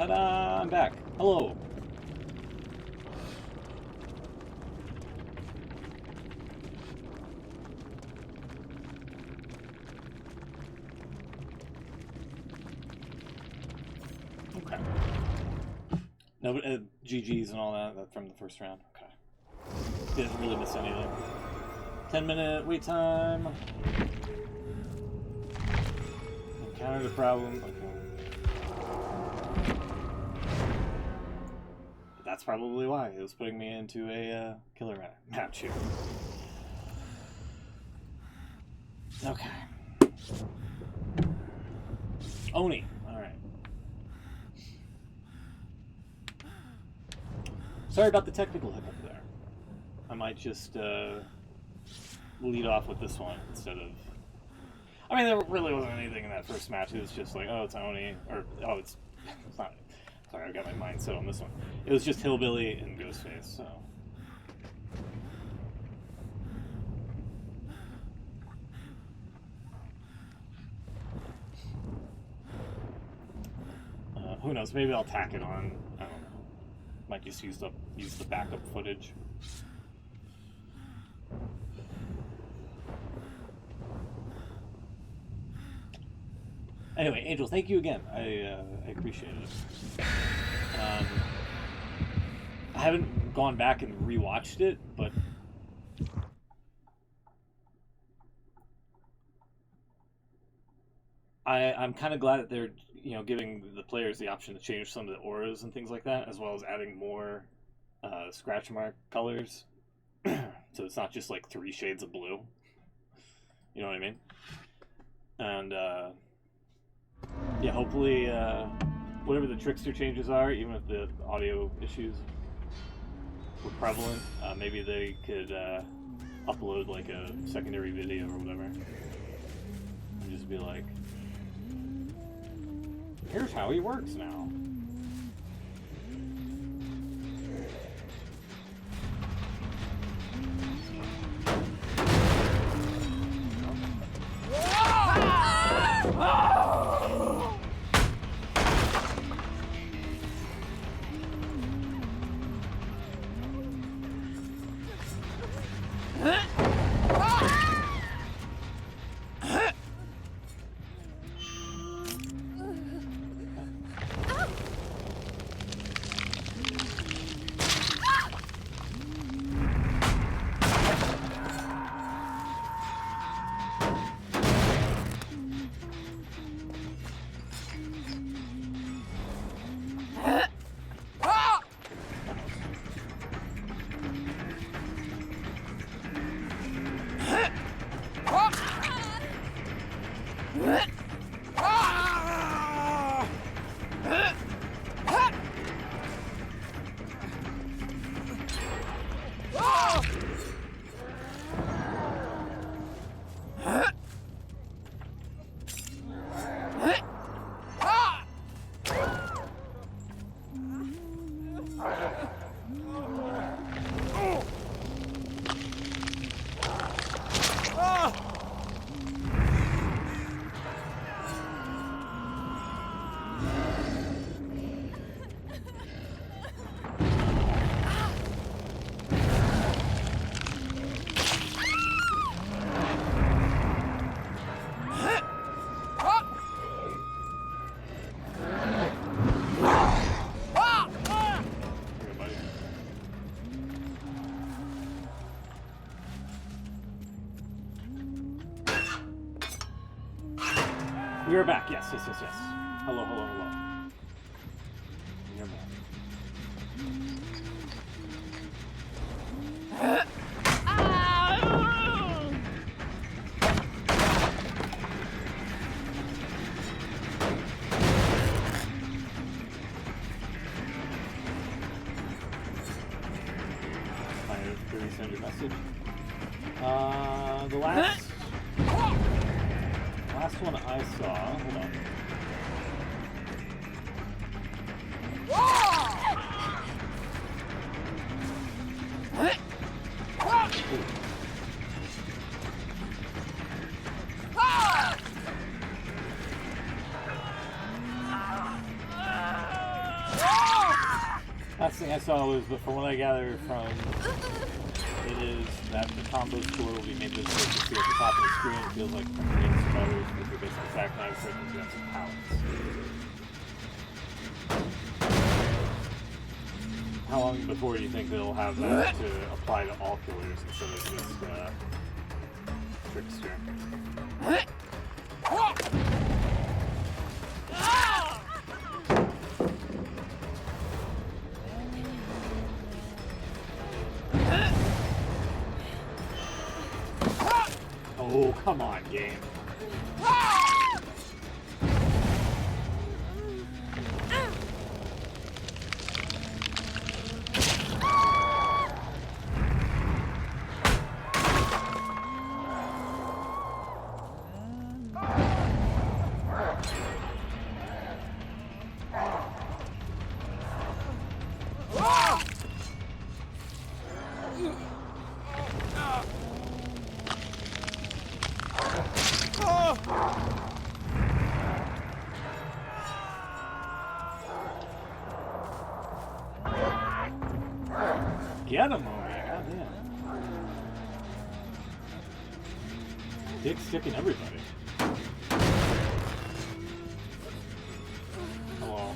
Ta-da! I'm back. Hello. Okay. No, but GGs and all that from the first round. Okay. Didn't really miss anything. 10-minute wait time. Encountered a problem. Okay. That's probably why it was putting me into a killer match here. Okay. Oni. Alright. Sorry about the technical hiccup there. I might just lead off with this one instead of... I mean, there really wasn't anything in that first match. It was just like, oh, it's Oni. Or, oh, it's not... Sorry, I got my mind set on this one. It was just Hillbilly and Ghostface, so... Who knows? Maybe I'll tack it on. I don't know. Might just use the backup footage. Anyway, Angel, thank you again. I appreciate it. I haven't gone back and rewatched it, but I'm kind of glad that they're giving the players the option to change some of the auras and things like that, as well as adding more scratch mark colors. So it's not just like 3 shades of blue. You know what I mean? And yeah, hopefully whatever the Trickster changes are, even if the audio issues were prevalent, maybe they could upload like a secondary video or whatever. And just be like, here's how he works now. You're back. Yes. Hello. You're back. Did he send your message? The last one I saw. Hold on. Last thing I saw was, but from what I gather from it is that the combo score will be made visible to see at the top of the screen. It feels like green survivors with your basic attack knives, weapons, guns, and pallets. How long before do you think they'll have that to apply to all killers instead of just Trickster? Oh, come on, game. Get him over there, goddamn. Dick sticking everybody. Hello.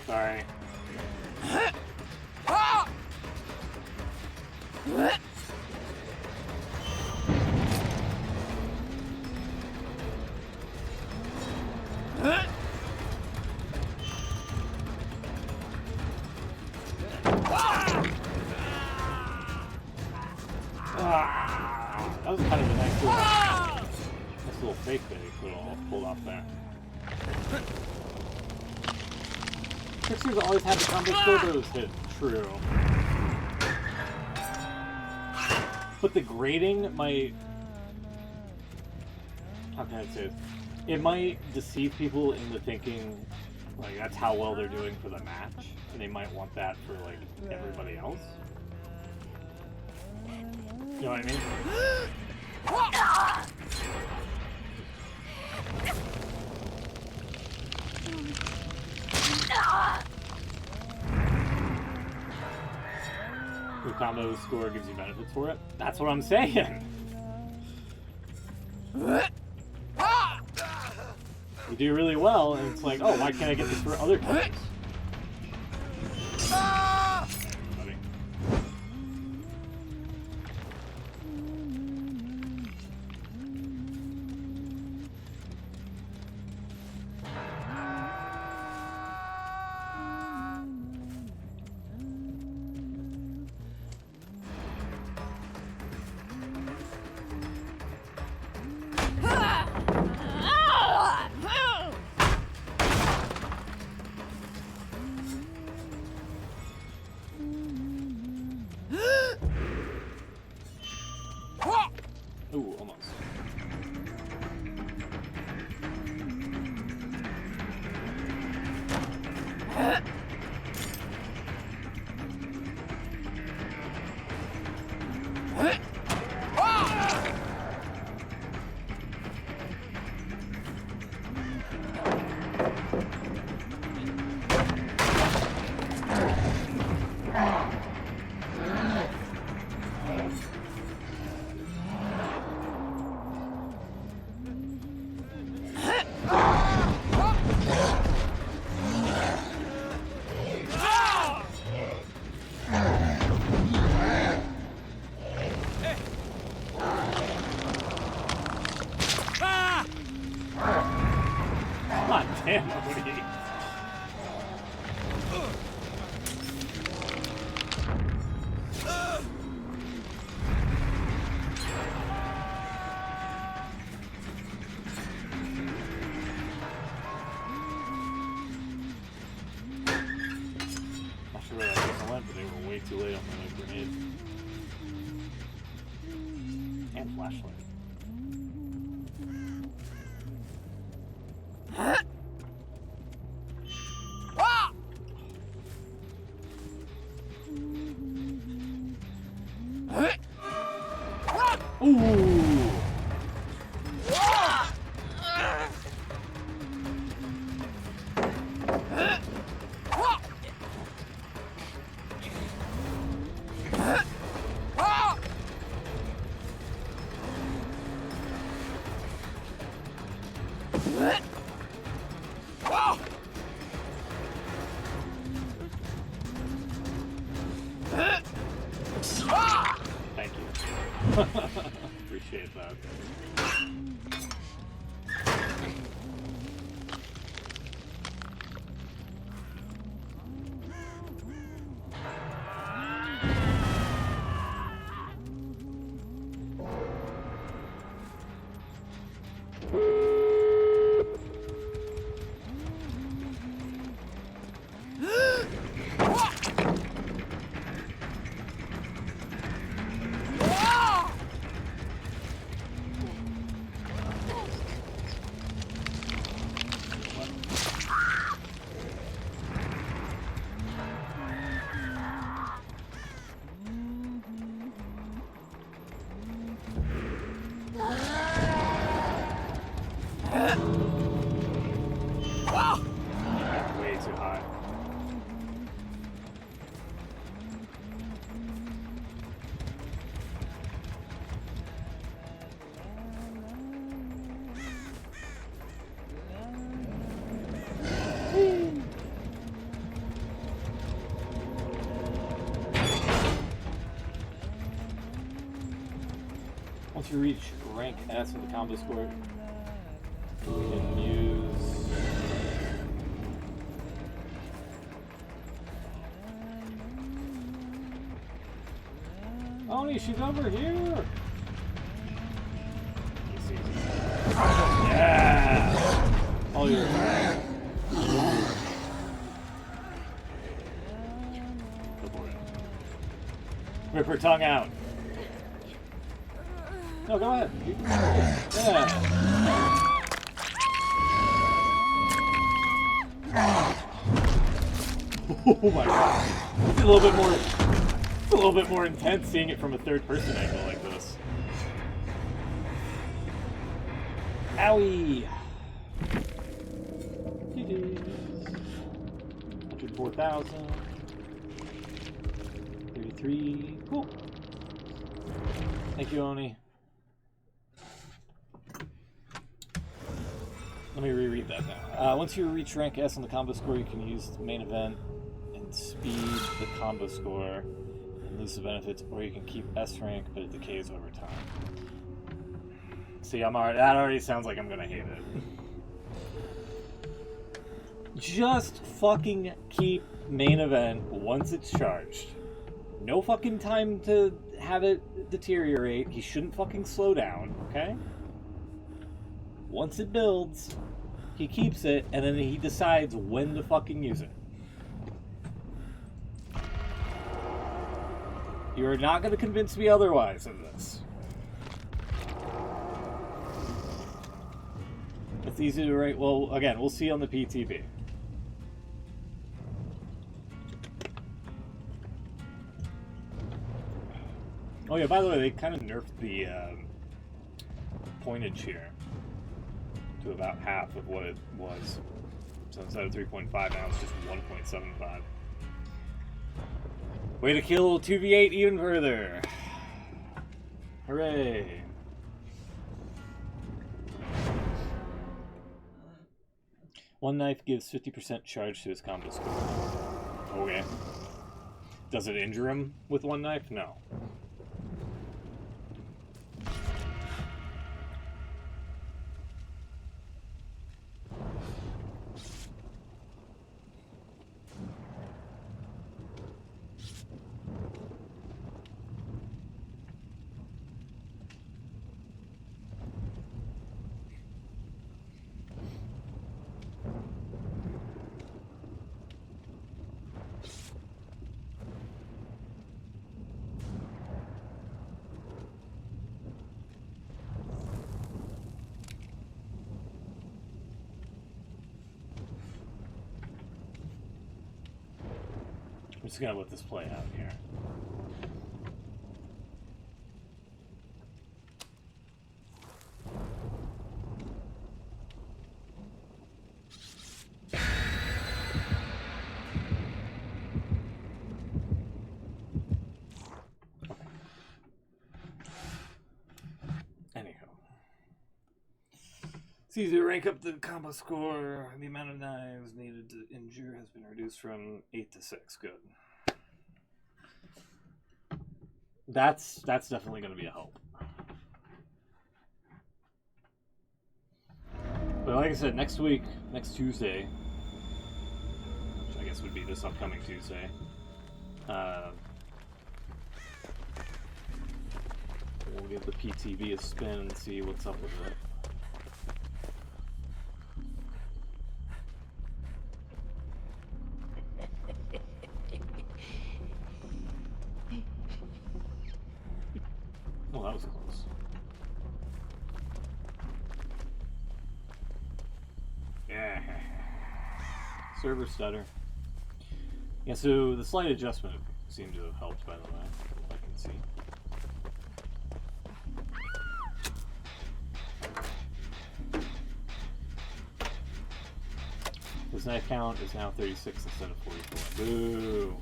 Sorry. That was kind of a nice little fake that he pulled off there. Trickster's always had the combo Scorpios hit. True. But the grading might... How can I say this? It might deceive people into thinking, like, that's how well they're doing for the match. And they might want that for, like, everybody else. You know what I mean? The combo score gives you benefits for it? That's what I'm saying! You do really well, and it's like, oh, why can't I get this for other combos? Buddy. Ooh, almost. Damn, nobody. Not sure where that person went, but they were way too late on the grenade. And flashlight. Ooh! Thank you. Appreciate that. Way too high. Once you reach rank S with the combo score, you can use Oni, she's over here! Yeah! All yours. Go for it. Rip her tongue out. No, go ahead. Yeah. Oh my god. It's a little bit more intense seeing it from a third-person angle like this. Owie! 104,000. 33. Cool. Thank you, Oni. Let me reread that now. Once you reach rank S on the combo score, you can use the main event and speed the combo score and lose the benefits, or you can keep S rank, but it decays over time. See, that already sounds like I'm gonna hate it. Just fucking keep main event once it's charged. No fucking time to have it deteriorate. He shouldn't fucking slow down, okay? Once it builds, he keeps it, and then he decides when to fucking use it. You are not going to convince me otherwise of this. It's easy to write. Well, again, we'll see on the PTB. Oh yeah, by the way, they kind of nerfed the pointage here to about half of what it was. So instead of 3.5, now it's just 1.75. Way to kill 2v8 even further. Hooray. One knife gives 50% charge to his combo score. Okay. Does it injure him with one knife? No. I'm just gonna let this play out here. It's easy to rank up the combo score. The amount of knives needed to injure has been reduced from 8 to 6. Good. That's definitely going to be a help. But like I said, next week, next Tuesday, which I guess would be this upcoming Tuesday, we'll give the PTV a spin and see what's up with it. Well, that was close. Yeah. Server stutter. Yeah, so the slight adjustment seemed to have helped, by the way, from what I can see. His knife count is now 36 instead of 44. Boo!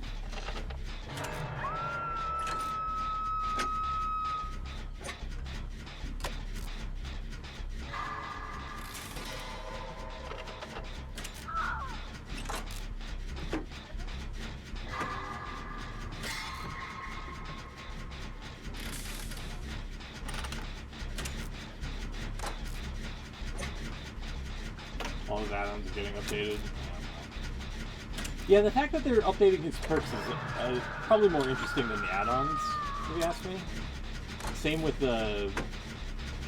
All his add-ons are getting updated. Yeah, the fact that they're updating his perks is probably more interesting than the add-ons, if you ask me. Same with the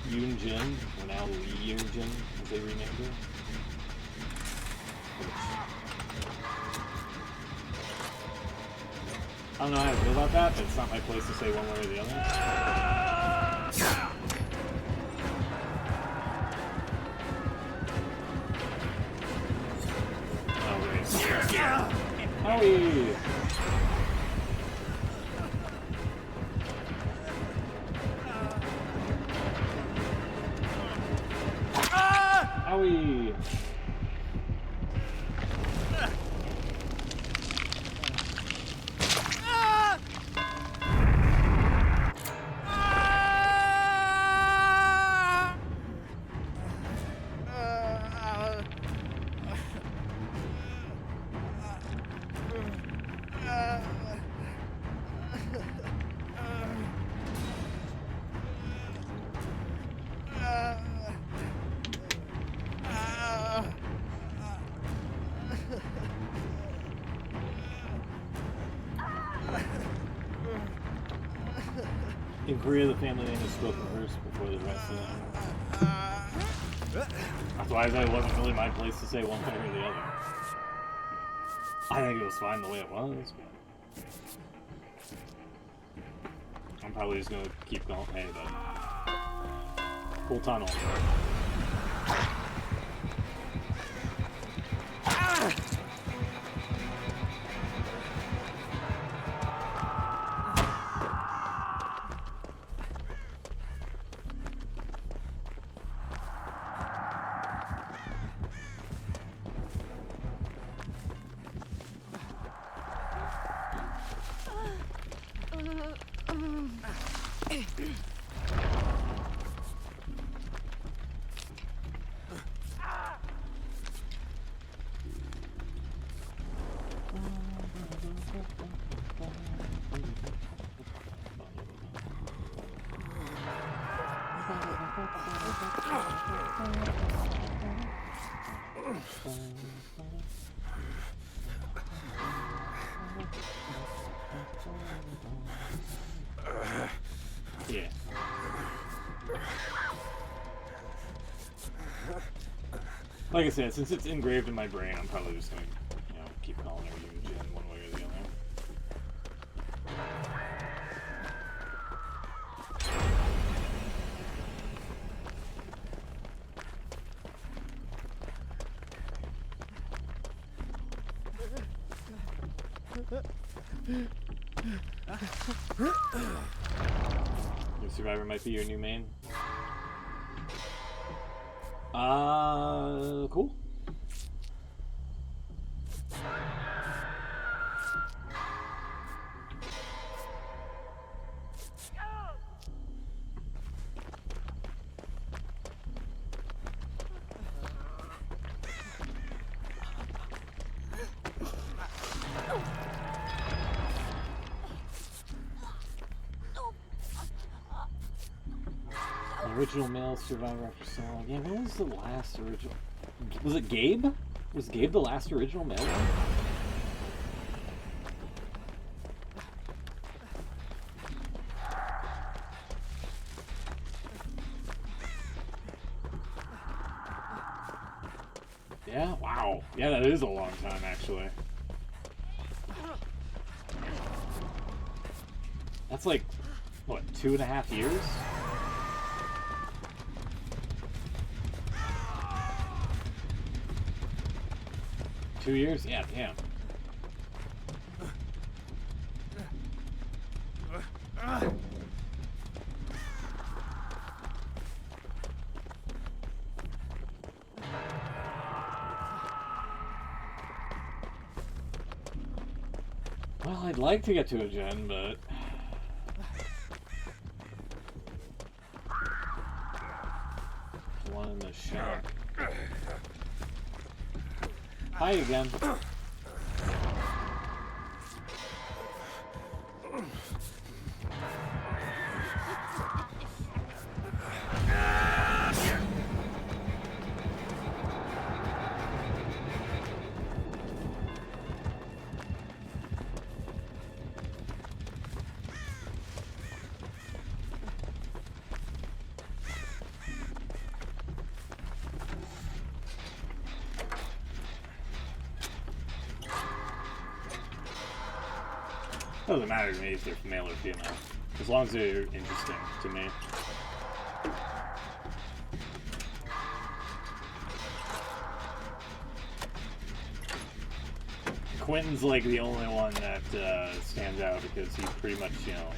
Yoon Jin, or now Lee Yoon Jin, as they renamed her. I don't know how to feel about that, but it's not my place to say one way or the other. Howie! Howie! In Korea, the family name is spoken first before the rest of them. That's why it wasn't really my place to say one way or the other. I think it was fine the way it was, but I'm probably just gonna keep going. Hey, but cool tunnel. Yeah. Like I said, since it's engraved in my brain, I'm probably just gonna, keep calling her Yoon Jin one way or the other. Your Survivor might be your new main. Cool. Original male survivor after so long. Yeah, when was the last original? Was it Gabe? Was Gabe the last original male one? Yeah, wow. Yeah, that is a long time, actually. That's like, what, 2.5 years? Two years? Yeah, damn. Well, I'd like to get to a gen, but... one in the shop. Hi again. Doesn't matter to me if they're male or female, as long as they're interesting to me. Quentin's like the only one that stands out because he pretty much, you know,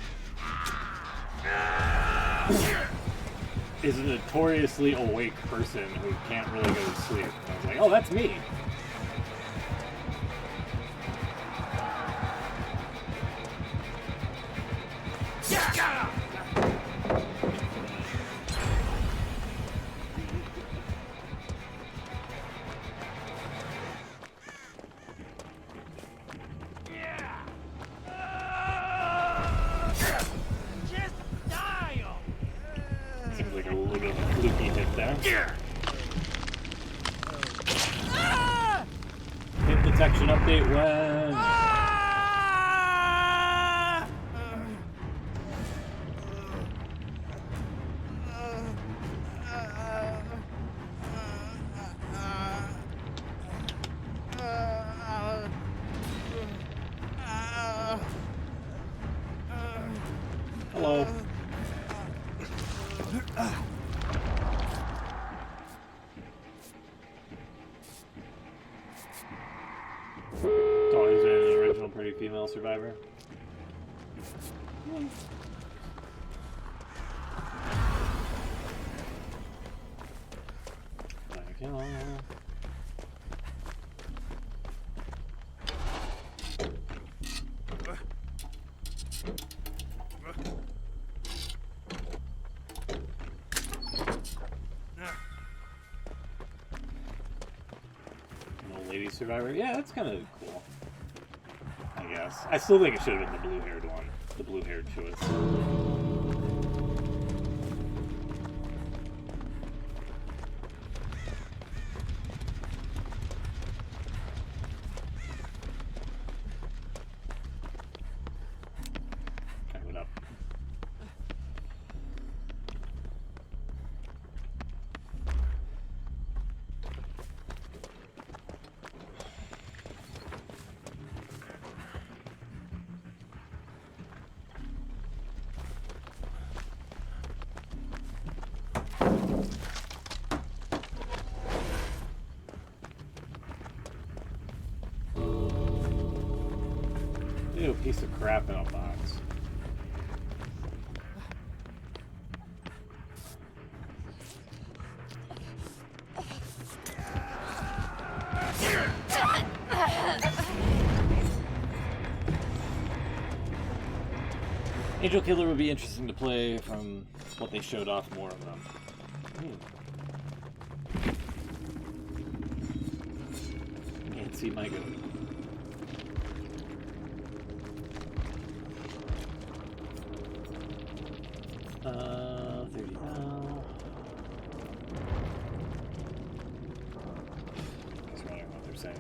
is a notoriously awake person who can't really go to sleep. And I was like, oh, that's me. Seems like a little fluky hit there. Hit detection update when? Hello. Oh, is it an original pretty female survivor? Thank you. Lady survivor? Yeah, that's kind of cool. I guess. I still think it should have been the blue-haired one. The blue-haired choice. Okay, what up? Ew, piece of crap in a box. Angel Killer would be interesting to play from what they showed off more of them. Can't see my goat. $30 now. saying.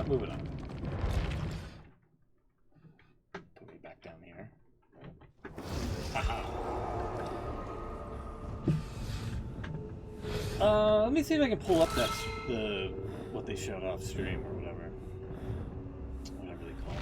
Moving on. Put me back down here. Aha. Let me see if I can pull up that what they showed off stream or whatever they call it.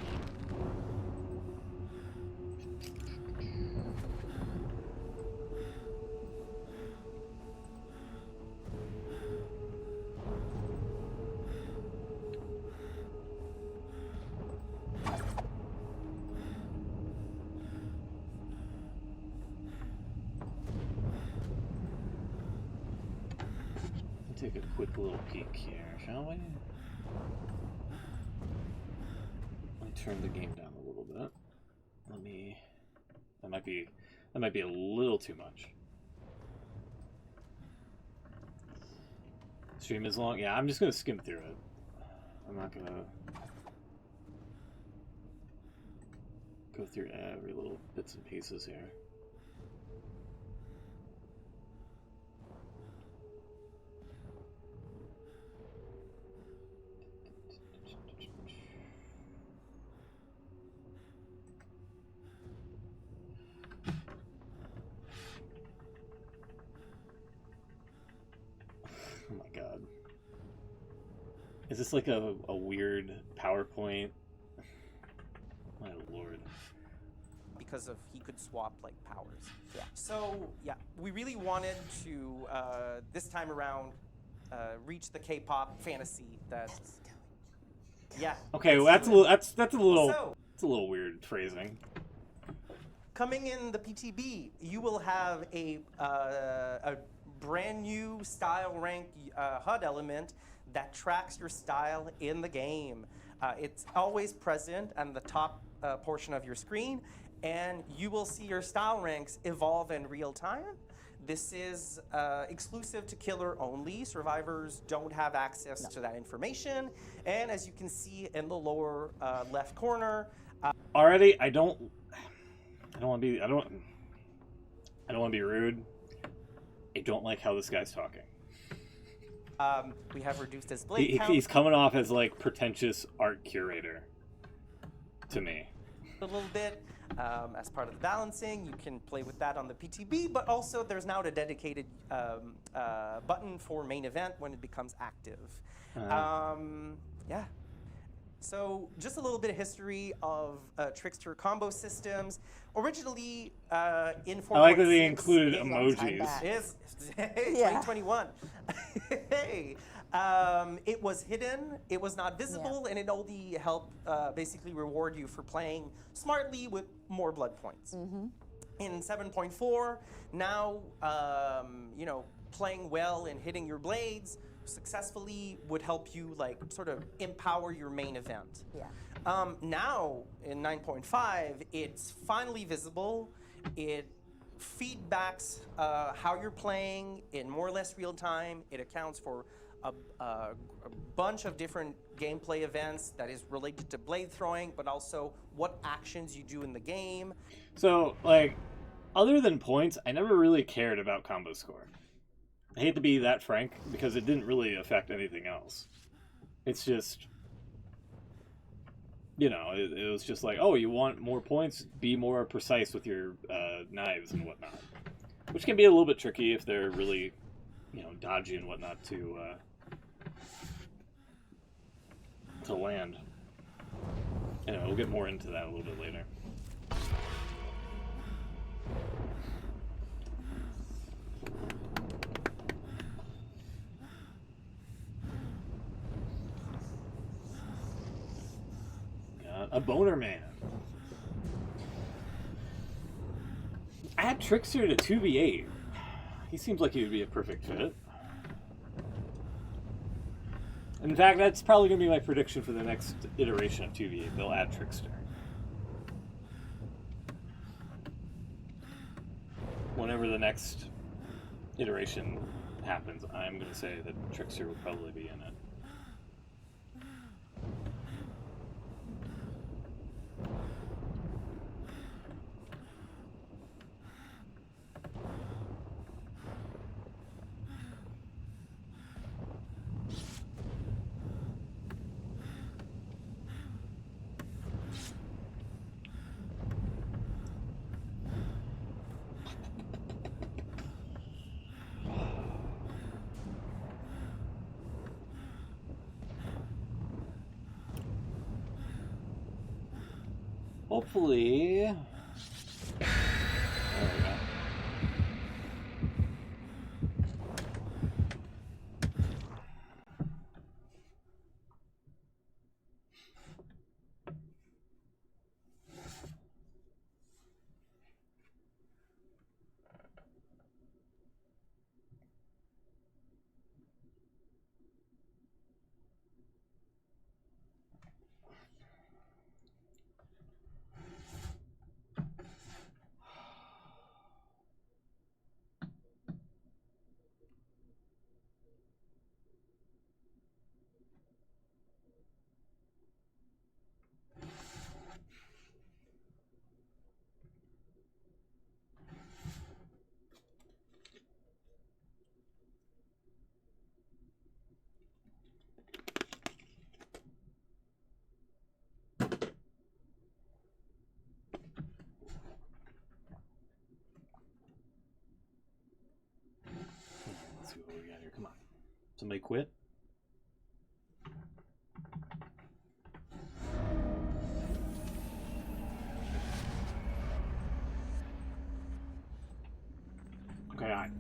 Take a quick little peek here, shall we? Let me turn the game down a little bit. That might be a little too much. Stream is long. Yeah, I'm just gonna skim through it. I'm not gonna go through every little bits and pieces here. Oh my god. Is this like a weird PowerPoint? My lord. Because of he could swap like powers. Yeah. So yeah, we really wanted to this time around reach the K-pop fantasy that's yeah. Okay, well, that's a little weird phrasing. Coming in the PTB, you will have a brand new style rank HUD element that tracks your style in the game. It's always present on the top portion of your screen, and you will see your style ranks evolve in real time. This is exclusive to Killer only. Survivors don't have access to that information. And as you can see in the lower left corner, already, I don't want to be rude. I don't like how this guy's talking. we have reduced his blade count He's coming off as like pretentious art curator to me. a little bit. As part of the balancing, you can play with that on the PTB, but also there's now a dedicated button for main event when it becomes active. Yeah. So just a little bit of history of Trickster combo systems. Originally in 4.6, I like that they included emojis. Hey, Yeah. 2021. Hey. It was hidden, it was not visible, and it only helped basically reward you for playing smartly with more blood points. In 7.4, now, you know, playing well and hitting your blades successfully would help you like sort of empower your main event. Yeah. Now in 9.5, it's finally visible. It feedbacks how you're playing in more or less real time. It accounts for a bunch of different gameplay events that is related to blade throwing, but also what actions you do in the game. So, like, other than points, I never really cared about combo score. I hate to be that frank, because it didn't really affect anything else. It's just, you know, it was just like, oh, you want more points? Be more precise with your knives and whatnot. Which can be a little bit tricky if they're really, you know, dodgy and whatnot to land. Anyway, we'll get more into that a little bit later. Got a boner man. Add Trickster to 2v8. He seems like he would be a perfect fit. In fact, that's probably going to be my prediction for the next iteration of 2v8. They'll add Trickster. Whenever the next iteration happens, I'm going to say that Trickster will probably be in it. Hopefully... There we go. Let's see what we got here. Come on. Somebody quit? Okay, all right.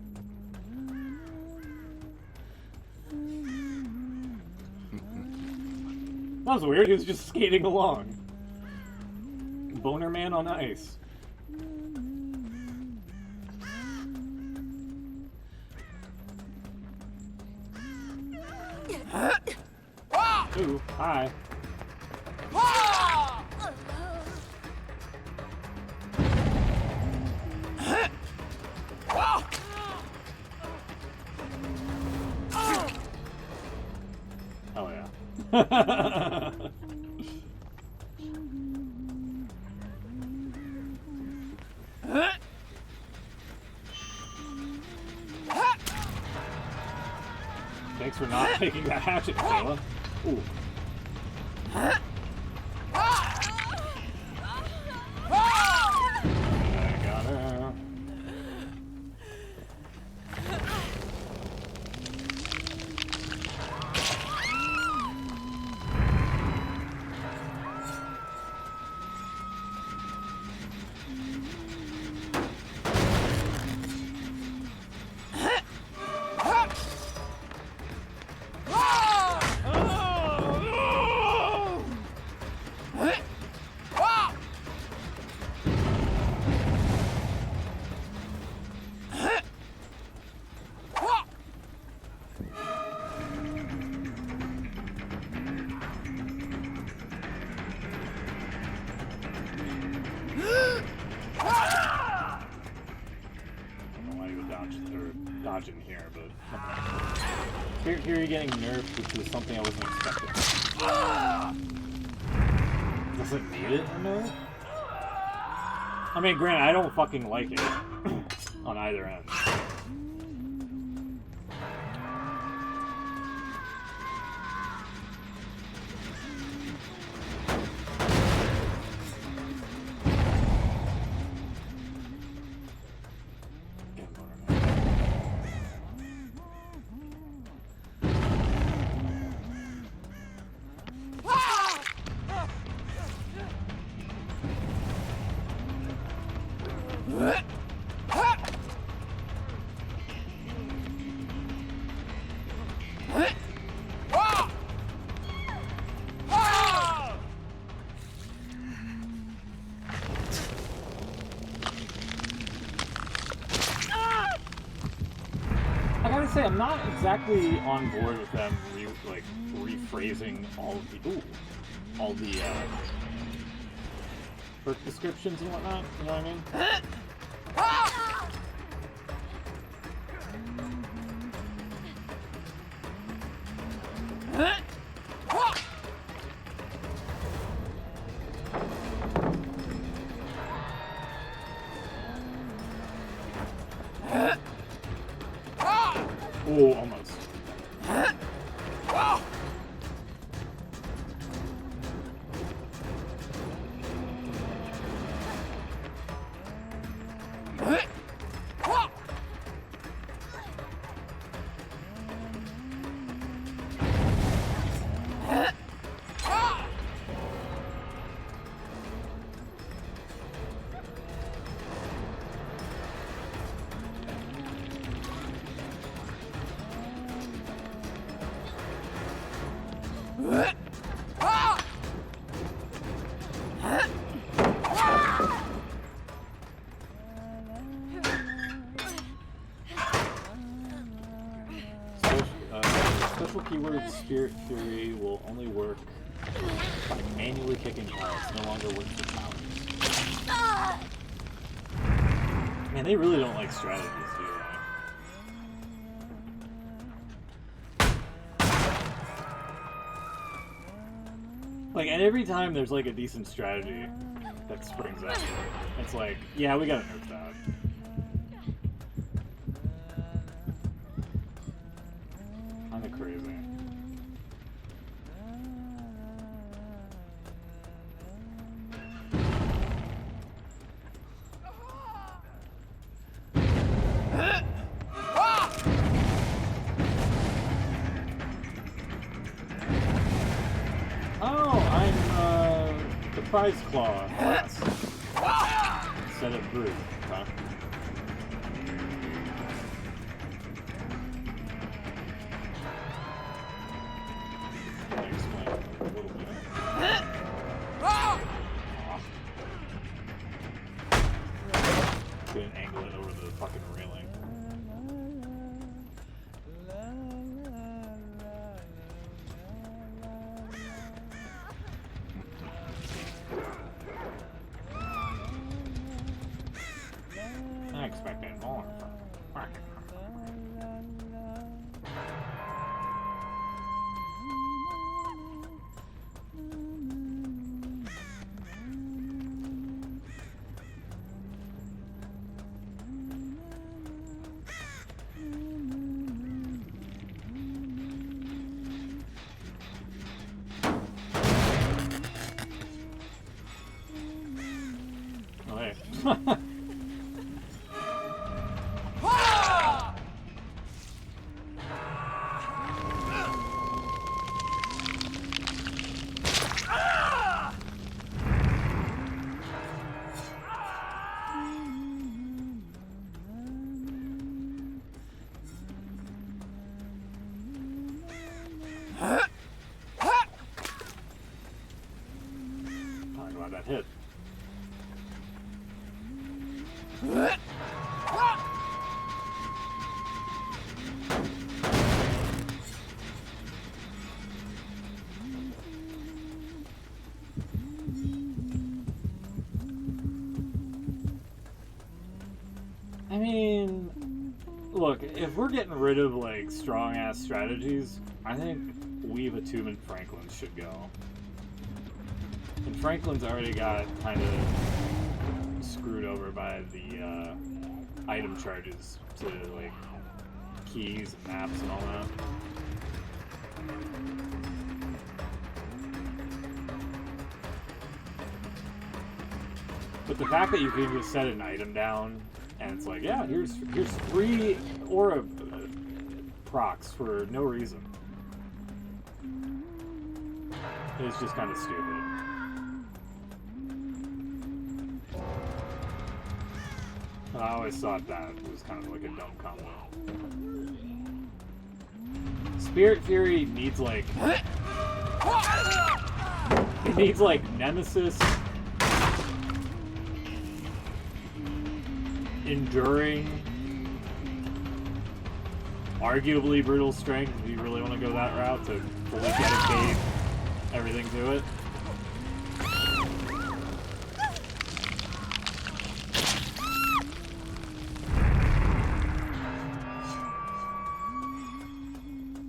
That was weird. He was just skating along. Boner man on ice. Ooh, hi. Oh yeah. Thanks for not taking that hatchet, fella. Ooh. I got her. Dodging here, but here you're getting nerfed, which is something I wasn't expecting. Does it need it a nerf? I mean, granted, I don't fucking like it on either end. I gotta say, I'm not exactly on board with them rephrasing all the perk descriptions and whatnot. You know what I mean? Oh, almost. Special keyword Spirit Fury will only work by manually kicking pallets, no longer works with pallets. Man, they really don't like strategies, do they? Like, and every time there's like a decent strategy that springs up, it's like, yeah, we gotta nerf that. Kinda crazy. Oh, I'm the prize claw class instead of brute, huh? Can I explain a little bit? Couldn't angle it over the fucking railing. I expected more from fucking. Oh, hey. Talk about that hit. I mean, look, if we're getting rid of like strong ass strategies, I think Weave, Atum, and Franklin should go. And Franklin's already got kind of screwed over by the item charges to like keys and maps and all that. But the fact that you can just set an item down and it's like, yeah, here's 3 aura procs for no reason. It's just kind of stupid. And I always thought that was kind of like a dumb combo. Spirit Fury needs like... It needs like Nemesis... Enduring... Arguably Brutal Strength, if you really want to go that route, to fully dedicate everything to it.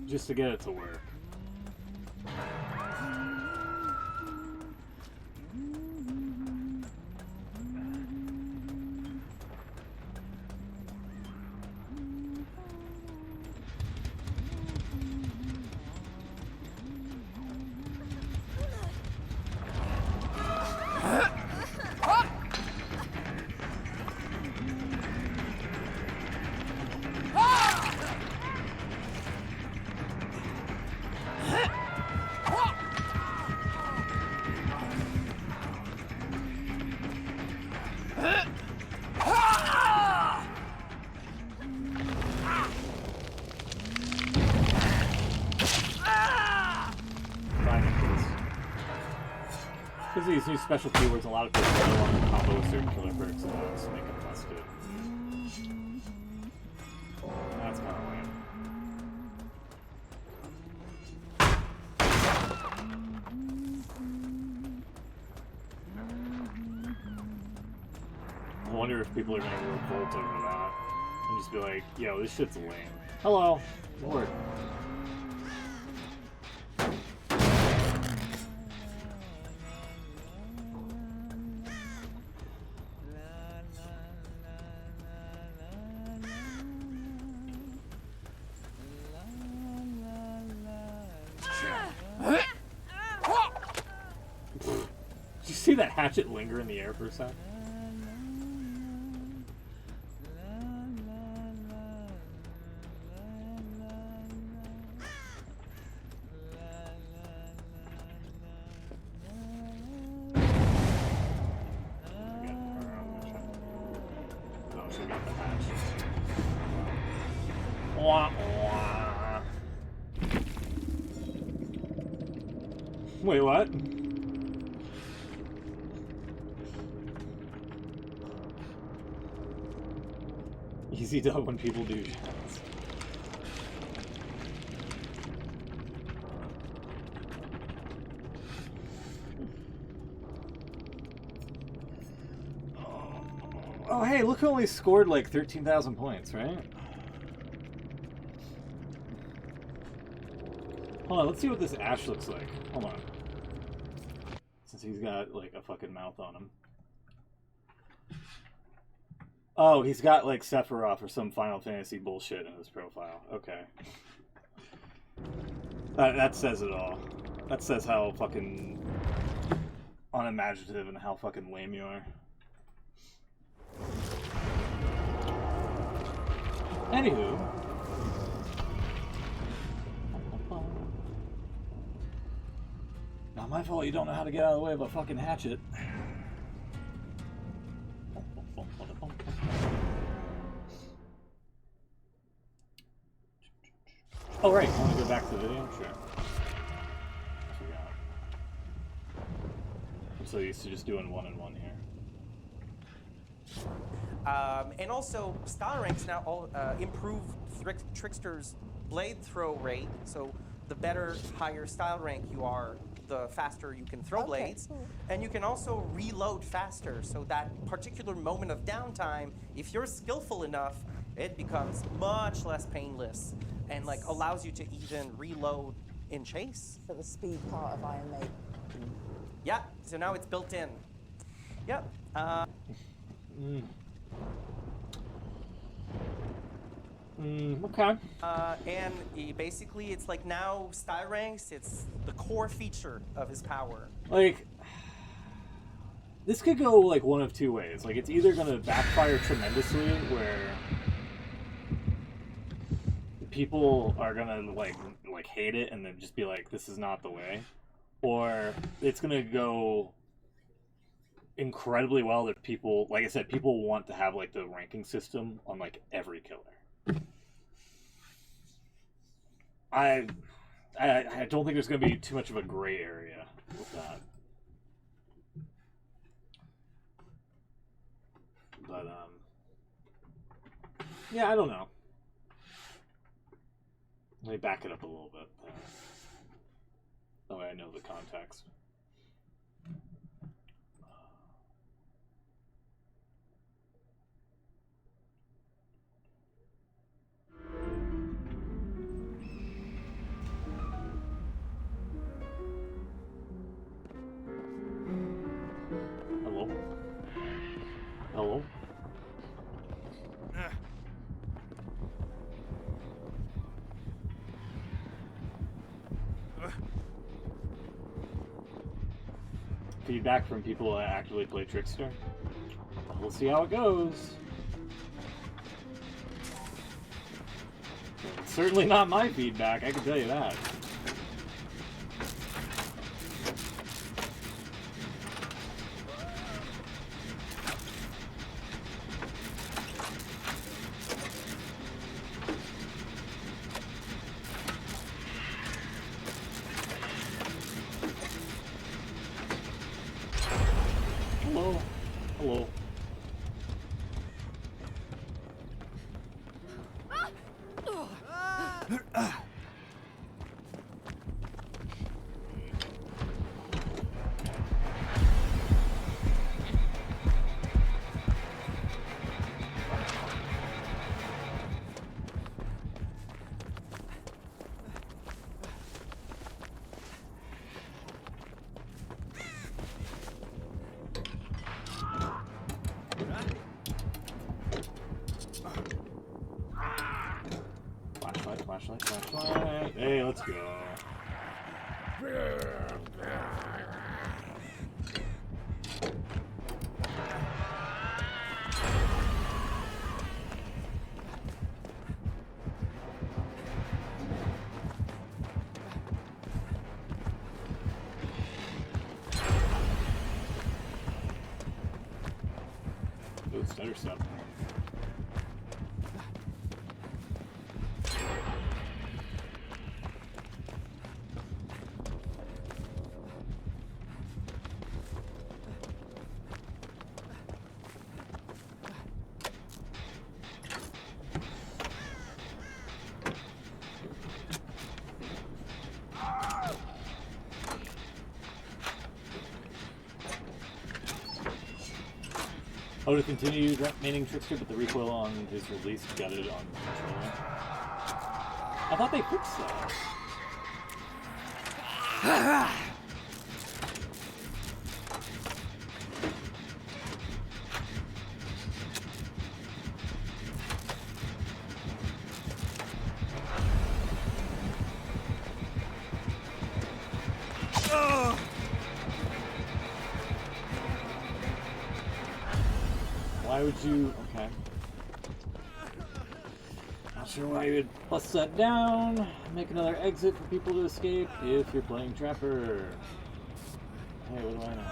Just to get it to work. Because these new special keywords, a lot of people don't want to combo with certain killer perks and those to make it less good. That's kind of lame. I wonder if people are going to revolt over that and just be like, yo, this shit's lame. Hello. Lord. Did you see that hatchet linger in the air for a sec? Wait, what? Easy dub when people do shots. Oh, hey, look who only scored like 13,000 points, right? Hold on, let's see what this Ash looks like. Hold on. Since he's got, like, a fucking mouth on him. Oh, he's got, like, Sephiroth or some Final Fantasy bullshit in his profile. Okay. That says it all. That says how fucking unimaginative and how fucking lame you are. Anywho. Not my fault you don't know how to get out of the way of a fucking hatchet. Oh right, want to go back to the video? Sure. I forgot. I'm so used to just doing one and one here. And also, style ranks now all improve Trickster's blade throw rate. So the better, higher style rank you are, the faster you can throw blades. Cool. And you can also reload faster. So that particular moment of downtime, if you're skillful enough, it becomes much less painless and like allows you to even reload in chase. For the speed part of Iron Maiden. Yeah, so now it's built in. Yep. Okay. And basically, it's like now style ranks. It's the core feature of his power. Like, this could go like one of two ways. Like, it's either gonna backfire tremendously, where people are gonna like hate it and then just be like, "This is not the way," or it's gonna go incredibly well that people, like I said, people want to have like the ranking system on like every killer. I don't think there's going to be too much of a gray area with that. But, yeah, I don't know. Let me back it up a little bit. That way I know the context. Hello? Feedback from people that actively play Trickster. We'll see how it goes. It's certainly not my feedback, I can tell you that. Flashlight. Hey, let's go. Ooh, stutter stuff. Oh, to continue remaining Trickster, but the recoil on his release gutted on controller. I thought they fixed that. Why would you? Okay. Not sure why you would bust that down, make another exit for people to escape if you're playing Trapper. Hey, what do I know?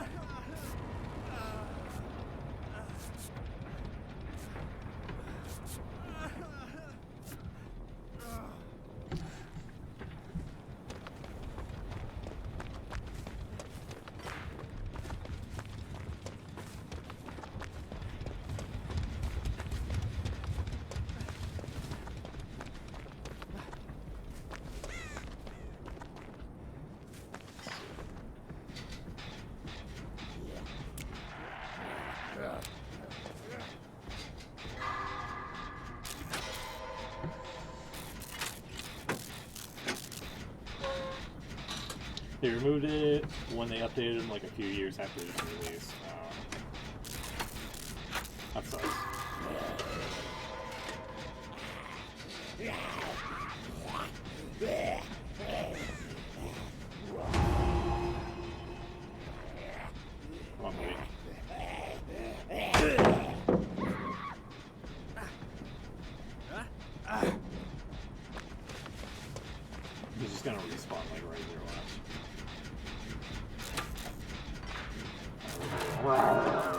They removed it when they updated him like a few years after his release. That sucks. Come on, buddy. He's just gonna respawn like right here. Watch.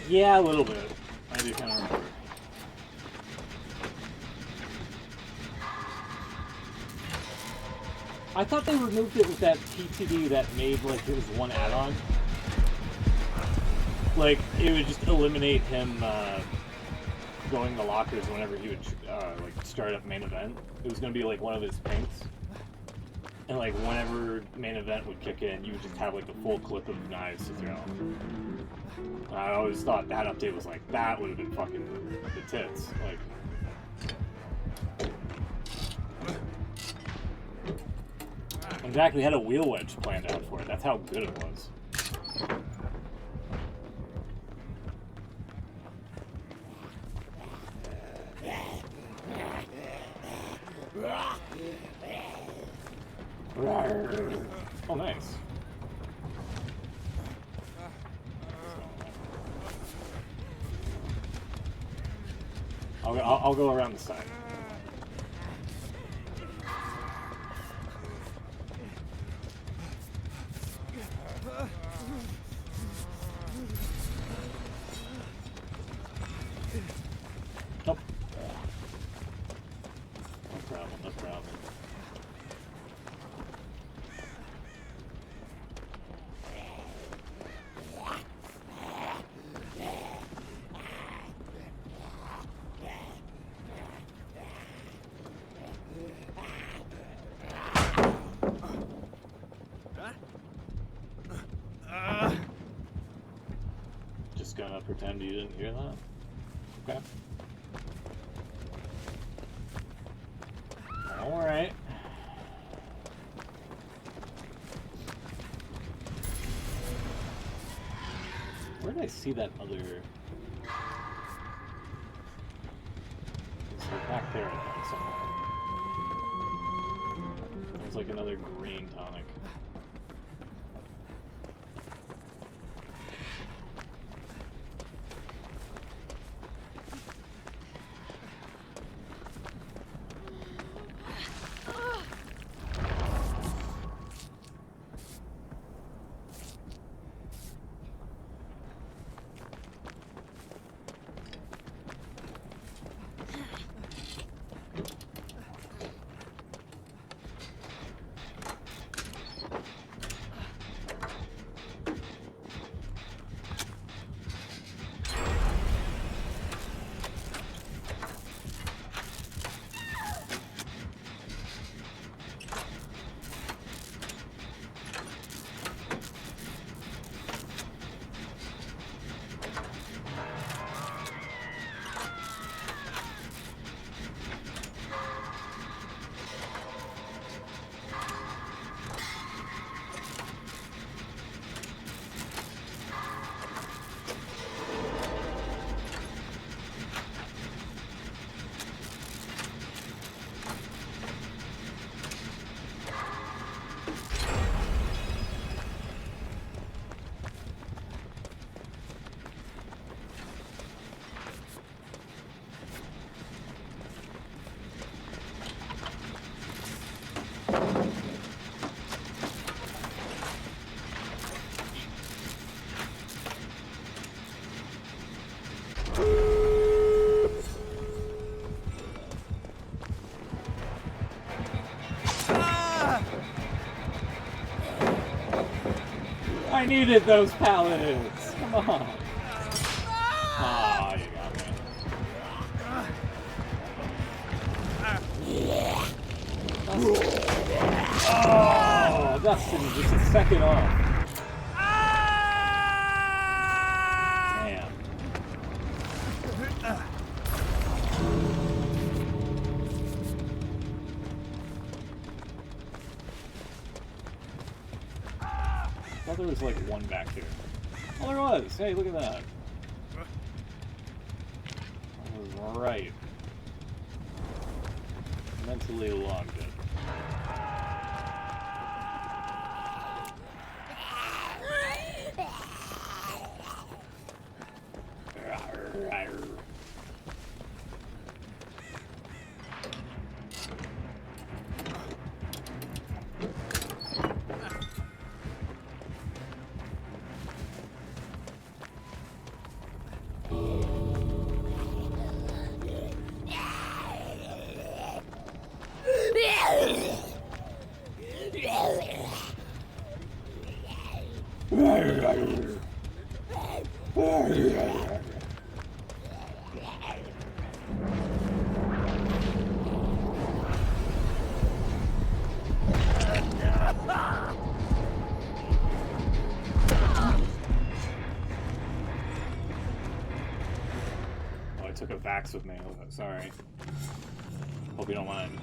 Yeah, a little bit. I do kind of remember. I thought they removed it with that PTV that made like it was one add-on. Like it would just eliminate him going to lockers whenever he would like start up main event. It was gonna be like one of his pinks. And like whenever main event would kick in, you would just have like the full clip of knives to throw. I always thought that update was like, that would have been fucking the tits. Like, in fact, we had a wheel wedge planned out for it. That's how good it was. Oh, nice. I'll go around the side. Nope. No problem, no problem. Just gonna pretend you didn't hear that. Okay. Alright. Where did I see that other... It's like back there, I think, somewhere. There's like another green tonic. I needed those pallets! Come on! Ah, you got me. Oh, Dustin, just a second off. Damn. I thought there was like one back here. Oh, there was! Hey, look at that. I was right. Mentally logged it. Took a vax with me. Sorry. Hope you don't mind.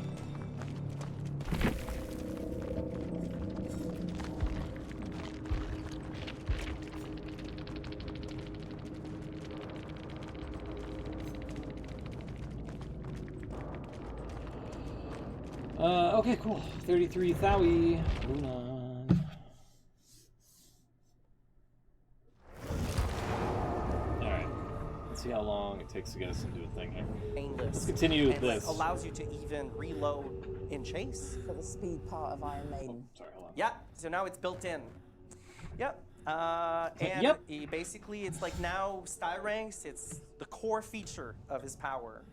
Okay, cool. 33 Thaui. Moving on. Alright. Let's see how long it takes to get us into a thing here. Painless. Let's continue with and, like, this. allows you to even reload in chase. For the speed part of Iron Maiden. Sorry, hold on. Yeah, so now it's built in. Yep. And Yep. Basically, it's like now style ranks, it's the core feature of his power.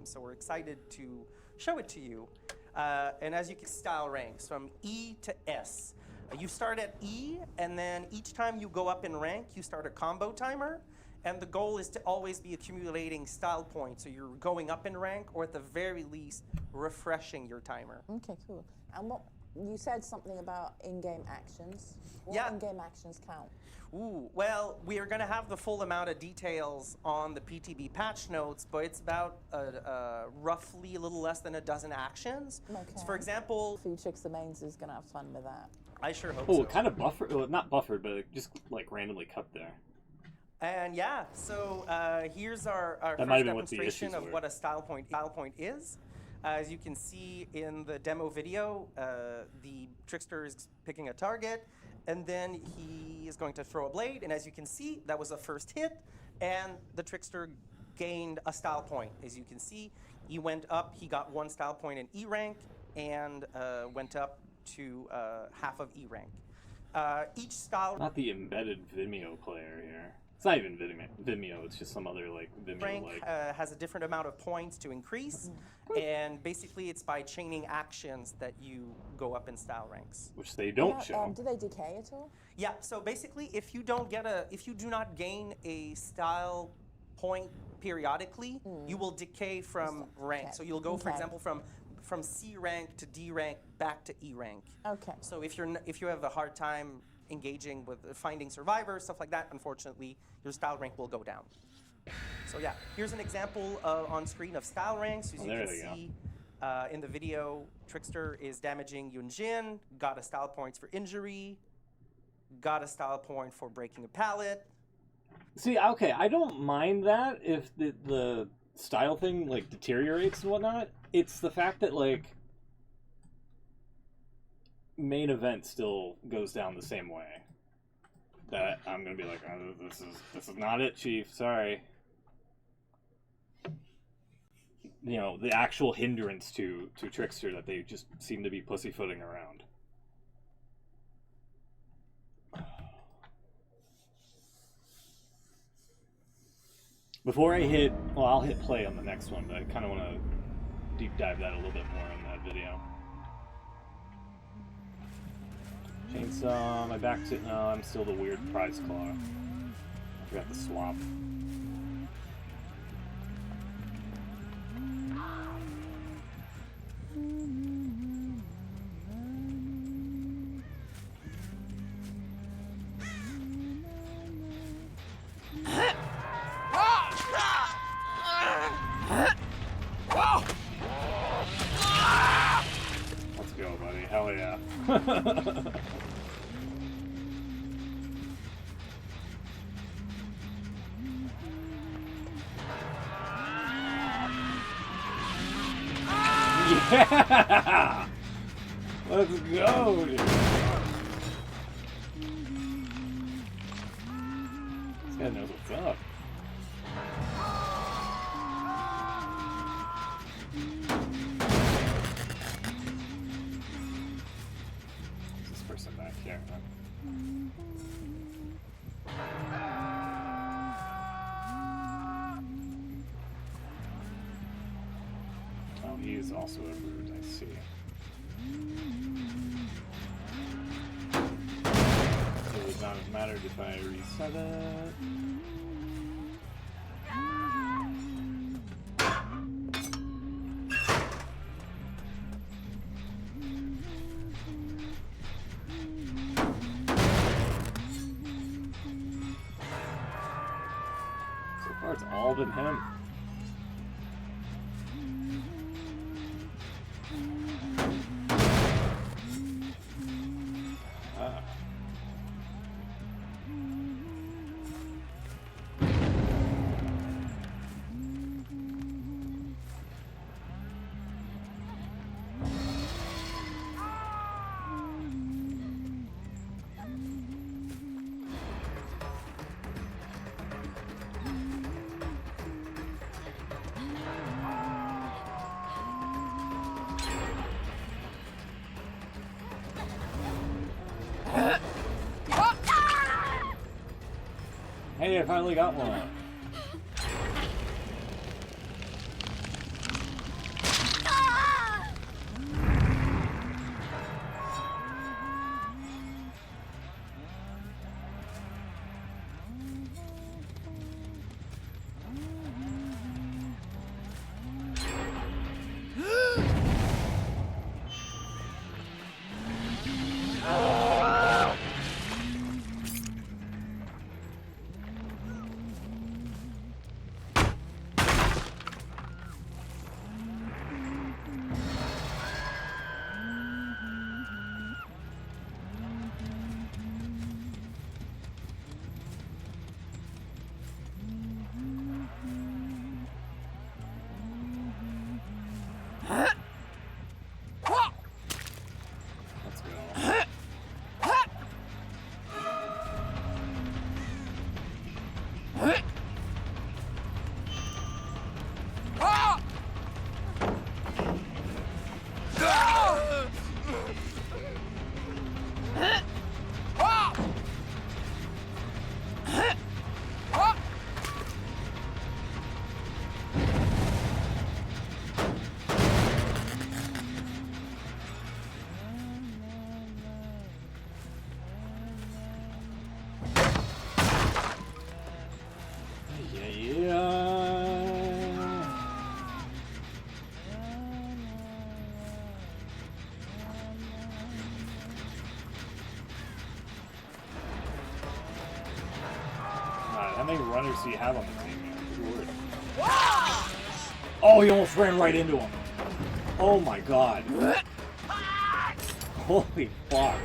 So we're excited to show it to you. And as you can style ranks from E to S. You start at E, and then each time you go up in rank, you start a combo timer. And the goal is to always be accumulating style points. So you're going up in rank, or at the very least, refreshing your timer. Okay, cool. And what you said something about in-game actions. What Yeah. in-game actions count? Ooh, well, we are going to have the full amount of details on the PTB patch notes, but it's about roughly a little less than a dozen actions. Okay. So for example, Food Trickster Mains is gonna have fun with that. I sure hope Oh, so. it kind of buffered. Well, not buffered, but it just like randomly cut there. And yeah, so here's our That first might have been what the demonstration issues of were. what a style point is. As you can see in the demo video, the Trickster is picking a target, and then he is going to throw a blade, and as you can see, that was a first hit, and the Trickster gained a style point. As you can see, he went up, he got 1 style point in E rank, and went up to half of E rank. Each style Not the embedded Vimeo player here. It's not even Vimeo. It's just some other like Vimeo rank like. has a different amount of points to increase, and basically it's by chaining actions that you go up in style ranks. Which they don't Yeah, show. do they decay at all? Yeah, so basically if you do not gain a style point periodically, you will decay from rank. Okay. So you'll go, for Okay. example, from C rank to D rank back to E rank. Okay. So if you have a hard time engaging with finding survivors, stuff like that, unfortunately, your style rank will go down. So yeah, here's an example on screen of style ranks. As you there can they go. see in the video, Trickster is damaging Yunjin, got a style points for injury, got a style point for breaking a pallet. See, okay, I don't mind that if the style thing like deteriorates and whatnot. It's the fact that like main event still goes down the same way. That I'm gonna be like, oh, this is not it, Chief. Sorry. You know, the actual hindrance to Trickster that they just seem to be pussyfooting around. Before I hit, well, I'll hit play on the next one, but I kind of want to deep dive that a little bit more in that video. Chainsaw, my back's it. No, I'm still the weird prize claw. I forgot the swap. Let's go, buddy. Hell yeah. Yeah! Let's go, dude. This guy knows what's up. Who's this person back here? Oh, he is also a brute, I see. It would not have mattered if I reset it. So far, it's all been him. Ah. Hey, I finally got one. Let's go. How many runners do you have on the team? Good. Oh, he almost ran right into him. Oh my god. Holy fuck.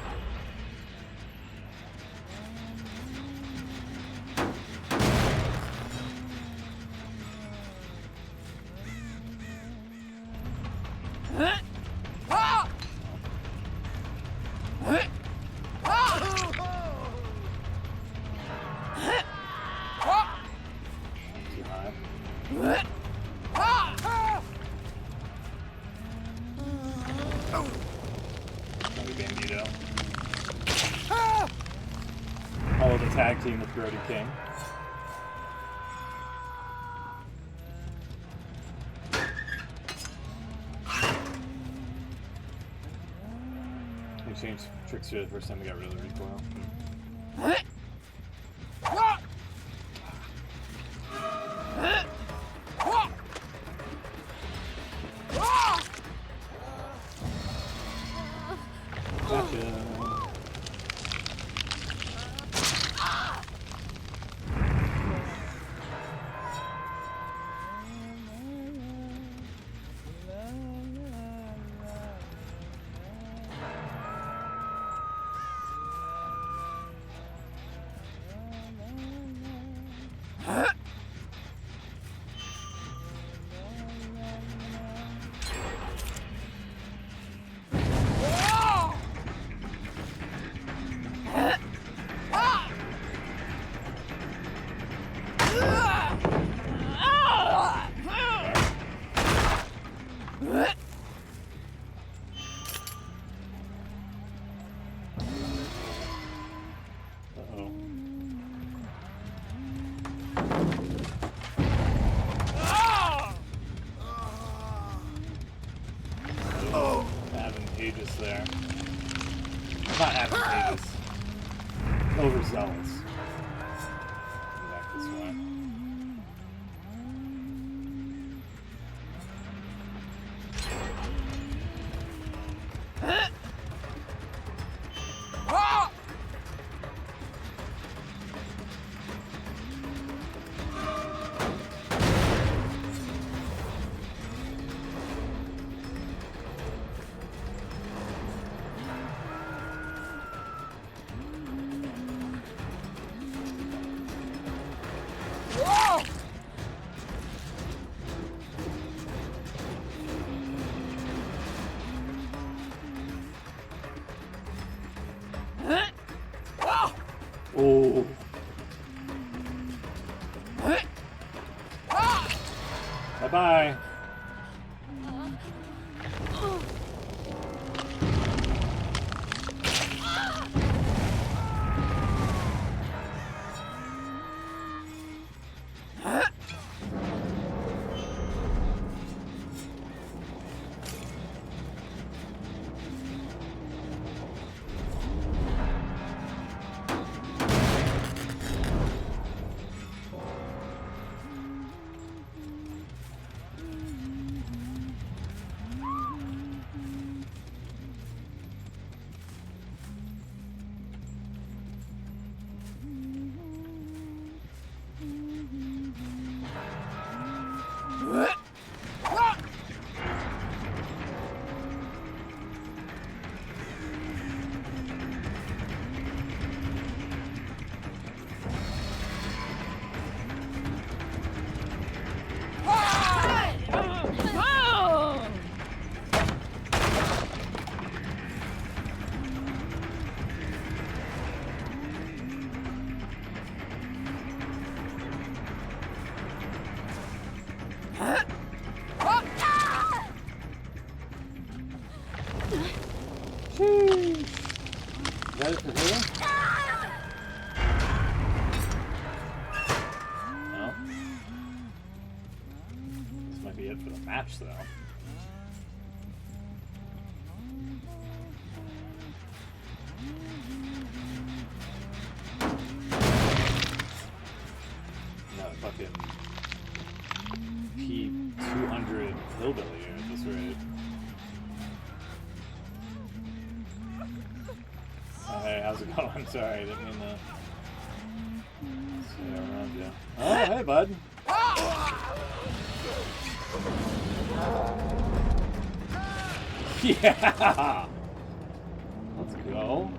Oh, the tag team with Brody King. We changed Trickster the first time we got rid of the recoil. Gotcha. Advantageous there. Not advantageous. Overzealous. Go back this way. Oh. Bye-bye. Sheesh. Is that it for here? No. This might be it for the match, though. No, fucking P200 Hillbilly at this rate. Oh, hey, how's it going? Sorry, I didn't mean to stay around you. Oh, hey, bud. Yeah! Let's go.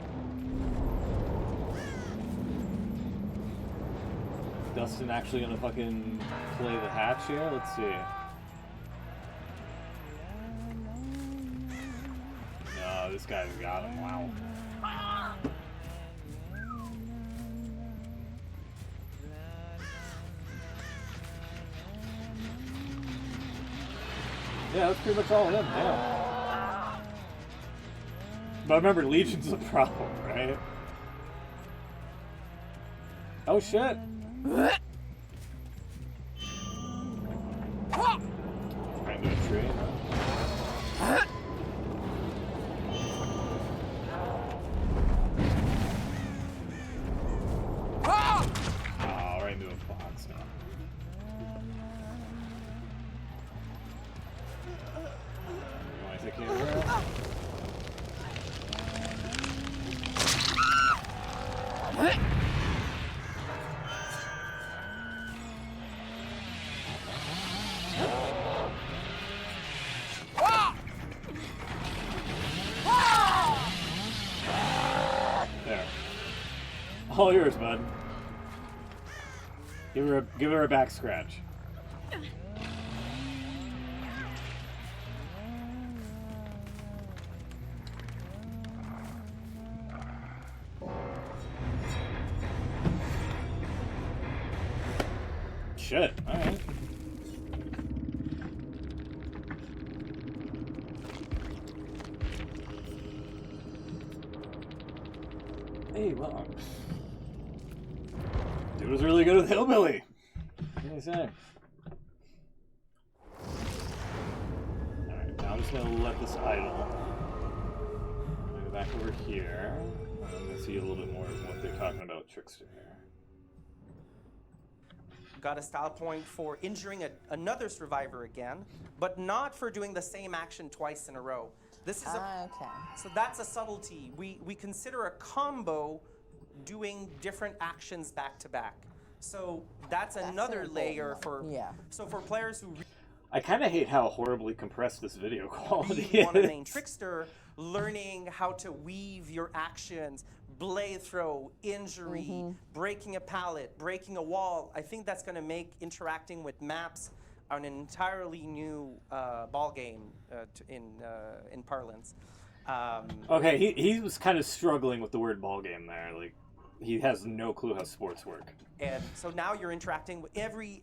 Dustin actually gonna fucking play the hatch here? Let's see. No, this guy's got him. Wow. Yeah, that's pretty much all of them, yeah. But remember, Legion's a problem, right? Oh shit! Right into a tree. Oh, right into a box now. You want to take care of her? All yours, bud. Give her a back scratch. Shit. All right. Hey, well. Dude was really good with Hillbilly. What can I say? Alright, now I'm just gonna let this idle. I'm gonna go back over here. I'm gonna see a little bit more of what they're talking about with Trickster here. Got a style point for injuring another survivor again, but not for doing the same action twice in a row. This is okay. So that's a subtlety. We consider a combo doing different actions back to back. So that's another layer for So for players who I kind of hate how horribly compressed this video quality really is. want to main Trickster, learning how to weave your actions, blade throw, injury, breaking a pallet, breaking a wall. I think that's going to make interacting with maps an entirely new ball game in parlance. Okay, he was kind of struggling with the word ball game there. Like, he has no clue how sports work. And so now you're interacting with every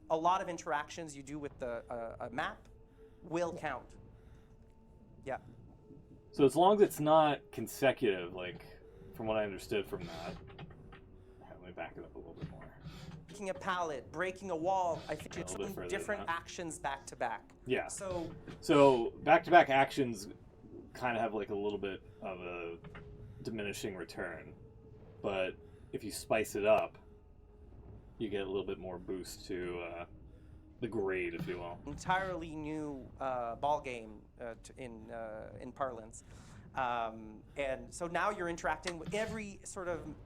a lot of interactions you do with a map will count. Yeah. So as long as it's not consecutive, like, from what I understood from that. Let me back it up a little bit more. Breaking a pallet, breaking a wall, I think it's different actions back to back. Yeah. So back-to-back actions kind of have like a little bit of a diminishing return. But if you spice it up, you get a little bit more boost to the grade, if you will. Entirely new ball game in parlance. And so now you're interacting with every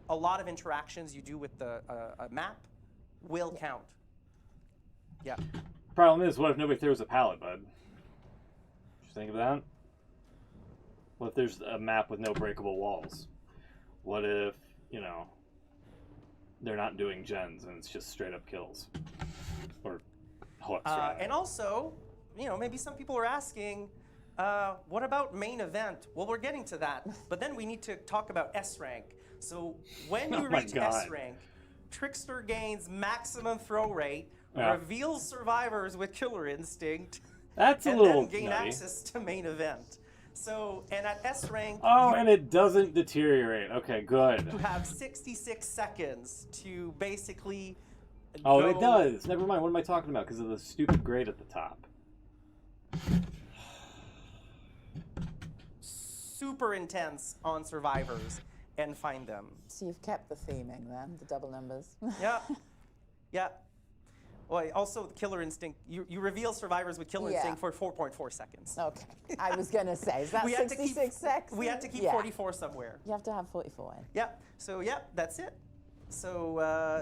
a lot of interactions you do with a map will count. Yeah. Problem is, what if nobody throws a pallet, bud? Did you think of that? What if there's a map with no breakable walls? What if, they're not doing gens and it's just straight up kills? Or hooks, rather. And also, maybe some people are asking, what about main event? Well, we're getting to that, but then we need to talk about S rank. So when you reach S rank, Trickster gains maximum throw rate, reveals survivors with killer instinct, That's and a little then gain nutty. access to main event. So, and at S rank, Oh, and it doesn't deteriorate. Okay, good. you have 66 seconds to basically. Oh, go it does. Never mind. What am I talking about? Because of the stupid grade at the top. Super intense on survivors and find them. So you've kept the theming then, the double numbers. Yeah. Yeah. Well, also Killer Instinct. You reveal survivors with Killer Yeah. Instinct for 4.4 seconds. Okay. I was going to say, is that 66 seconds? We had to keep Yeah. 44 somewhere. You have to have 44 in. Yeah. So yeah, that's it. So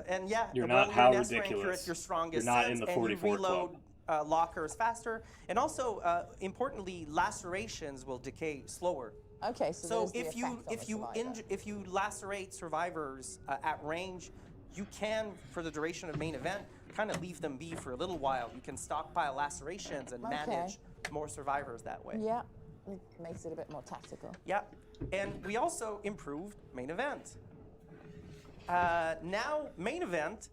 and yeah, You're well, not how in S rank, you're ridiculous. at your strongest You're not sense, in the and 44 you reload club. lockers faster, and also importantly, lacerations will decay slower. Okay, so, So there's the if you effect on if the you survivor. if you lacerate survivors at range, you can, for the duration of main event, kind of leave them be for a little while. You can stockpile lacerations and Okay. manage more survivors that way. Yeah, it makes it a bit more tactical. Yeah, and we also improved main event. Now main event,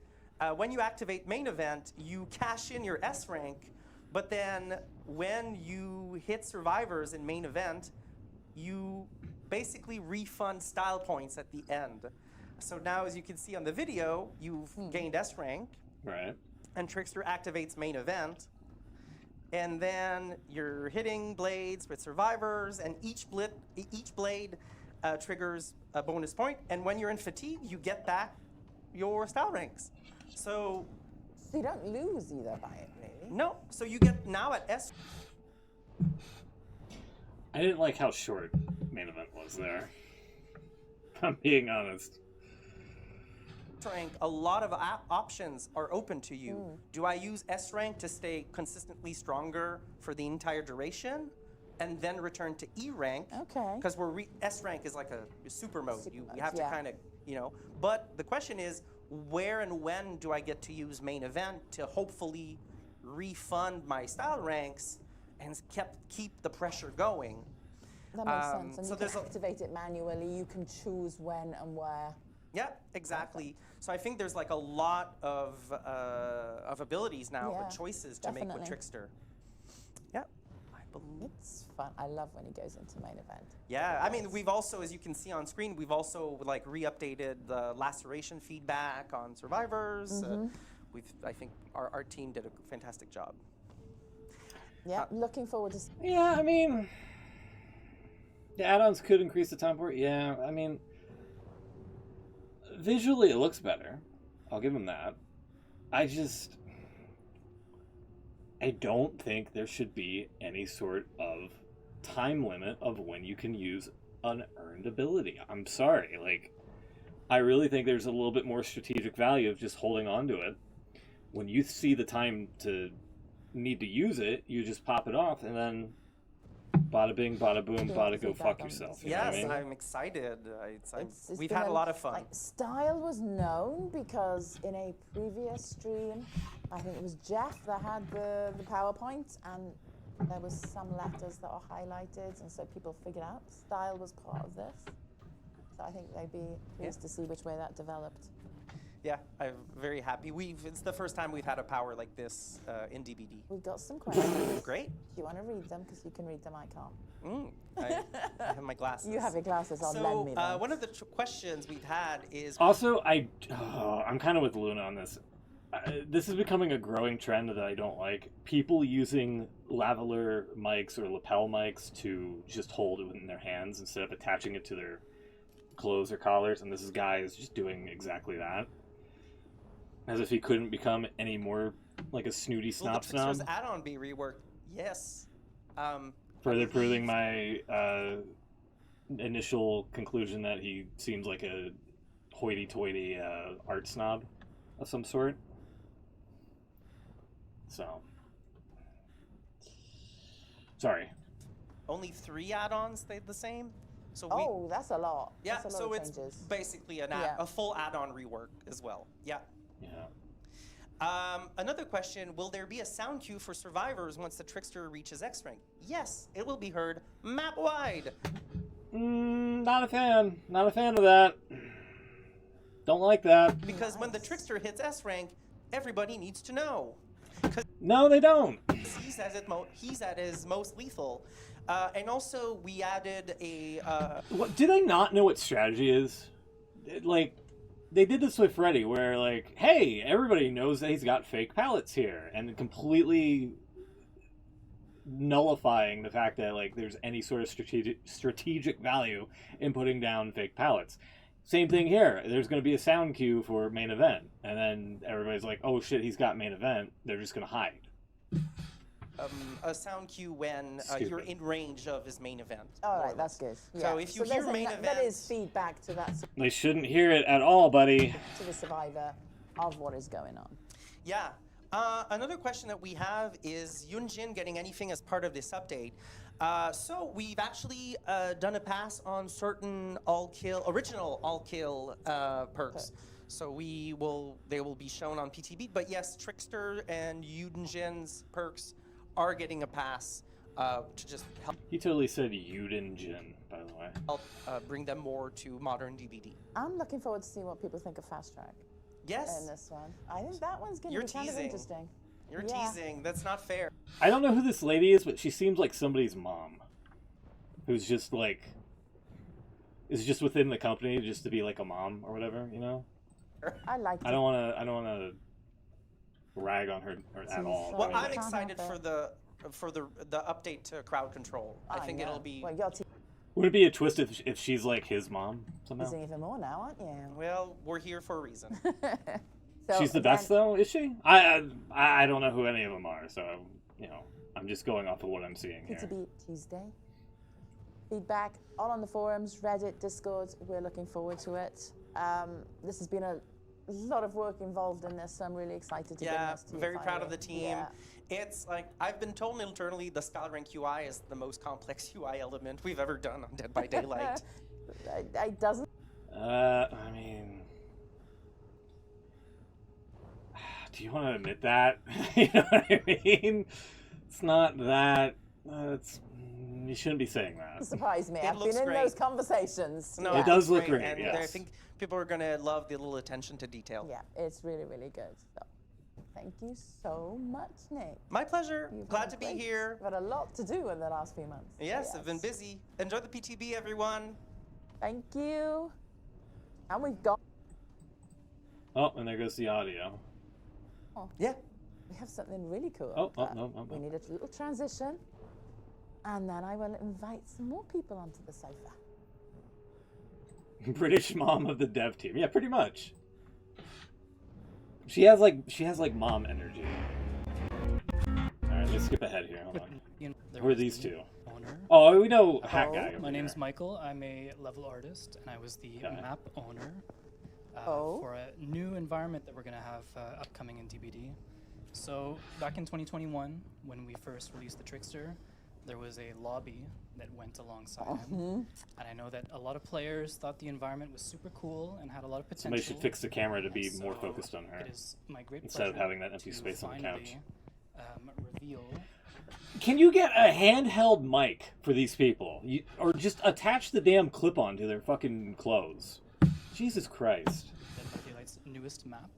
when you activate main event, you cash in your S rank, but then when you hit survivors in main event, you basically refund style points at the end. So now, as you can see on the video, you've gained S rank, Right. and Trickster activates main event. And then you're hitting blades with survivors, and each blade triggers a bonus point. And when you're in fatigue, you get back your style ranks. So So you don't lose either by it, really. no, so you get now at S. I didn't like how short main event was there. If I'm being honest. rank, a lot of options are open to you. Do I use S rank to stay consistently stronger for the entire duration, and then return to E rank? Okay. Because S rank is like a super mode. Super You mode, have to yeah. kind of, But the question is, where and when do I get to use main event to hopefully refund my style ranks and keep the pressure going? That makes sense. And so you there's can a- activate it manually. You can choose when and where. Yeah, exactly. So I think there's like a lot of abilities now, Yeah, or choices to make with definitely. Trickster. Yeah, I believe. It's fun. I love when he goes into main event. Yeah, I mean, we've also, as you can see on screen, we've also like re-updated the laceration feedback on survivors. I think our team did a fantastic job. Yeah, looking forward to. Yeah, I mean, the add-ons could increase the time for it. Yeah, I mean, visually it looks better. I'll give them that. I don't think there should be any sort of time limit of when you can use an earned ability. I'm sorry. Like, I really think there's a little bit more strategic value of just holding on to it. When you see the time to need to use it, you just pop it off, and then bada bing, bada boom, Yeah, bada go feedback fuck on yourself. this. You know what I Yes, mean? I'm excited. We've been had a lot of fun. Like, style was known because in a previous stream, I think it was Jeff that had the PowerPoint, and there was some letters that were highlighted, and so people figured out style was part of this. So I think they'd be pleased to see which way that developed. Yeah, I'm very happy. It's the first time we've had a power like this in DBD. We've got some questions. Great. Do you want to read them? Because you can read them, I can't. I have my glasses. You have your glasses on, So lend me them. one of the questions we've had is Also, I'm kind of with Luna on this. This is becoming a growing trend that I don't like. People using lavalier mics or lapel mics to just hold it in their hands instead of attaching it to their clothes or collars, and this guy is just doing exactly that. As if he couldn't become any more like a snooty will the snop snob. Trickster's add-on be reworked? Yes. Further proving my initial conclusion that he seems like a hoity-toity art snob of some sort. So, sorry. Only 3 add-ons stayed the same. So Oh, that's a lot. yeah. That's a lot So of it's changes. basically Yeah. a full add-on rework as well. Yeah. Yeah. Another question, will there be a sound cue for survivors once the Trickster reaches X rank? Yes, it will be heard map-wide. Not a fan. Not a fan of that. Don't like that. Because when the Trickster hits S rank, everybody needs to know. No, they don't. He's at his most lethal. And also, we added a... What, do they not know what strategy is? Like, they did this with Freddy, where, like, hey, everybody knows that he's got fake pallets here, and completely nullifying the fact that, like, there's any sort of strategic value in putting down fake pallets. Same thing here. There's going to be a sound cue for main event, and then everybody's like, oh shit, he's got main event. They're just going to hide. A sound cue when you're in range of his main event. All right, that's good. Yeah. So if you hear main event... That is feedback to that, They shouldn't hear it at all, buddy. to the survivor of what is going on. Yeah. Another question that we have is Yunjin getting anything as part of this update? So we've actually done a pass on certain original all-kill perks. So they will be shown on PTB. But yes, Trickster and Yunjin's perks are getting a pass to just help. He totally said Yudin-jin, by the way. Help bring them more to modern DBD. I'm looking forward to seeing what people think of Fast Track Yes. in this one. I think that one's going to be kind of interesting. You're Yeah. teasing. That's not fair. I don't know who this lady is, but she seems like somebody's mom. Who's just like... is just within the company just to be like a mom or whatever, you know? I like it. I don't want to rag on her at all. Well, I'm Like, excited for the update to crowd control. I think it'll be. Well, you're would it be a twist if she's like his mom somehow? teasing even more now, aren't you? Well, we're here for a reason. So, She's the again, best though, is she? I don't know who any of them are, so you know I'm just going off of what I'm seeing here. PTB Tuesday. Feedback all on the forums, Reddit, Discord. We're looking forward to it. This has been a lot of work involved in this, so I'm really excited to bring this to you. Very proud of the finally. team. Yeah. It's like I've been told internally the style rank UI is the most complex UI element we've ever done on Dead by Daylight. It doesn't. I mean, do you want to admit that? You know what I mean? It's not that. You shouldn't be saying that. Surprise me. It I've looks been in great. those conversations. No, Yeah. It does look great, great, and yes. I think people are gonna love the little attention to detail. Yeah, it's really, really good. So, thank you so much, Nick. My pleasure. You've Glad been to be great. here. You've had a lot to do in the last few months. So Yes, I've been busy. Enjoy the PTB, everyone. Thank you. And we've got. Oh, and there goes the audio. Yeah. We have something really cool. Oh, but no. We need a little transition. And then I will invite some more people onto the sofa. British mom of the dev team. Yeah, pretty much. She has like mom energy. All right, let's skip ahead here. Hold on. Who are these two? Owner. Oh, we know Hat Guy. over My name's here. Michael. I'm a level artist, and I was the Okay. map owner Oh. for a new environment that we're going to have upcoming in DBD. So back in 2021, when we first released the Trickster, there was a lobby that went alongside him. And I know that a lot of players thought the environment was super cool and had a lot of potential. Somebody should fix the camera to be And more so focused on her It is my great instead of pleasure having that empty to space on the couch. finally, reveal. Can you get a handheld mic for these people? Or just attach the damn clip-on to their fucking clothes? Jesus Christ. Dead by Daylight's newest map.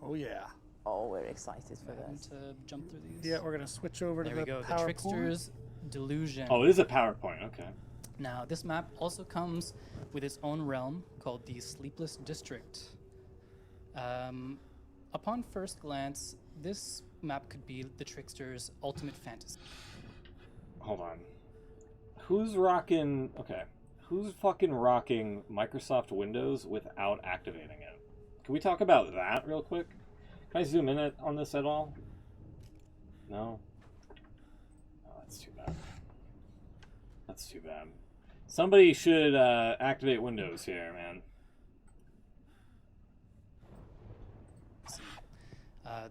Oh yeah. Oh, we're excited for Going this. to jump through these. Yeah, we're gonna switch over There to we the go. The PowerPoint. Trickster's Delusion. Oh, it is a PowerPoint. Okay. Now, this map also comes with its own realm called the Sleepless District. Upon first glance, this map could be the Trickster's ultimate fantasy. Hold on. Who's rocking... Okay. Who's fucking rocking Microsoft Windows without activating it? Can we talk about that real quick? Can I zoom in on this at all? No? Oh, that's too bad. That's too bad. Somebody should activate Windows here, man.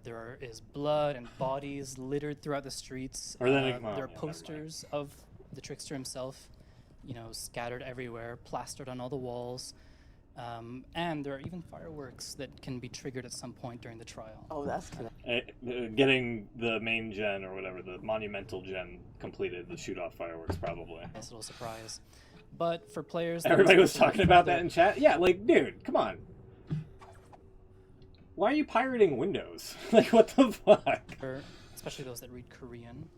There is blood and bodies littered throughout the streets. Or then there well, are yeah, never mind. posters of the Trickster himself, you know, scattered everywhere, plastered on all the walls. And there are even fireworks that can be triggered at some point during the trial. Oh, that's cool. Getting the main gen or whatever, the monumental gen completed, the shoot off fireworks probably. Nice little surprise. But for players... that are Everybody was looking talking about further- that in chat. Yeah, like, dude, come on. Why are you pirating Windows? Like, what the fuck? especially those that read Korean,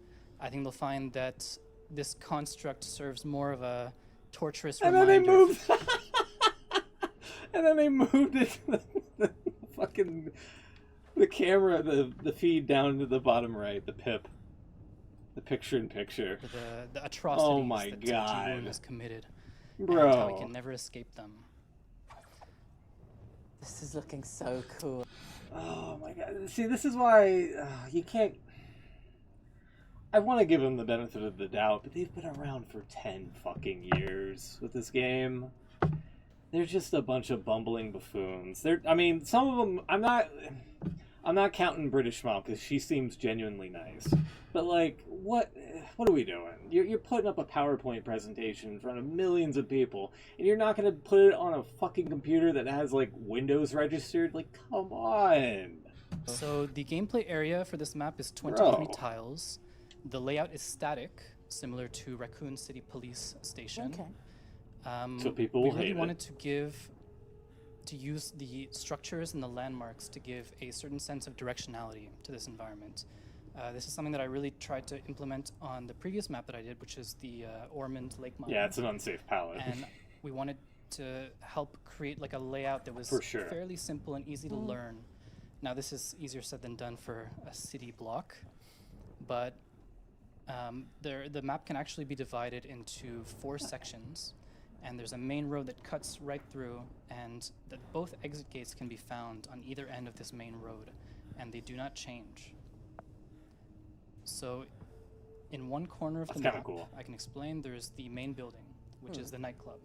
I think they'll find that this construct serves more of a torturous And then reminder. they moved. And then they moved it. The fucking the camera, the feed down to the bottom right, the pip, the picture-in-picture. The atrocities Oh my that God. Ji-Woon has committed, Bro. and how we can never escape them. This is looking so cool. Oh my god. See, this is why you can't... I want to give them the benefit of the doubt, but they've been around for 10 fucking years with this game. They're just a bunch of bumbling buffoons. I mean, some of them... I'm not counting British Mom, because she seems genuinely nice. But, like, what are we doing? You're putting up a PowerPoint presentation in front of millions of people, and you're not going to put it on a fucking computer that has, like, Windows registered? Like, come on! So the gameplay area for this map is 23 Bro. tiles. The layout is static, similar to Raccoon City Police Station. Okay. So people we will really hate wanted to use the structures and the landmarks to give a certain sense of directionality to this environment. This is something that I really tried to implement on the previous map that I did, which is the Ormond Lake Mine. Yeah, it's an unsafe palette. And we wanted to help create like a layout that was For sure. fairly simple and easy to learn. Now this is easier said than done for a city block, but the map can actually be divided into 4 sections, and there's a main road that cuts right through, and that both exit gates can be found on either end of this main road, and they do not change. So in one corner of That's the kinda map, cool. I can explain, there's the main building, which is the nightclub.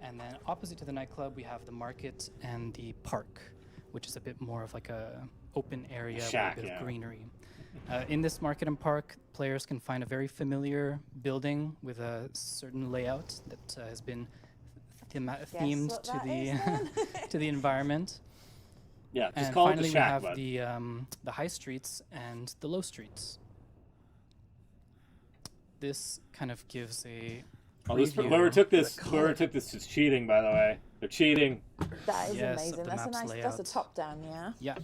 And then opposite to the nightclub, we have the market and the park, which is a bit more of like a open area Shack, with a bit yeah. of greenery. In this market and park, players can find a very familiar building with a certain layout that has been themed what to that the is, then? to the environment. Yeah, just And call it finally, the shack, we have bud. the high streets and the low streets. This kind of gives a preview. Whoever took this is cheating, by the way. They're cheating. That is Yes, amazing. the That's a map's nice. That's layout. a top down, yeah. Yeah.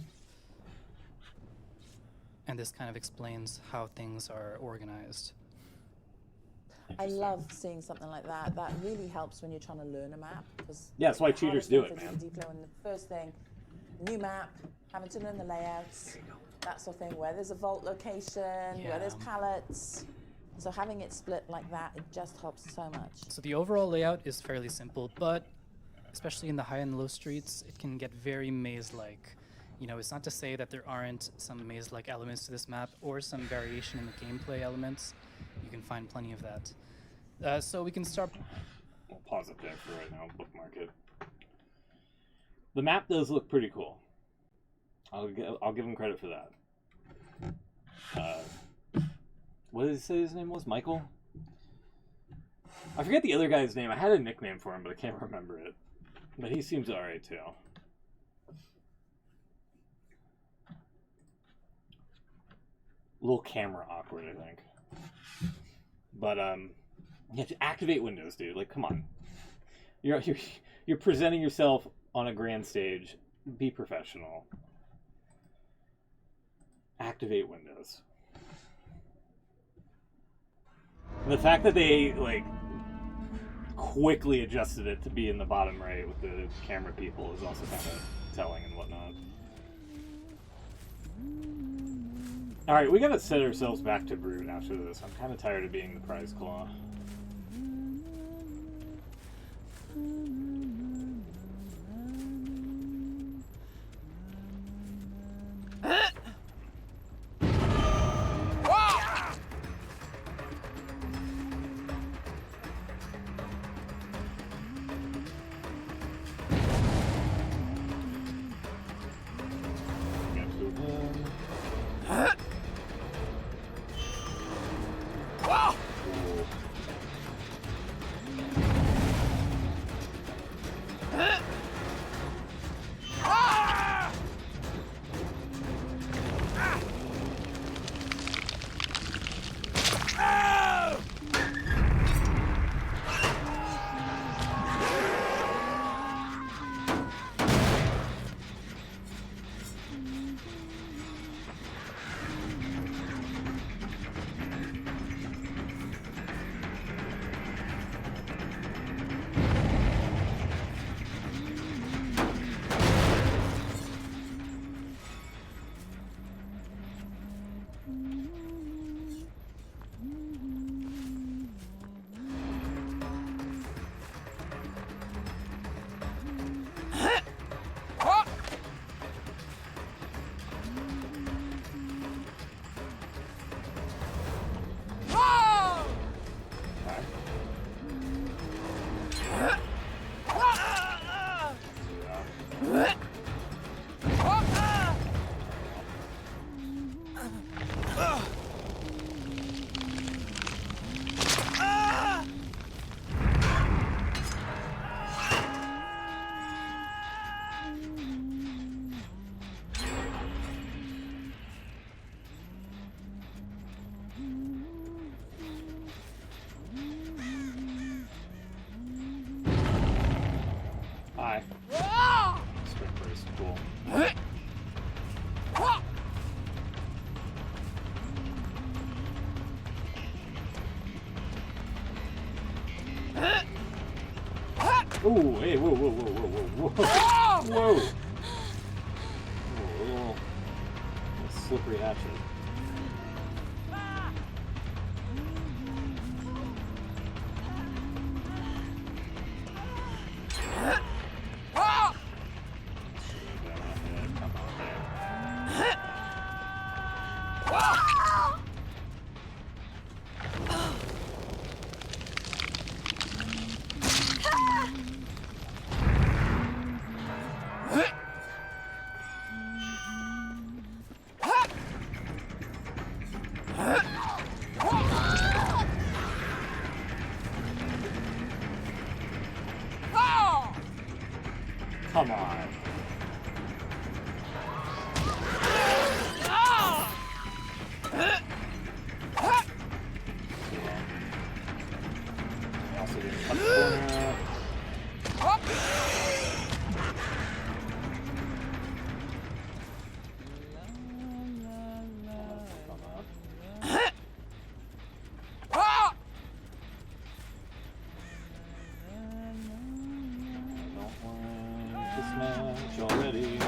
And this kind of explains how things are organized. I love seeing something like that. That really helps when you're trying to learn a map. Yeah, that's why cheaters do it, man. And the first thing, new map, having to learn the layouts, that sort of thing. Where there's a vault location, where there's Yeah. pallets. So having it split like that, it just helps so much. So the overall layout is fairly simple, but especially in the high and low streets, it can get very maze-like. You know, it's not to say that there aren't some maze-like elements to this map or some variation in the gameplay elements. You can find plenty of that. So we can start. I'll pause it there for right now, bookmark it. The map does look pretty cool. I'll give him credit for that. What did he say his name was? Michael? I forget the other guy's name. I had a nickname for him, but I can't remember it. But he seems alright too. A little camera awkward, I think. But you have to activate Windows, dude. Like, come on. You're presenting yourself on a grand stage. Be professional. Activate Windows. And the fact that they like quickly adjusted it to be in the bottom right with the camera people is also kind of telling and whatnot. All right, we gotta set ourselves back to Brood after this. I'm kind of tired of being the prize claw. Ooh, hey, whoa, whoa, whoa, whoa, whoa, whoa. Whoa. Oh, a little slippery hatchet. Come on. Also didn't cut the corner. Already.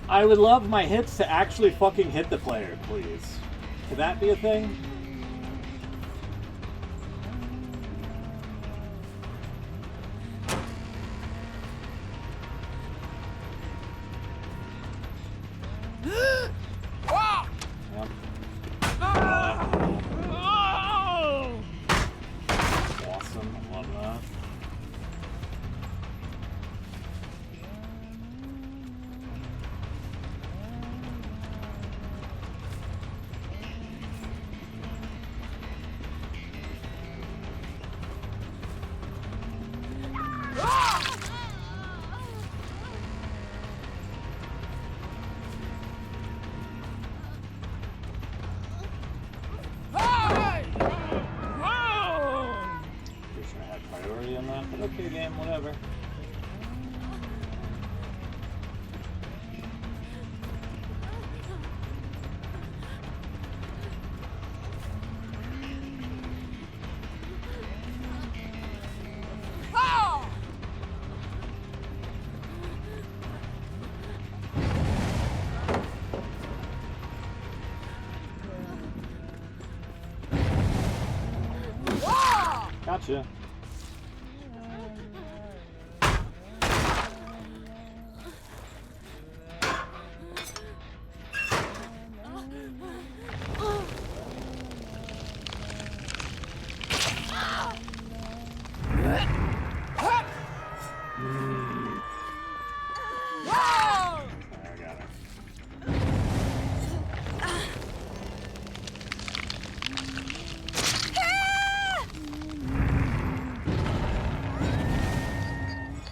I would love my hits to actually fucking hit the player, please. Could that be a thing? Okay, game, whatever. Gotcha.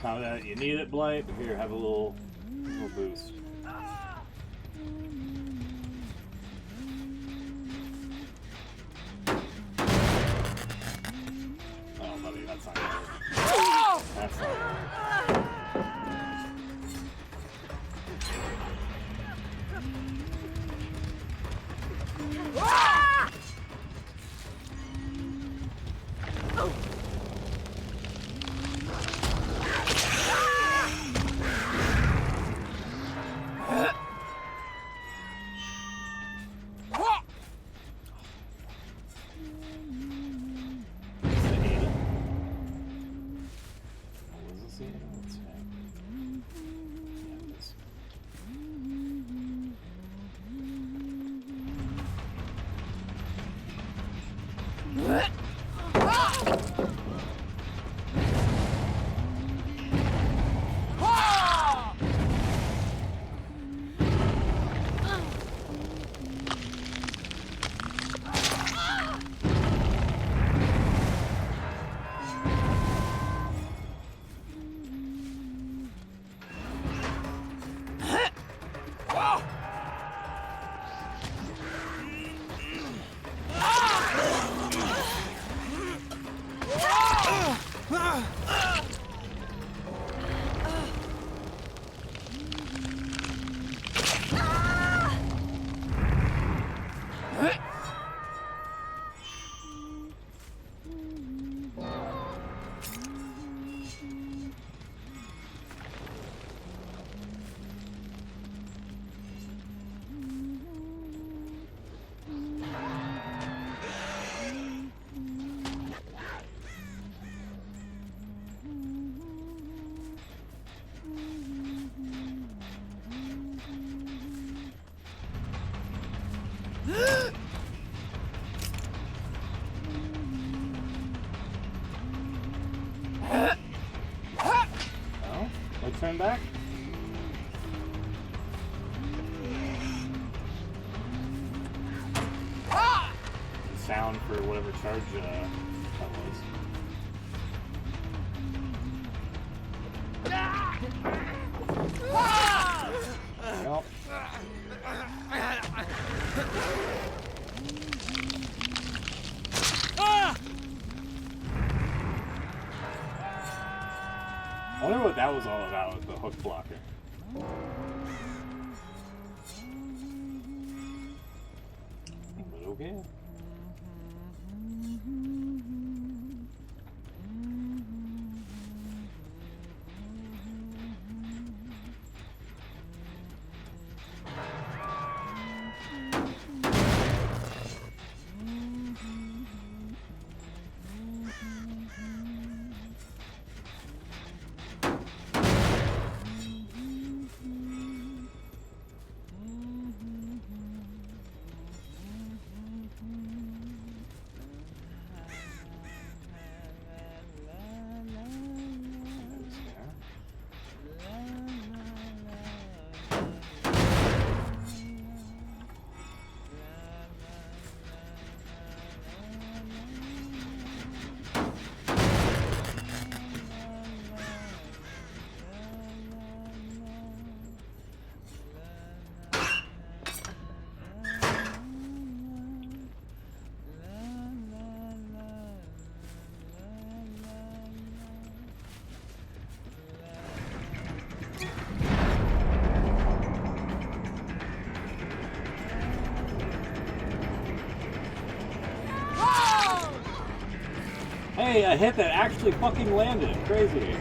Now that you need it, Blight, here, have a little boost. Oh, buddy, that's not gonna work. That's not gonna work. turn back. Sound for whatever charge that was. Well. I wonder what that was all about with the hook blocker. But okay. Hey, a hit that actually fucking landed. Crazy.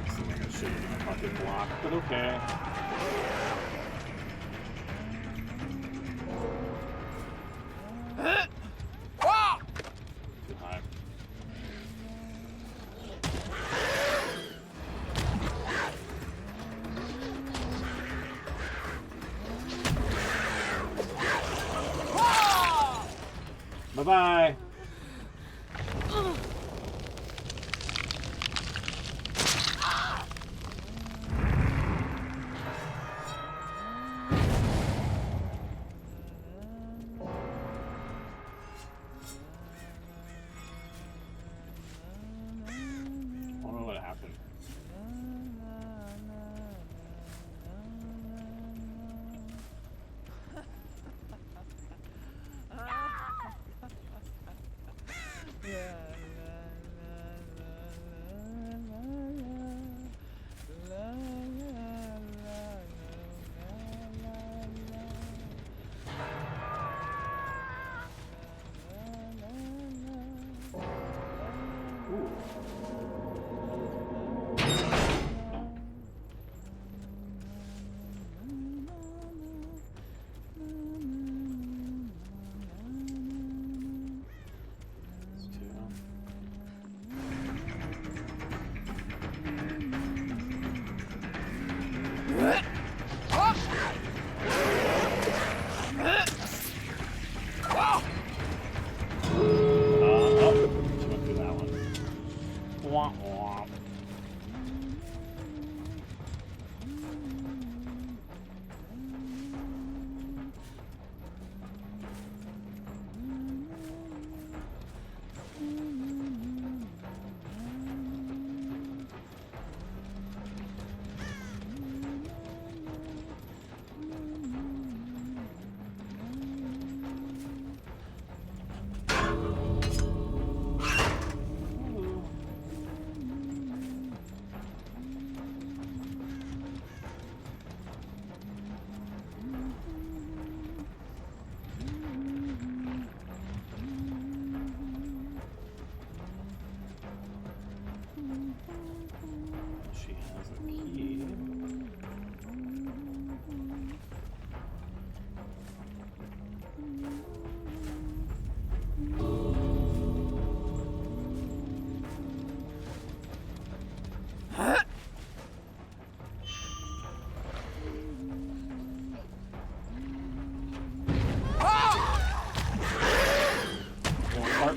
Something I shouldn't have fucking blocked, but okay. Too high. Bye-bye. I don't know what happened. Ooh.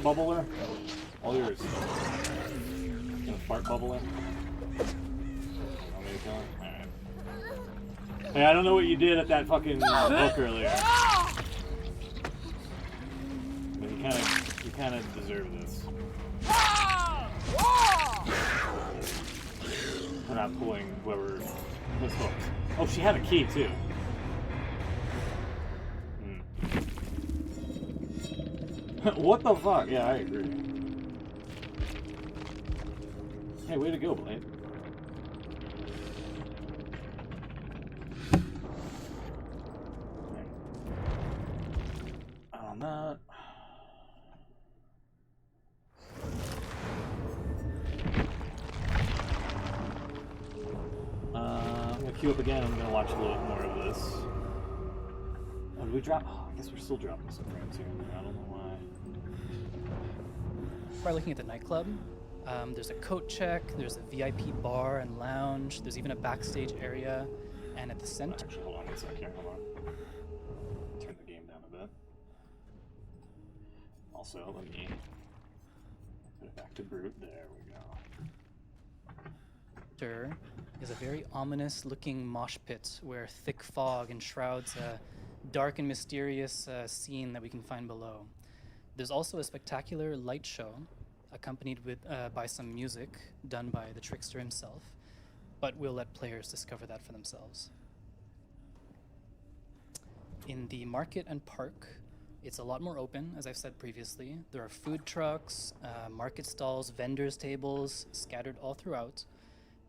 fart bubbler? All yours. Gonna fart bubbler? Want me to kill him? Alright. Hey, I don't know what you did at that fucking book earlier. But you kinda deserve this. We're not pulling whoever was hooked. Oh, she had a key too. What the fuck? Yeah, I agree. Hey, way to go, Blade. On that. I'm gonna queue up again. I'm gonna watch a little bit more of this. Oh, did we drop? Oh, I guess we're still dropping some frames here. I don't know why. By looking at the nightclub, there's a coat check, there's a VIP bar and lounge, there's even a backstage area, and at the center... Actually, hold on one sec here, hold on. Turn the game down a bit. Also, let me put it back to brute. There we go. Is a very ominous looking mosh pit where thick fog enshrouds a dark and mysterious scene that we can find below. There's also a spectacular light show accompanied by some music done by the Trickster himself, but we'll let players discover that for themselves. In the market and park, it's a lot more open, as I've said previously. There are food trucks, market stalls, vendors' tables scattered all throughout,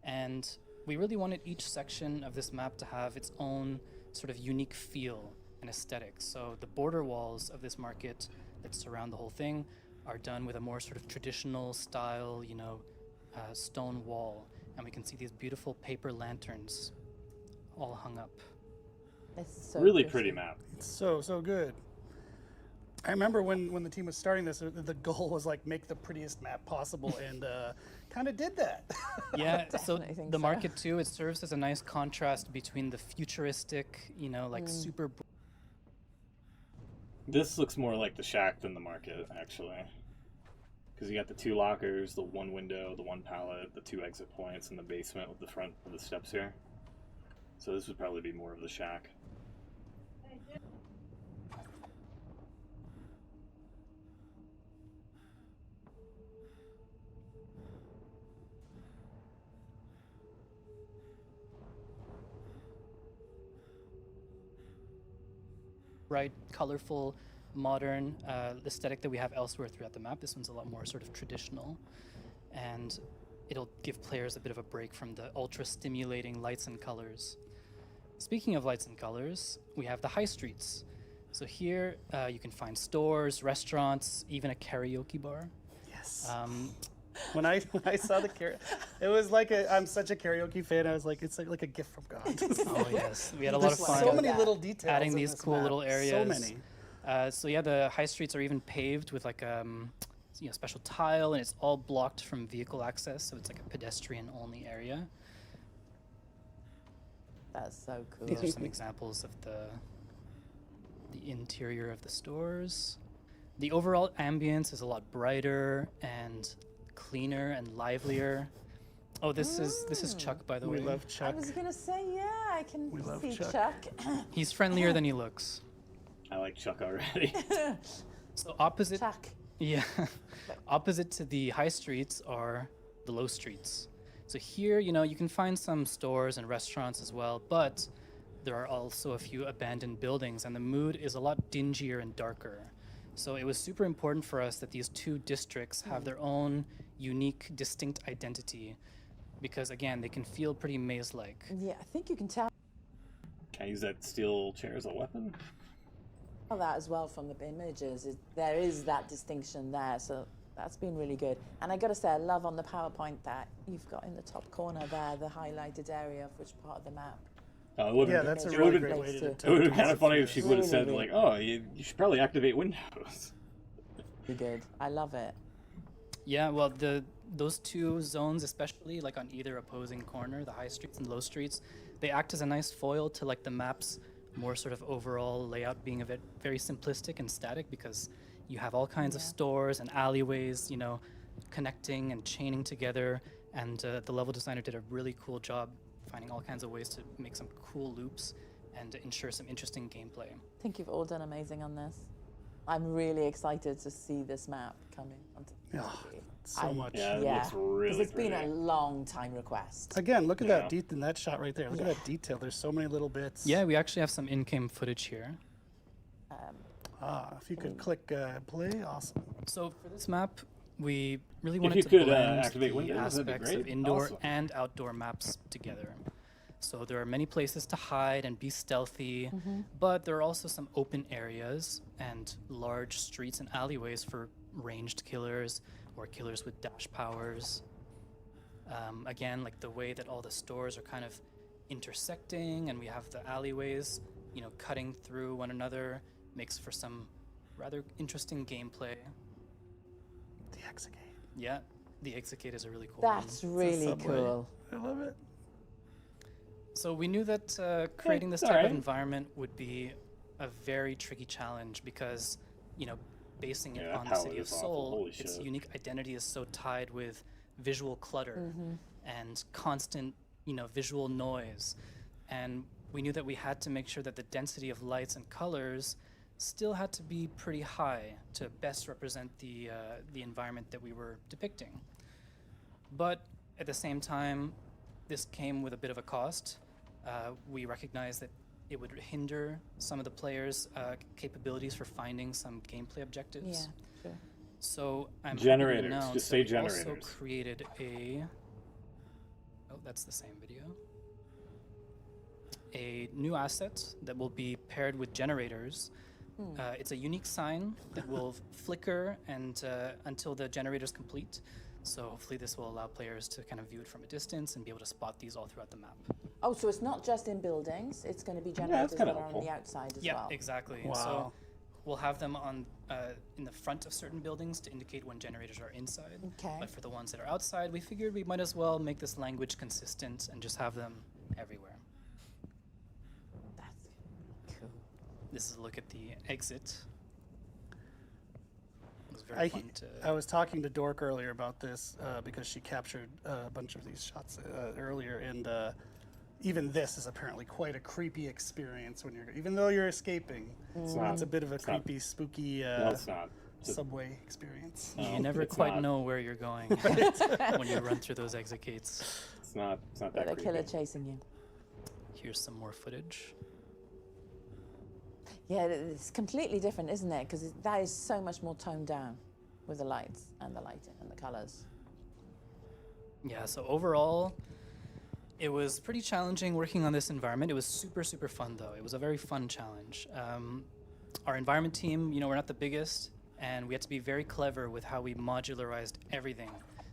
and we really wanted each section of this map to have its own sort of unique feel and aesthetic. So the border walls of this market that surround the whole thing are done with a more sort of traditional style, you know, stone wall. And we can see these beautiful paper lanterns all hung up. It's so Really pretty map. So good. I remember when the team was starting this, the goal was like make the prettiest map possible, and kind of did that. Yeah, so Definitely think the so. market too, it serves as a nice contrast between the futuristic, you know, like super This looks more like the shack than the market, actually. Because you got the two lockers, the one window, the one pallet, the two exit points, and the basement with the front of the steps here. So this would probably be more of the shack. bright, colorful, modern aesthetic that we have elsewhere throughout the map. This one's a lot more sort of traditional, and it'll give players a bit of a break from the ultra stimulating lights and colors. Speaking of lights and colors, we have the high streets. So here you can find stores, restaurants, even a karaoke bar. Yes. Um, When I saw the karaoke, it was like I'm such a karaoke fan. I was like, it's like a gift from God. oh yes, we had a lot of There's fun. so many that. little details. adding in these this cool map. little areas. So many. So yeah, the high streets are even paved with like you know, special tile, and it's all blocked from vehicle access, so it's like a pedestrian-only area. That's so cool. These are some examples of the interior of the stores. The overall ambience is a lot brighter and cleaner and livelier. Oh, this is Chuck, by the We way. love I Chuck. was gonna say, yeah, I can We love see Chuck. Chuck. He's friendlier than he looks. I like Chuck already. So opposite, Chuck. yeah, opposite to the high streets are the low streets. So here, you know, you can find some stores and restaurants as well, but there are also a few abandoned buildings, and the mood is a lot dingier and darker. So it was super important for us that these two districts have their own unique, distinct identity, because again, they can feel pretty maze-like. Yeah, I think you can tell Can I use that steel chair as a weapon? that as well from the images. There is that distinction there, so that's been really good. And I gotta say, I love on the PowerPoint that you've got in the top corner there, the highlighted area of which part of the map. It would've Yeah, been- that's a it really would've great been- way It to It would have been to kind of funny if she would have Really, said, really. like, oh, you should probably activate Windows. Really good. I love it. Yeah, well, those two zones, especially like on either opposing corner, the high streets and low streets, they act as a nice foil to like the map's more sort of overall layout being a bit very simplistic and static, because you have all kinds of stores and alleyways, you know, connecting and chaining together. And the level designer did a really cool job finding all kinds of ways to make some cool loops and to ensure some interesting gameplay. I think you've all done amazing on this. I'm really excited to see this map coming onto the TV. So much. Yeah, it looks really because it's been pretty. a long time request. Again, look at that Yeah. in that shot right there. Look at that detail. There's so many little bits. Yeah, we actually have some in-game footage here. If you could click play, awesome. So for this map, we really If wanted you to could, blend activate the windows, that'd be aspects of great. indoor Awesome. and outdoor maps together. So there are many places to hide and be stealthy, but there are also some open areas and large streets and alleyways for ranged killers or killers with dash powers. Again, like the way that all the stores are kind of intersecting and we have the alleyways, you know, cutting through one another makes for some rather interesting gameplay. The Exegate. Yeah, the Execute is a really cool That's one. really subway. cool. I love it. So we knew that creating this it's type of alright. environment would be a very tricky challenge because, you know, basing it Yeah, on the palette City of is awful. Seoul, Holy its shit. unique identity is so tied with visual clutter and constant, you know, visual noise. And we knew that we had to make sure that the density of lights and colors still had to be pretty high to best represent the environment that we were depicting. But at the same time, this came with a bit of a cost. We recognized that it would hinder some of the players' capabilities for finding some gameplay objectives. Yeah, sure. So I'm happy to Generators, announce just that say we also generators. created a. Oh, that's the same video. A new asset that will be paired with generators. It's a unique sign that will flicker and until the generator is complete. So hopefully this will allow players to kind of view it from a distance and be able to spot these all throughout the map. Oh, so it's not just in buildings, it's going to be that's generators kinda that are on helpful. the outside as Yeah, well. exactly. Wow. So we'll have them on in the front of certain buildings to indicate when generators are inside. Okay. But for the ones that are outside, we figured we might as well make this language consistent and just have them everywhere. That's cool. This is a look at the exit. It was very I fun to. was talking to Dork earlier about this because she captured a bunch of these shots earlier, and even this is apparently quite a creepy experience when even though you're escaping. It's not. It's a bit of a It's not. creepy, spooky No, it's not. Just- subway experience. You No, never it's quite not. know where you're going when you run through those exit gates. It's not Got that a killer creepy. chasing you. Here's some more footage. Yeah, it's completely different, isn't it? Because that is so much more toned down with the lights and the lighting and the colors. Yeah, so overall, it was pretty challenging working on this environment. It was super, super fun, though. It was a very fun challenge. Our environment team, you know, we're not the biggest, and we had to be very clever with how we modularized everything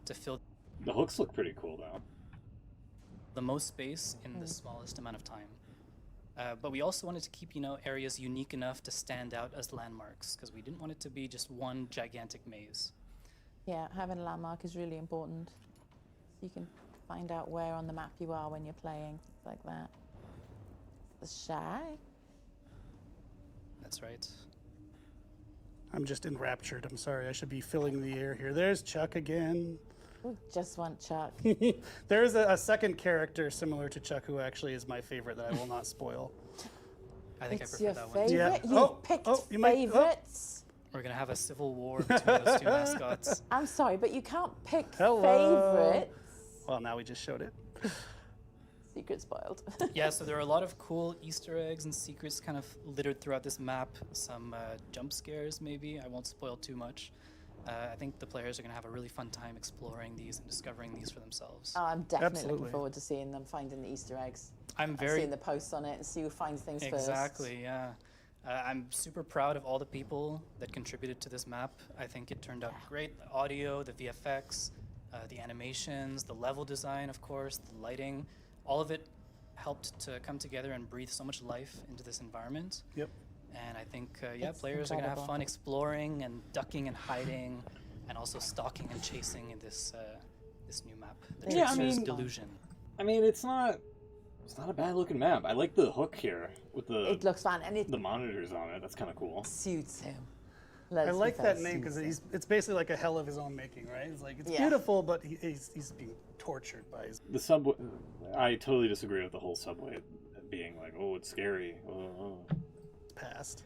to fill The hooks look pretty cool though. the most space in the smallest amount of time. But we also wanted to keep, you know, areas unique enough to stand out as landmarks, because we didn't want it to be just one gigantic maze. Yeah, having a landmark is really important. So you can find out where on the map you are when you're playing, things like that. The shy. That's right. I'm just enraptured. I'm sorry. I should be filling the air here. There's Chuck again. We just want Chuck. There is a second character similar to Chuck who actually is my favorite that I will not spoil. I think It's I prefer your that one. favorite? Yeah. You've Oh, picked oh, you might- oh. favorites? We're going to have a civil war between those two mascots. I'm sorry, but you can't pick Hello. favorites. Well, now we just showed it. Secret spoiled. Yeah, so there are a lot of cool Easter eggs and secrets kind of littered throughout this map. Some jump scares, maybe. I won't spoil too much. I think the players are going to have a really fun time exploring these and discovering these for themselves. Oh, I'm definitely Absolutely. looking forward to seeing them finding the Easter eggs. I'm And very seeing the posts on it and see who finds things first. exactly, yeah. I'm super proud of all the people that contributed to this map. I think it turned out great. The audio, the VFX, the animations, the level design, of course, the lighting, all of it helped to come together and breathe so much life into this environment. Yep. And I think, yeah, It's players are going to have incredible. fun exploring and ducking and hiding and also stalking and chasing in this this new map, the Yeah, I Trickster's mean- Delusion. I mean, it's not a bad looking map. I like the hook here with It looks fun and it the monitors on it. That's kind of cool. suits him. Let's I like be that fair, name because Caesar. it's basically like a hell of his own making, right? It's like it's Yeah. beautiful, but he's being tortured by his The subway. I totally disagree with the whole subway being like, oh, it's scary. past.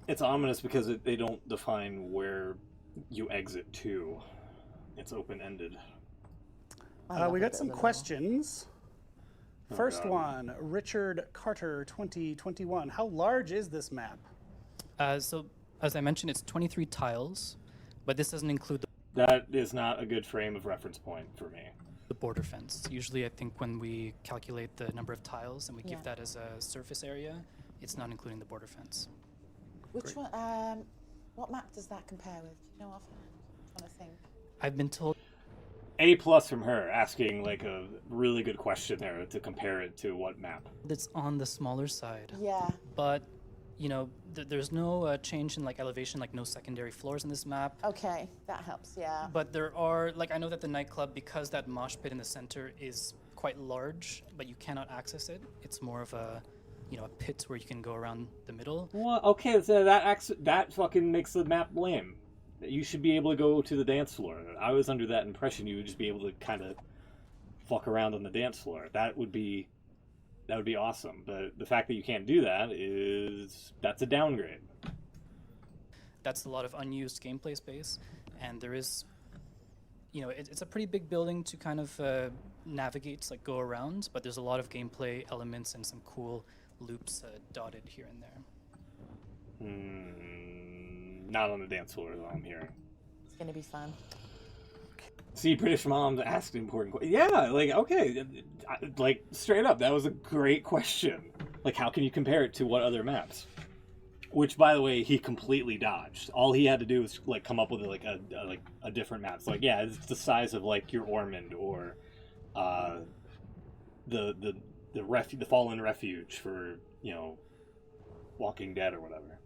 It's ominous because they don't define where you exit to. It's open-ended. I love We a got bit some of the lore. questions. Oh, First God. one, Richard Carter, 2021. How large is this map? So, as I mentioned, it's 23 tiles, but this doesn't include That is not a good frame of reference point for me. the border fence. Usually, I think when we calculate the number of tiles and we give Yeah. that as a surface area, it's not including the border fence. Which one? What map does that compare with? Do you know offhand? I'm trying to think. I've been told A+ from her, asking like a really good question there to compare it to what map. it's on the smaller side, Yeah. but there's no change in like elevation, like no secondary floors in this map. Okay, that helps. Yeah. But there are, like, I know that the nightclub, because that mosh pit in the center is quite large, but you cannot access it. It's more of a pit where you can go around the middle. Well, okay, so that fucking makes the map lame. You should be able to go to the dance floor. I was under that impression you would just be able to kind of fuck around on the dance floor. That would be awesome. But the fact that you can't do that that's a downgrade. That's a lot of unused gameplay space, and there is, it's a pretty big building to kind of navigate, like go around, but there's a lot of gameplay elements and some cool loops dotted here and there. Not on the dance floor, though, I'm hearing. It's gonna be fun. See, British moms asked important questions. Yeah, like, okay. Like, straight up, that was a great question. Like, how can you compare it to what other maps? Which, by the way, he completely dodged. All he had to do was, like, come up with, like, a different map. It's like, yeah, it's the size of, like, your Ormond or the Fallen Refuge for, Walking Dead or whatever.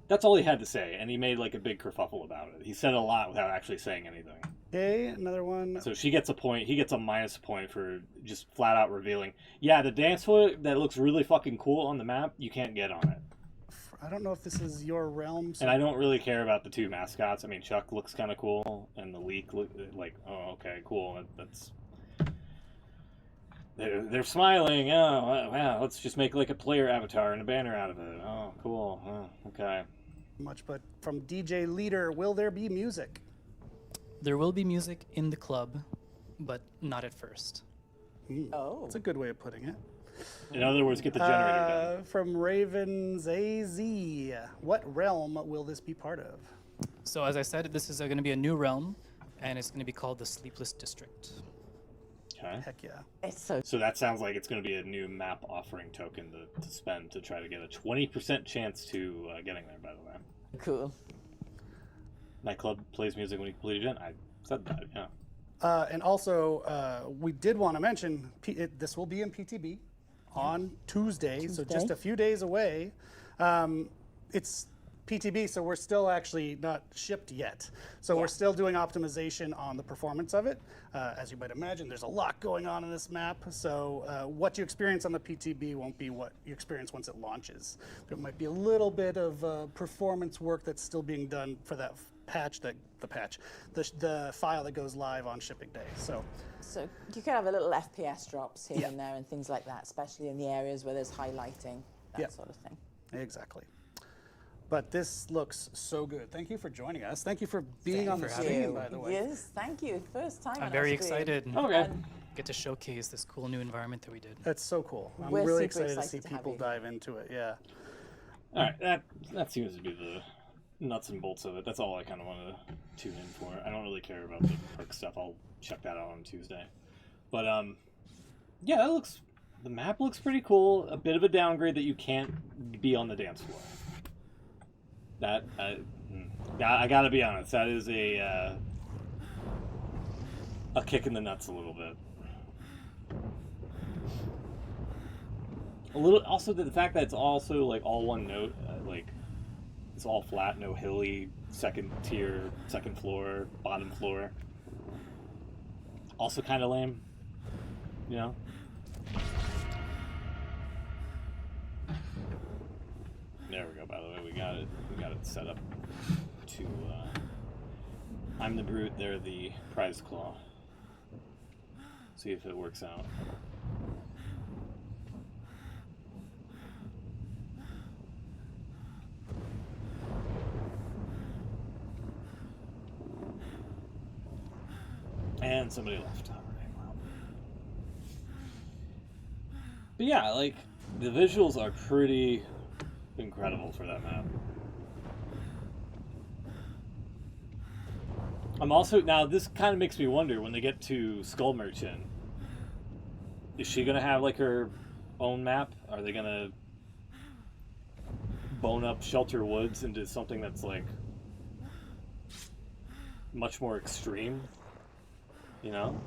That's all he had to say, and he made, like, a big kerfuffle about it. He said a lot without actually saying anything. Okay, another one. So she gets a point. He gets a minus point for just flat out revealing. Yeah, the dance floor that looks really fucking cool on the map, you can't get on it. I don't know if this is your realm. So And I don't really care about the two mascots. I mean, Chuck looks kind of cool, and the Leak look like, oh, okay, cool. That's they're smiling. Oh, wow. Let's just make like a player avatar and a banner out of it. Oh, cool. Oh, okay. much, but from DJ Leader, will there be music? There will be music in the club, but not at first. Oh. That's a good way of putting it. In other words, get the generator done. From Ravens AZ, what realm will this be part of? So as I said, this is going to be a new realm, and it's going to be called the Sleepless District. Okay. Heck yeah. It's so So that sounds like it's going to be a new map offering token to spend to try to get a 20% chance to getting there, by the way. cool. Nightclub plays music when you complete a gen. I said that, yeah. And also, we did want to mention, this will be in PTB on Tuesday, so just Tuesday. a few days away. It's PTB, so we're still actually not shipped yet. So we're still doing optimization on the performance of it. As you might imagine, there's a lot going on in this map. So what you experience on the PTB won't be what you experience once it launches. There might be a little bit of performance work that's still being done for that the file that goes live on shipping day. So So you could have a little FPS drops here Yeah. and there and things like that, especially in the areas where there's highlighting, that Yeah. sort of thing. exactly. But this looks so good. Thank you for joining us. Thank you for being on the for having stream, me. by the way. Yes, thank you. First time on I'm our very stream. excited and Okay. get to showcase this cool new environment that we did. That's so cool. I'm We're really super excited to see excited to have people you. dive into it. Yeah. All right, that seems to be the nuts and bolts of it. That's all I kind of want to tune in for. I don't really care about the perk stuff. I'll check that out on Tuesday. But yeah, the map looks pretty cool. A bit of a downgrade that you can't be on the dance floor. That I gotta be honest. That is a kick in the nuts a little bit. A little. Also, the fact that it's also like all one note, like it's all flat, no hilly, second tier, second floor, bottom floor. Also, kind of lame. You know. There we go. By the way, we We got it set up to. I'm the brute. They're the prize claw. See if it works out. And somebody left. All right, well. But yeah, like, the visuals are pretty incredible for that map. I'm also, now this kind of makes me wonder, when they get to Skull Merchant, is she gonna have like her own map? Are they gonna bone up Shelter Woods into something that's like much more extreme? You know?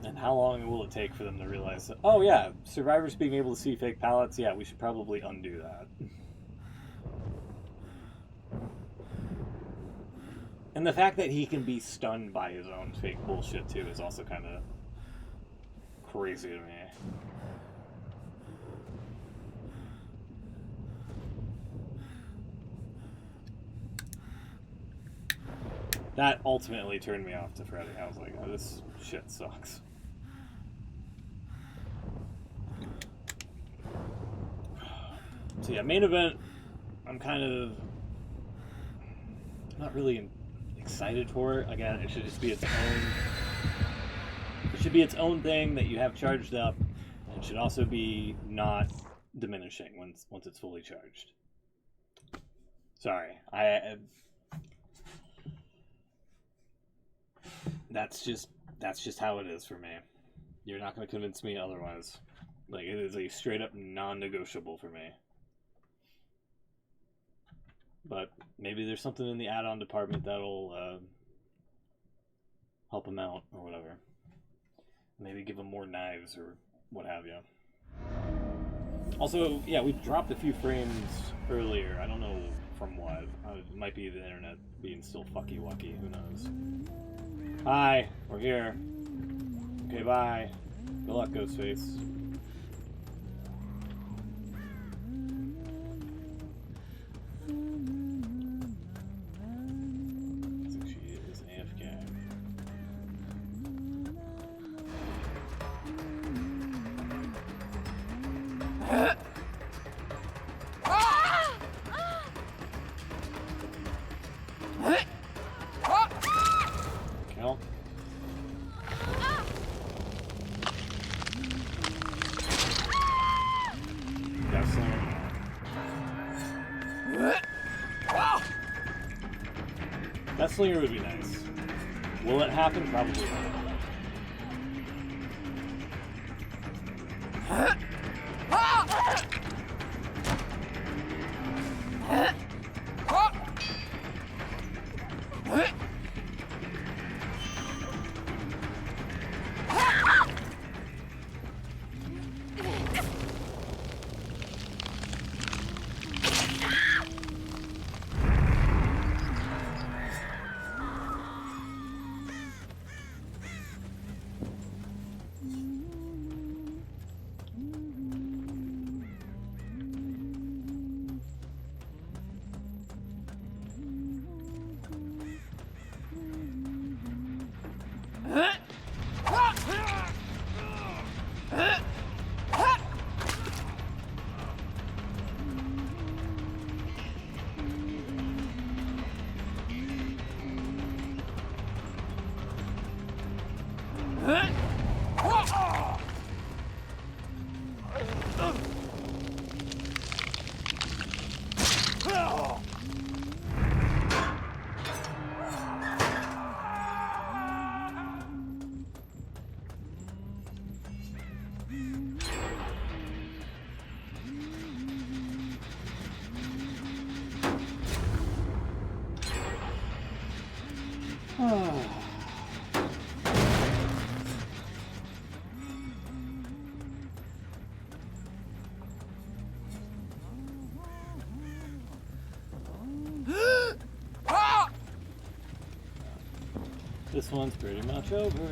And how long will it take for them to realize that, oh yeah, survivors being able to see fake pallets, yeah, we should probably undo that. And the fact that he can be stunned by his own fake bullshit too is also kind of crazy to me. That ultimately turned me off to Freddy. I was like, oh, this shit sucks. So yeah, main event, I'm kind of not really excited for it. Again, it should just be its own. It should be its own thing that you have charged up. It should also be not diminishing once it's fully charged. Sorry, that's just how it is for me. You're not going to convince me otherwise. Like, it is a straight up non-negotiable for me. But maybe there's something in the add-on department that'll help them out or whatever. Maybe give them more knives or what have you. Also, yeah, we dropped a few frames earlier. I don't know from what. It might be the internet being still fucky-wucky. Who knows? Hi, we're here. Okay, bye. Good luck, Ghostface. I think she is AFK. Kill. That slinger would be nice. Will it happen? Probably not. This one's pretty much over.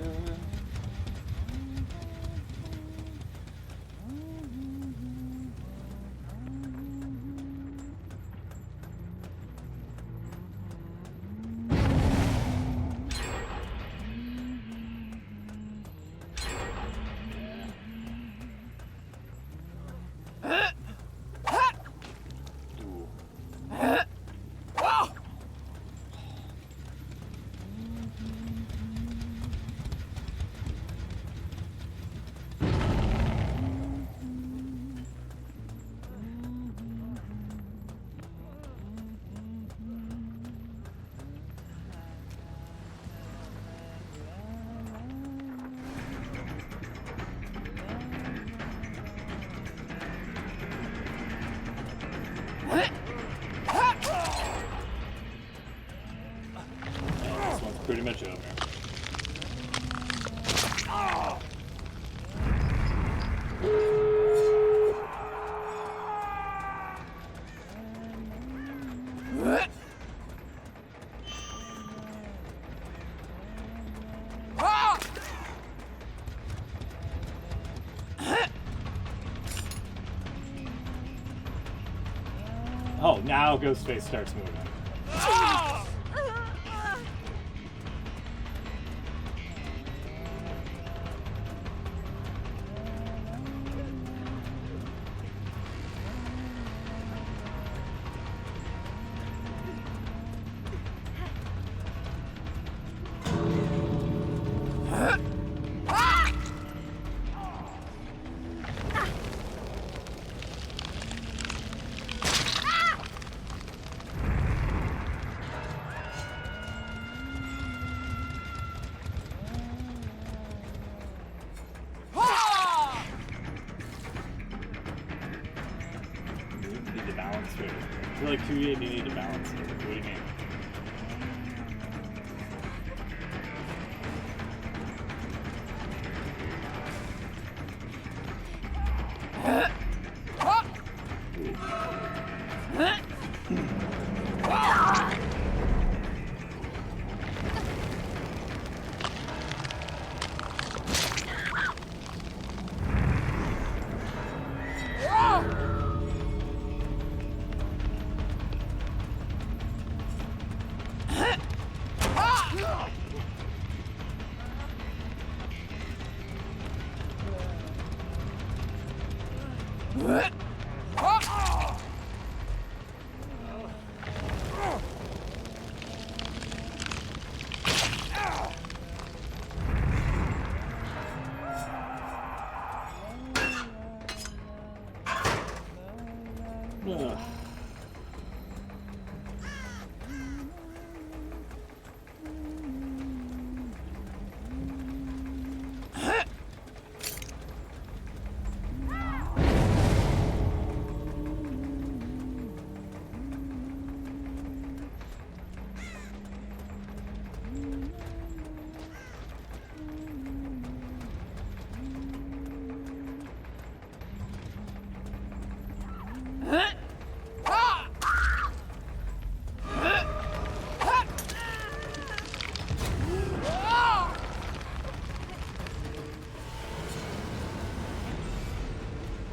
Pretty much over. Oh, now Ghostface starts moving. I feel like 2 you need to balance it. What do you mean?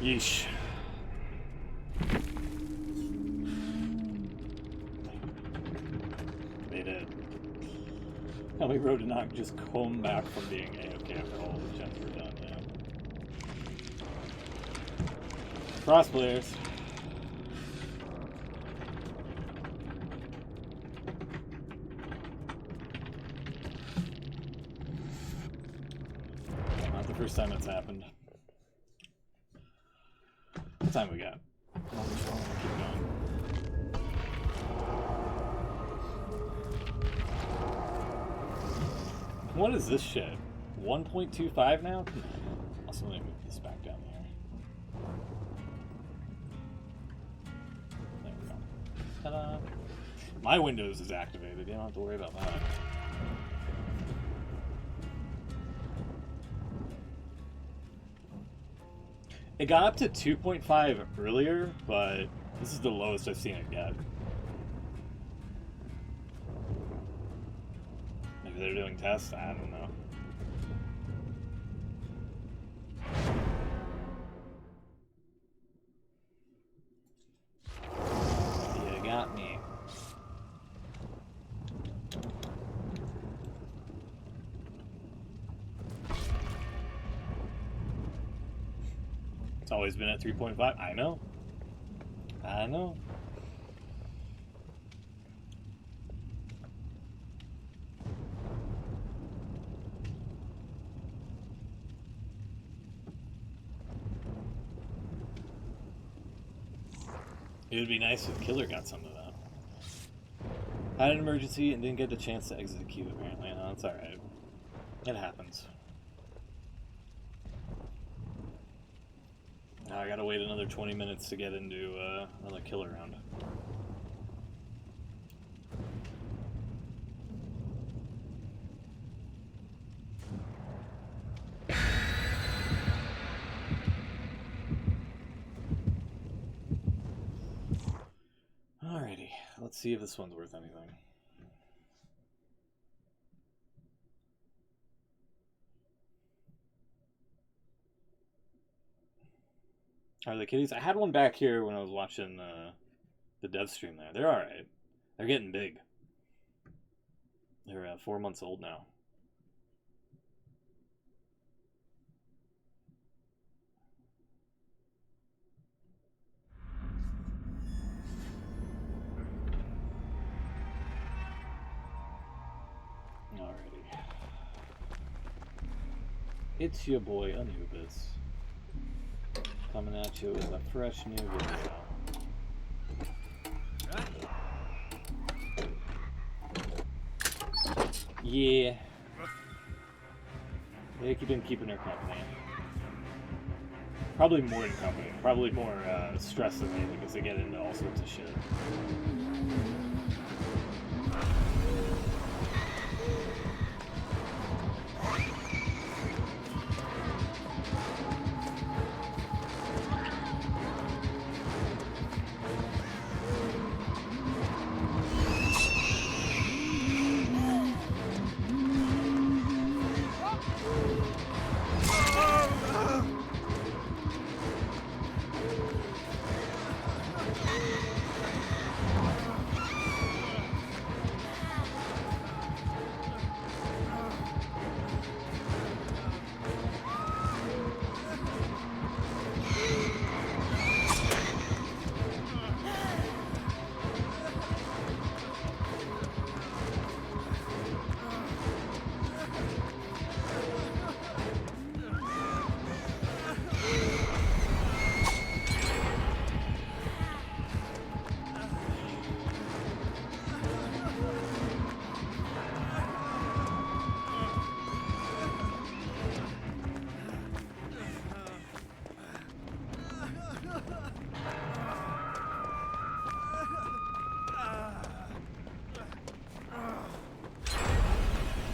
Yeesh. They did. How we rode to not just come back from being A-OK after all the gens were done, yeah. Cross players. Not the first time that's happened. What time we got? Keep going. What is this shit? 1.25 now? Also, let me move this back down here. There we go. Ta-da! My Windows is activated. You don't have to worry about that. It got up to 2.5 earlier, but this is the lowest I've seen it get. Maybe they're doing tests. I don't know. You got me. It's always been at 3.5. I know. I know. It would be nice if Killer got some of that. Had an emergency and didn't get the chance to exit the queue, apparently. No, it's alright. It happens. Now I gotta wait another 20 minutes to get into another Killer round. Alrighty, let's see if this one's worth anything. Are the kitties? I had one back here when I was watching the dev stream there. They're alright. They're getting big. They're 4 months old now. Alrighty. It's your boy Anubis. Coming at you with a fresh new video. Yeah. They've been keeping her company. Probably more than company. Probably more stress than anything because they get into all sorts of shit.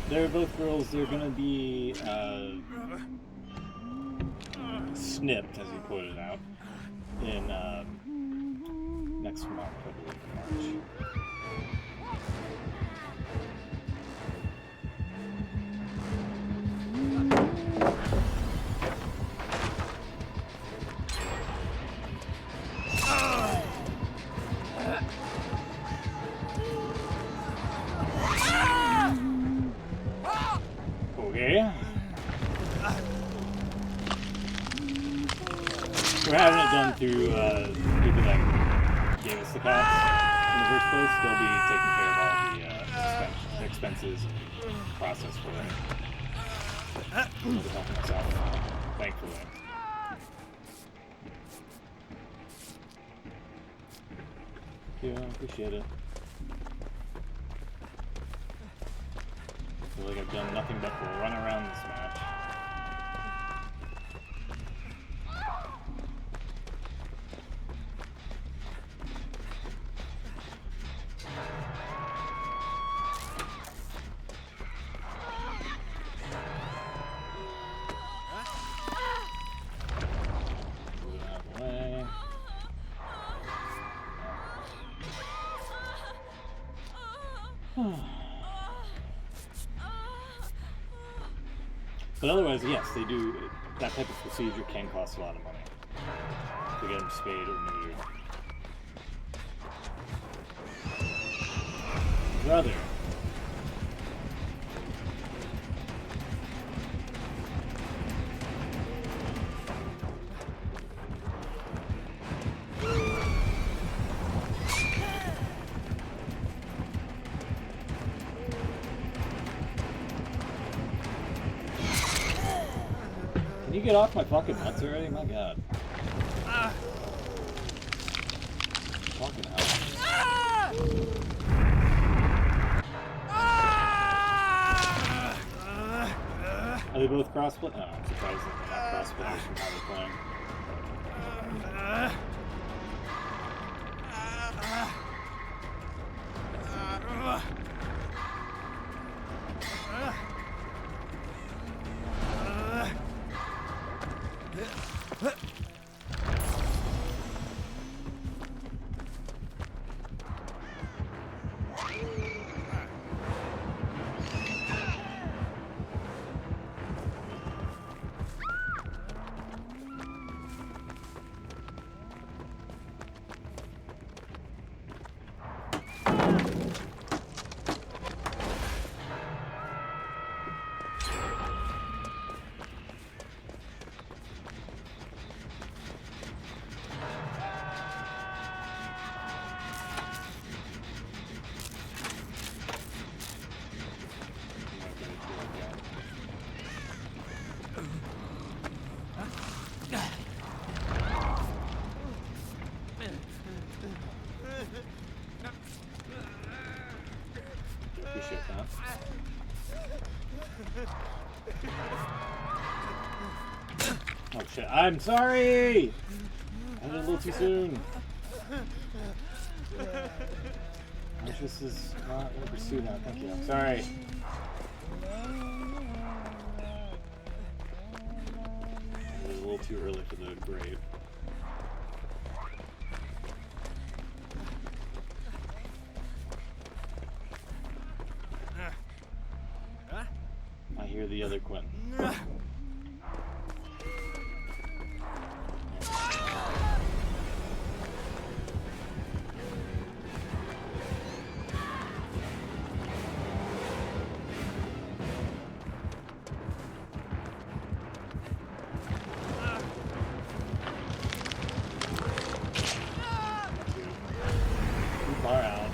They're both girls. They're gonna be snipped, as you pointed out, in next month, I believe, March. We're having it done through people that gave us the cops in the first place. They'll be taking care of all the expenses and process for it. They'll be helping us out, thankfully. Yeah, appreciate it. I feel like I've done nothing but run around this match. But otherwise, yes, they do. That type of procedure can cost a lot of money to get them spayed or neutered. Brother. Can you get off my fucking nuts already? My god. Fucking hell. Are they both crossplay? No, I'm surprised that they're not crossplay from how they're playing. Appreciate that. Oh shit, I'm sorry! I did it a little too soon. This is not what I pursue now, thank you. I'm sorry. It was a little too early for the grave. I hear the other Quinn. Too far out.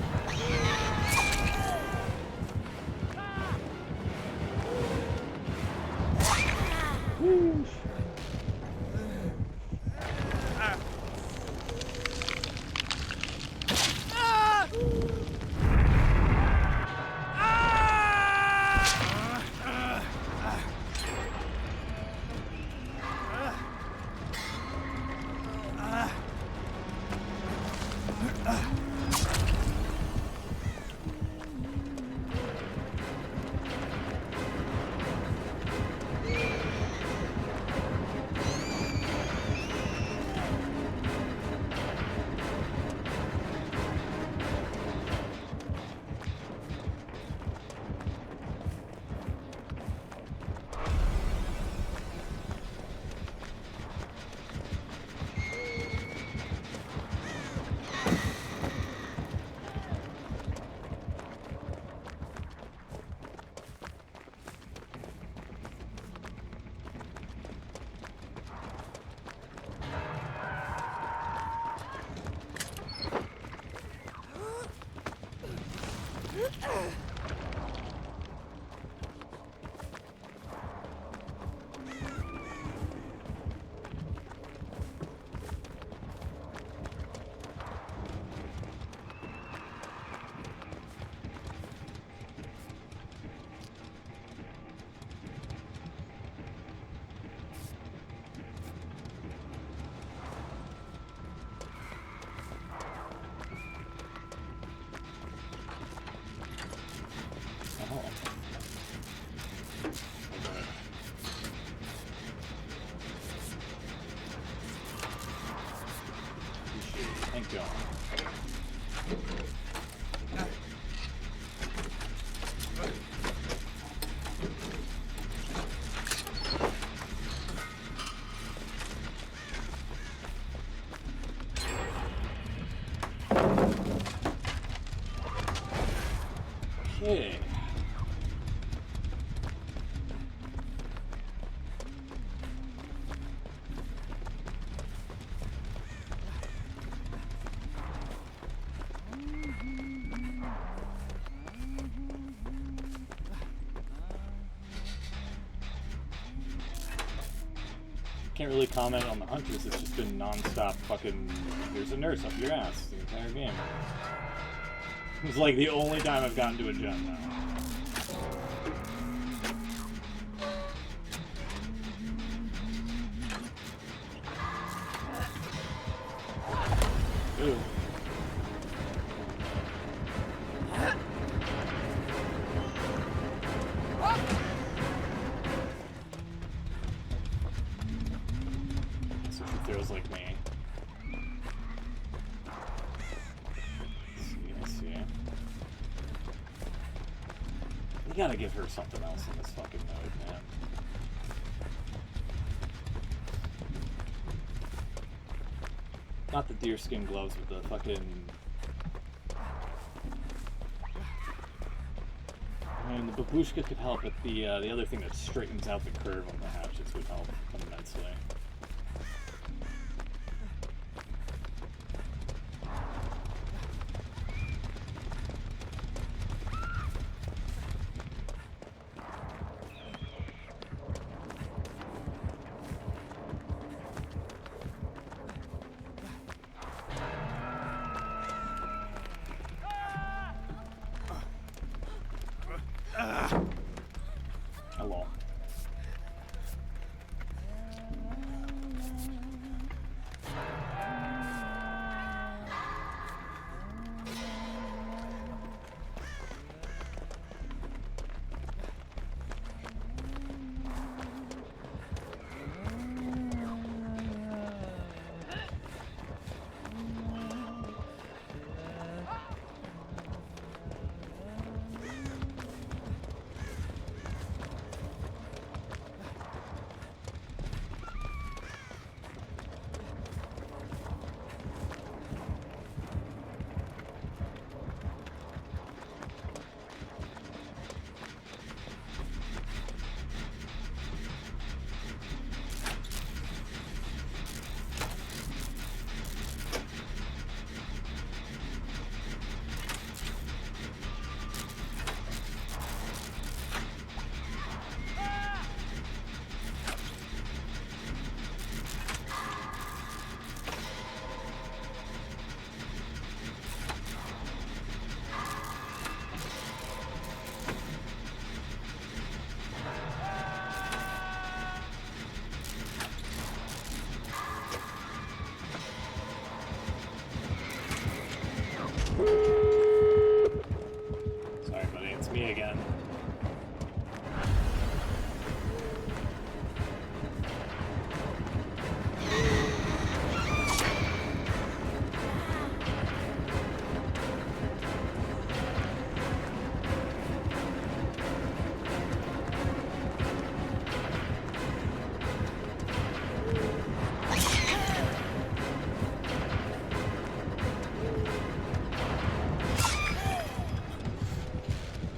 Whoosh. Thank you. can't really comment on the hunters. It's just been non-stop fucking. There's a nurse up your ass the entire game. It's like the only time I've gotten to a gem now. Ooh. So she throws like me. I see. You gotta give her something else in this fucking mode, man. Not the deerskin gloves, but the fucking. I mean, the babushka could help, but the other thing that straightens out the curve on the hatchets would help immensely. Hello. Sorry, buddy, it's me again.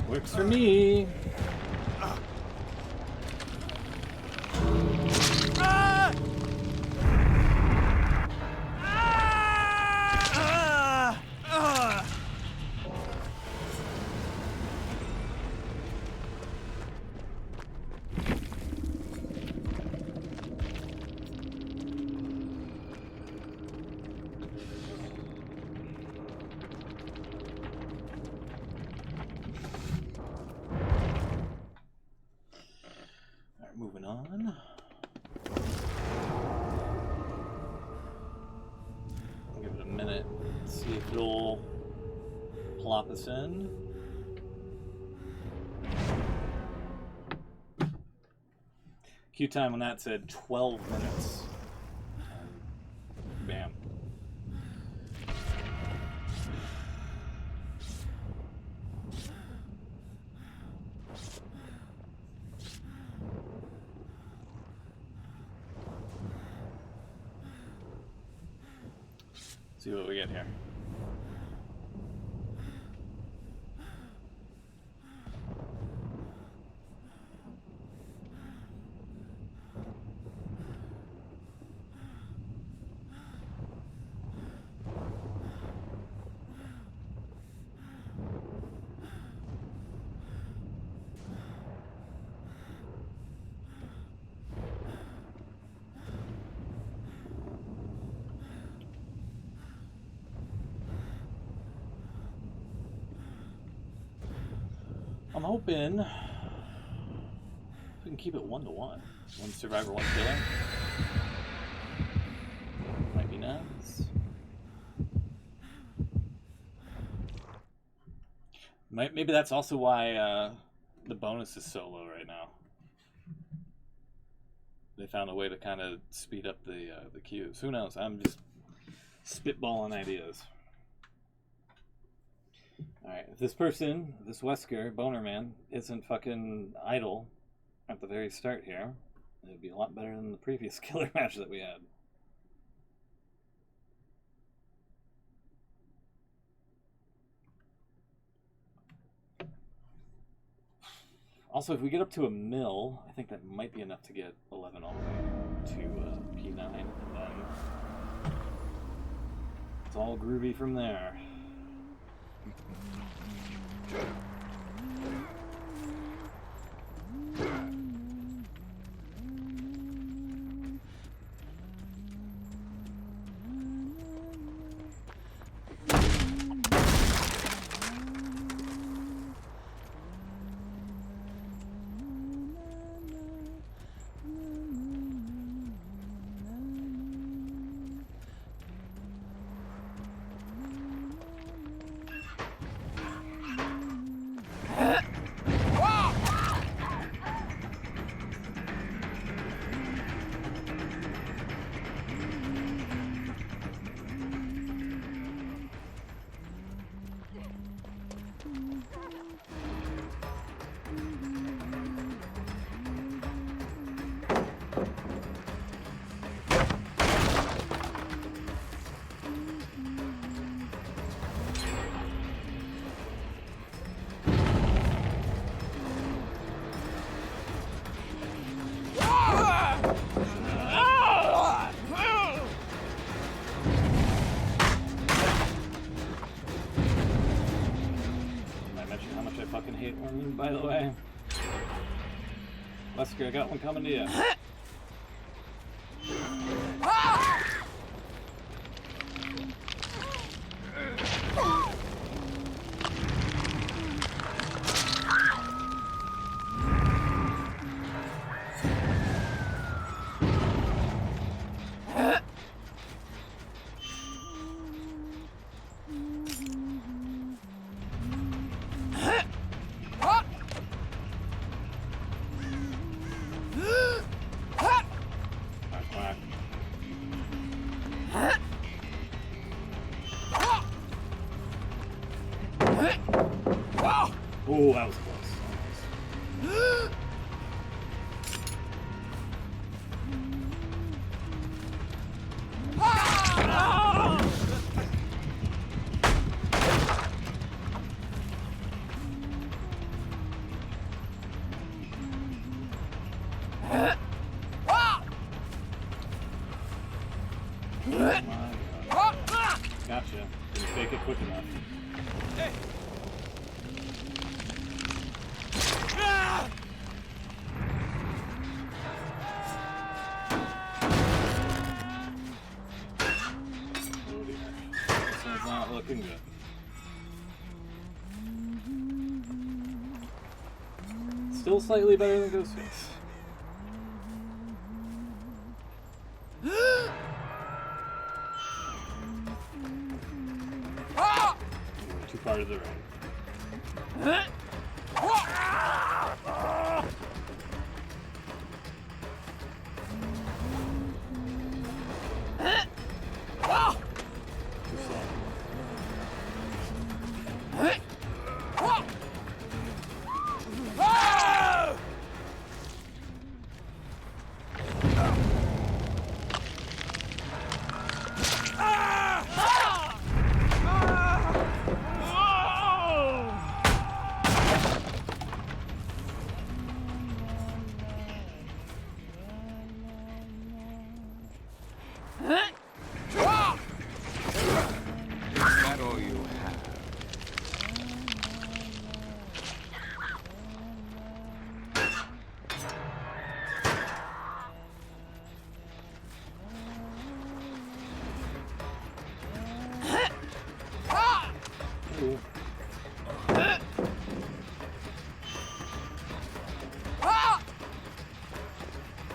Works for me. Moving on. I'll give it a minute. See if it'll plop us in. Queue time on that said 12 minutes. Bam. See what we get here. I'm hoping we can keep it 1-1. One survivor, one killer. Might be nice. Maybe that's also why the bonus is so low right now. They found a way to kind of speed up the queues. Who knows? I'm just spitballing ideas. Alright, if this person, this Wesker, Boner Man, isn't fucking idle at the very start here, it would be a lot better than the previous killer match that we had. Also, if we get up to a mill, I think that might be enough to get 11 all the way to P9, and then it's all groovy from there. By the way, Wesker, I got one coming to you. Oh, that was close. Gotcha. Didn't fake it quick enough. Not looking good. Still slightly better than Ghostface. Too far to the right.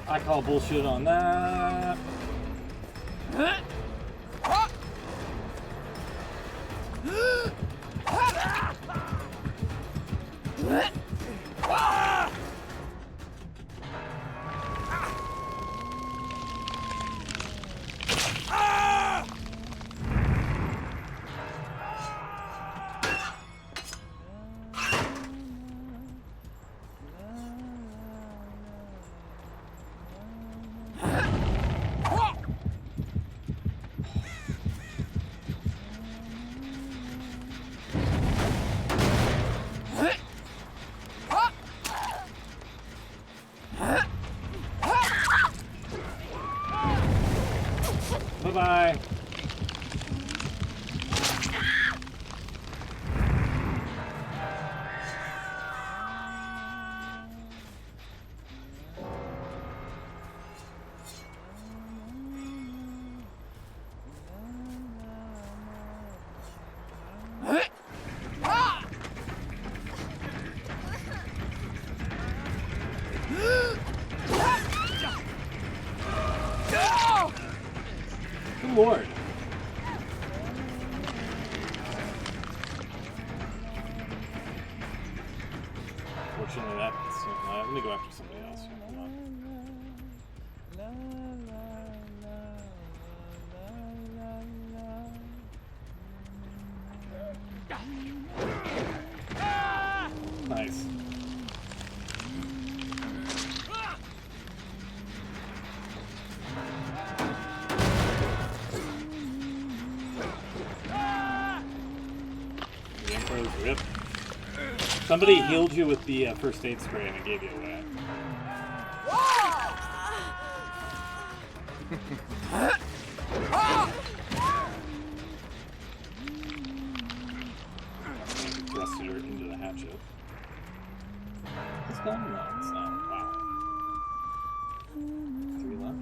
I call bullshit on that. Bye-bye. Good lord. Fortunately, that's. Let me go after somebody else. Come on. Nice. The Emperor's Rip. Somebody healed you with the first aid spray and it gave you away. Thrusted her into the hatchet. It's done? No, it's not. Wow. 3 left.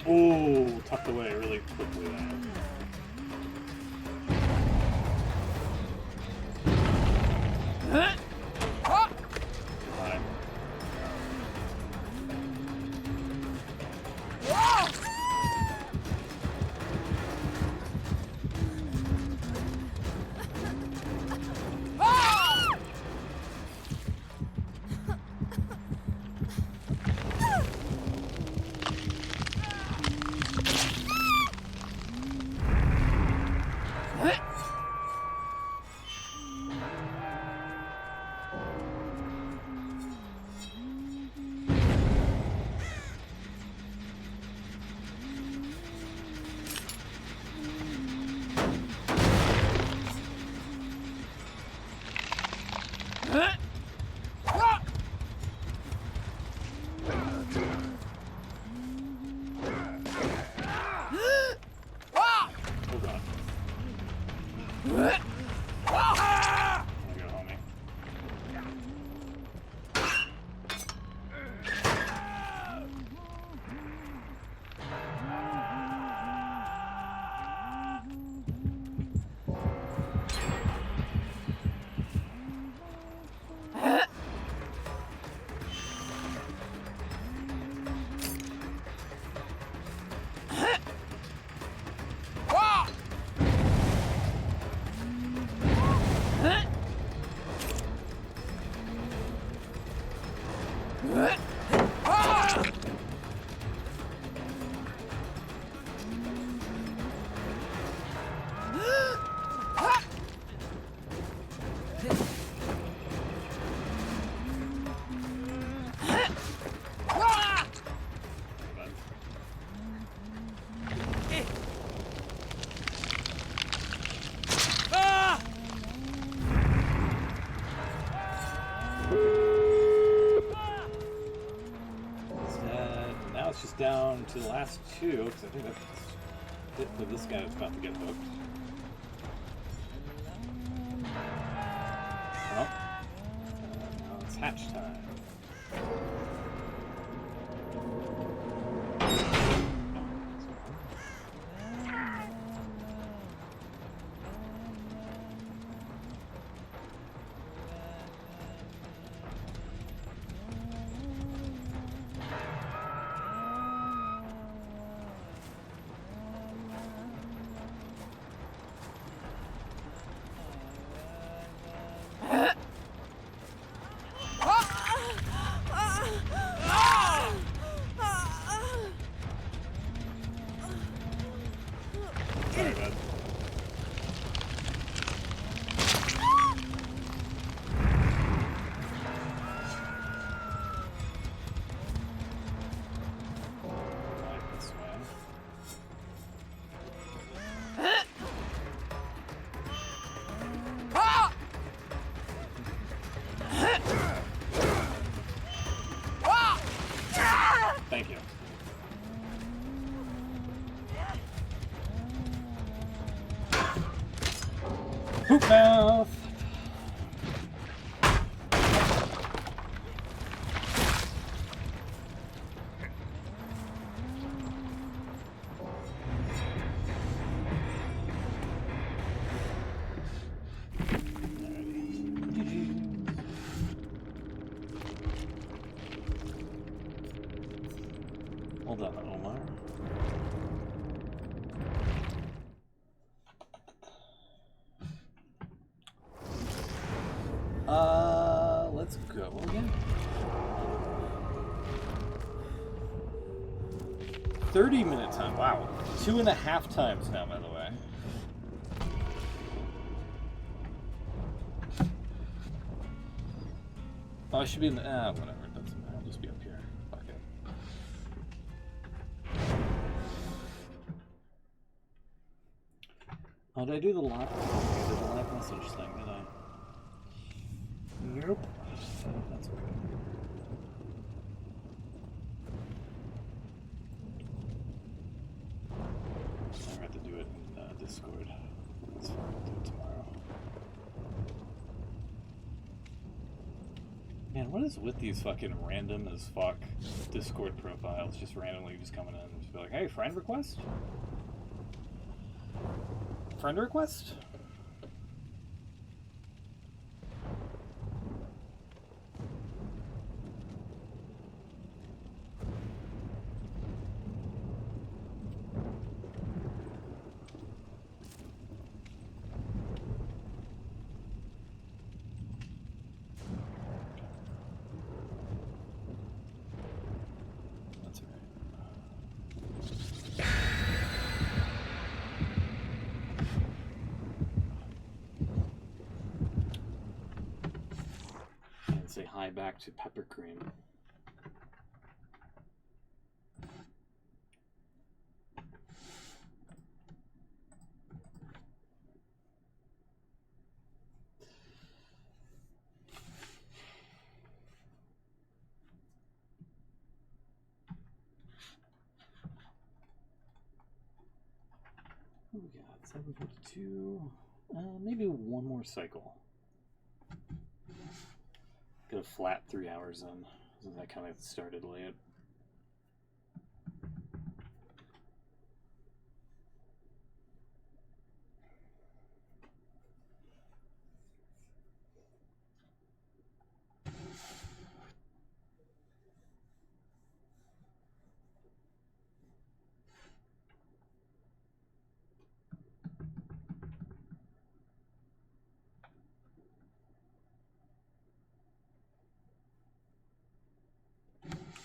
Oh, tucked away really quickly there. Fine. down to the last two, because I think that's it for this guy that's about to get hooked. Well, now it's hatch time. Sorry, bud. Right this way. Thank you. Poop mouth. Hold on, Omar. Let's go again. 30-minute time. Wow. 2.5 times now, by the way. Oh, I should be in the. Whatever. It doesn't matter. I'll just be up here. Fuck it. Oh, did I do the live? I did the live message thing, did I? Nope. That's okay. I have to do it in Discord. That's fine. I'll do it tomorrow. Man, what is with these fucking random as fuck Discord profiles? Just randomly just coming in and just be like, hey, friend request? Friend request? Say hi back to Pepper Cream. What we got? 7:52. Maybe one more cycle. Get a flat 3 hours in, since I kind of started late.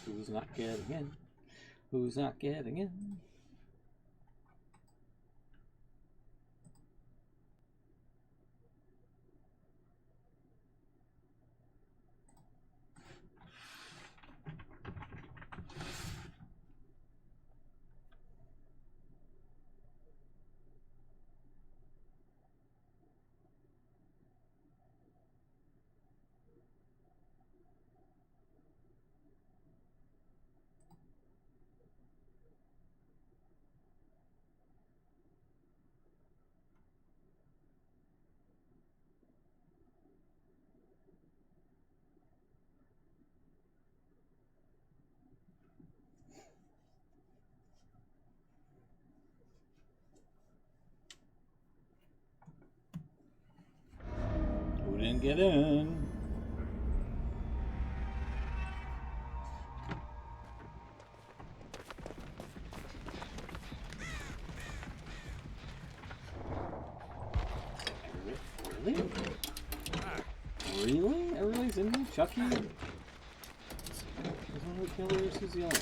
Who's not getting in? Who's not getting in? Can't get in. Really? Really? Everybody's in here? Chucky? There's one of the killers who's yelling.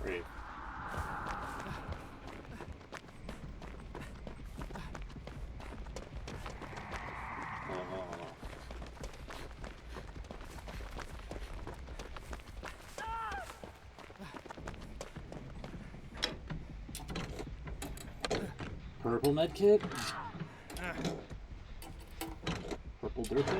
Great. Purple medkit? Purple dirty?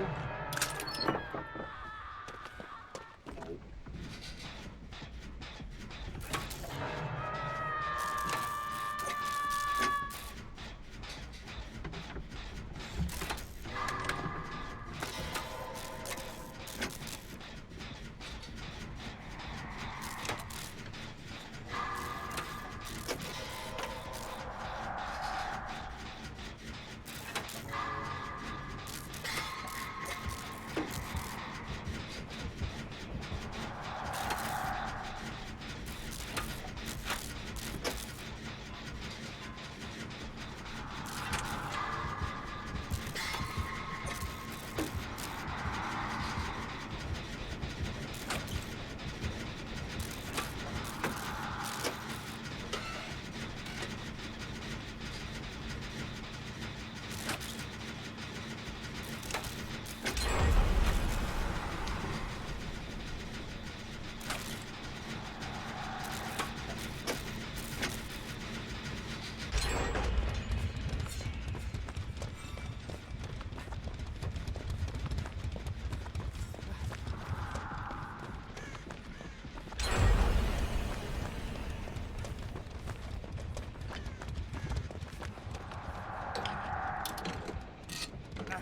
No.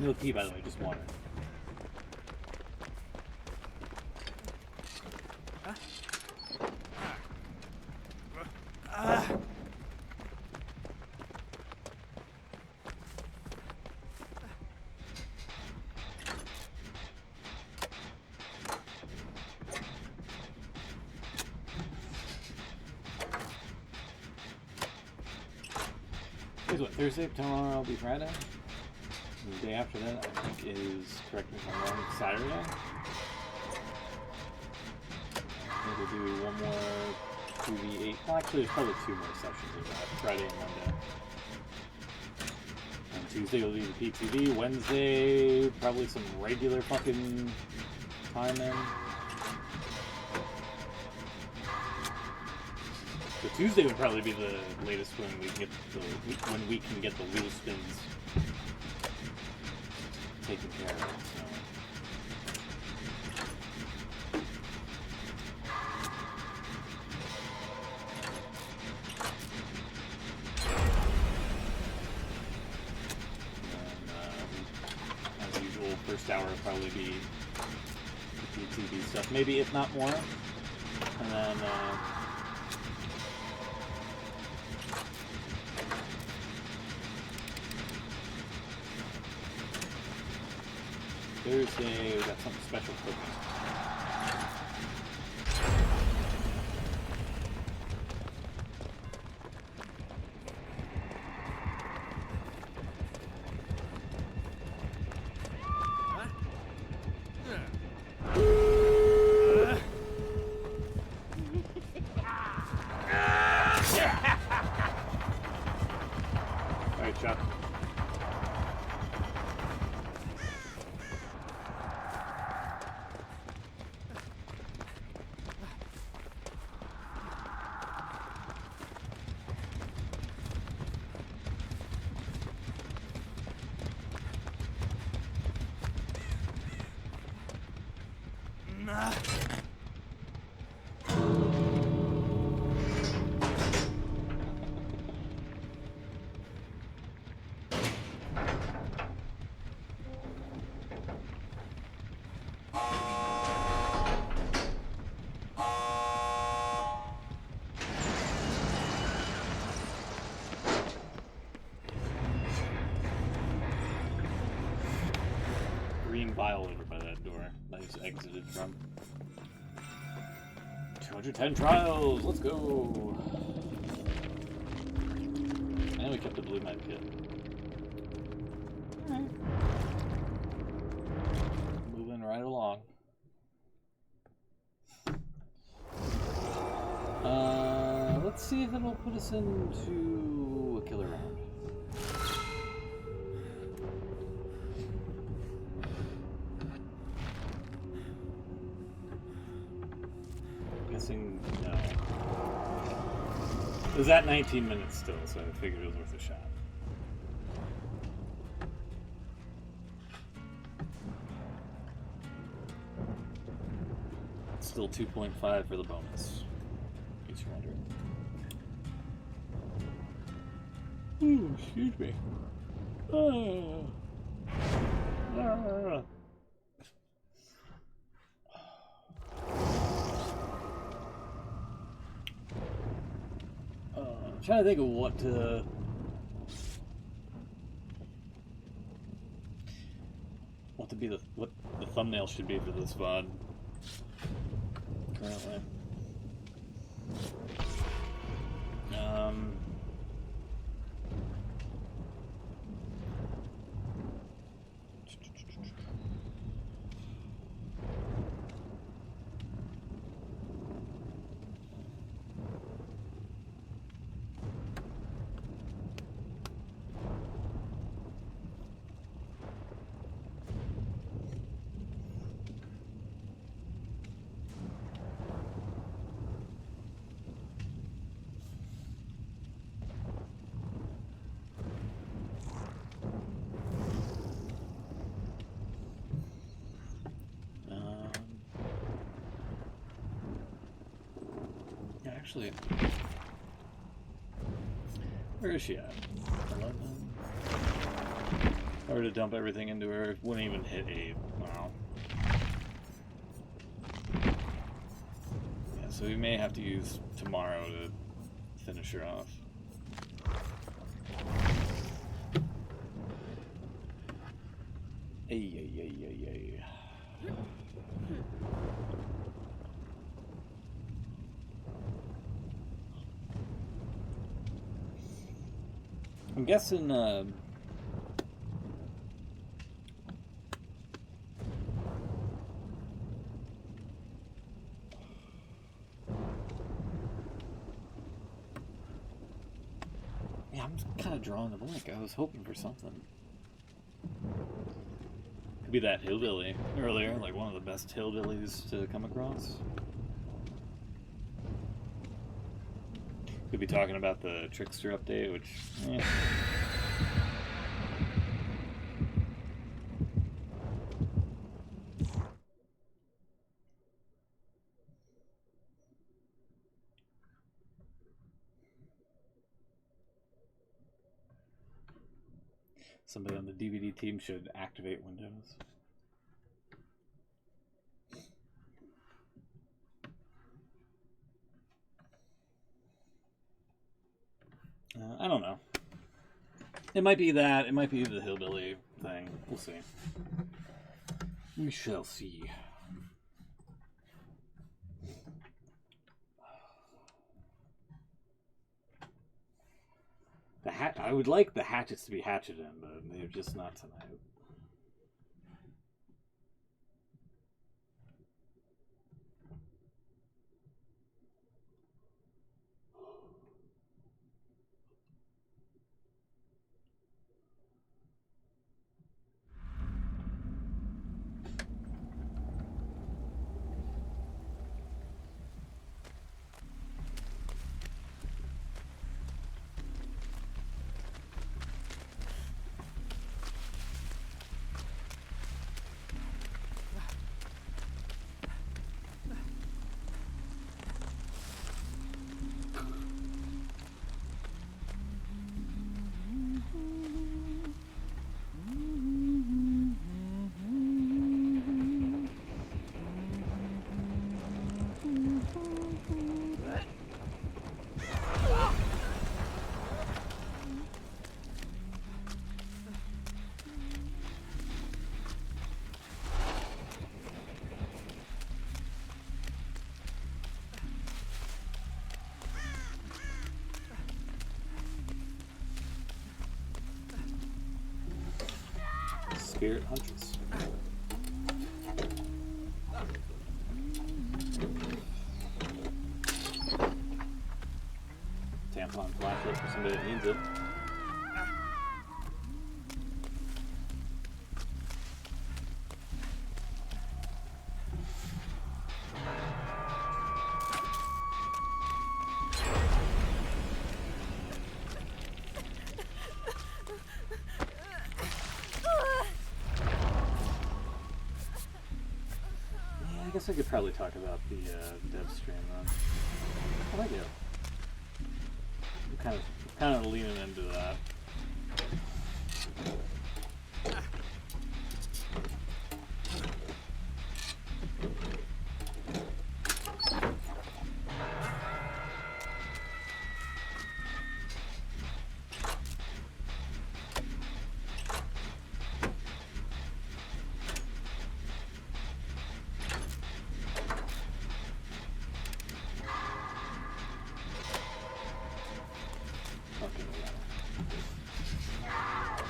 No tea, by the way, just water. Here's what, Thursday, tomorrow will be Friday. The day after that, I think, is, correct me if I'm wrong, Saturday. I think we'll do one more 2v8. Well, actually, there's probably 2 more sessions of that, Friday and Monday. And Tuesday will be the PTV. Wednesday, probably some regular fucking time in. So Tuesday would probably be the latest when we can get the wheel spins taken care of. So. And, as usual, first next hour will probably be the PTV stuff, maybe if not more. And then Thursday we got something special cooking. Vial over by that door that he's exited from. 210 trials, let's go! And we kept the blue med kit. Alright. Moving right along. Let's see if it'll put us into a killer round. No. It was at 19 minutes still, so I figured it was worth a shot. Still 2.5 for the bonus. In case you're wondering. Ooh, excuse me. I'm trying to think of what the thumbnail should be for this VOD currently. Actually, where is she at? 11? If I were to dump everything into her, it wouldn't even hit 8. Wow. Yeah, so we may have to use tomorrow to finish her off. Ay. I'm guessing, yeah, I'm kind of drawing a blank. I was hoping for something. Could be that hillbilly earlier, like one of the best hillbillies to come across. Could be talking about the Trickster update, which, somebody on the DBD team should activate Windows. I don't know. It might be that. It might be the hillbilly thing. We'll see. We shall see. I would like the hatchets to be hatcheted in, but they're just not tonight. Spirit Huntress. Tampon flashlight for somebody that needs it. I guess I could probably talk about the dev stream then. What I do? I'm kind of leaning into that.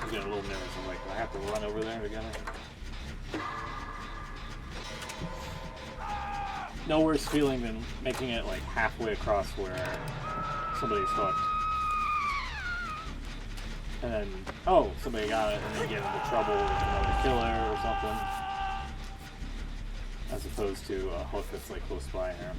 I'm getting a little nervous. I'm like, do I have to run over there together? No worse feeling than making it like halfway across where somebody's hooked. And then, oh, somebody got it, and then get into trouble with another killer or something. As opposed to a hook that's like close by here.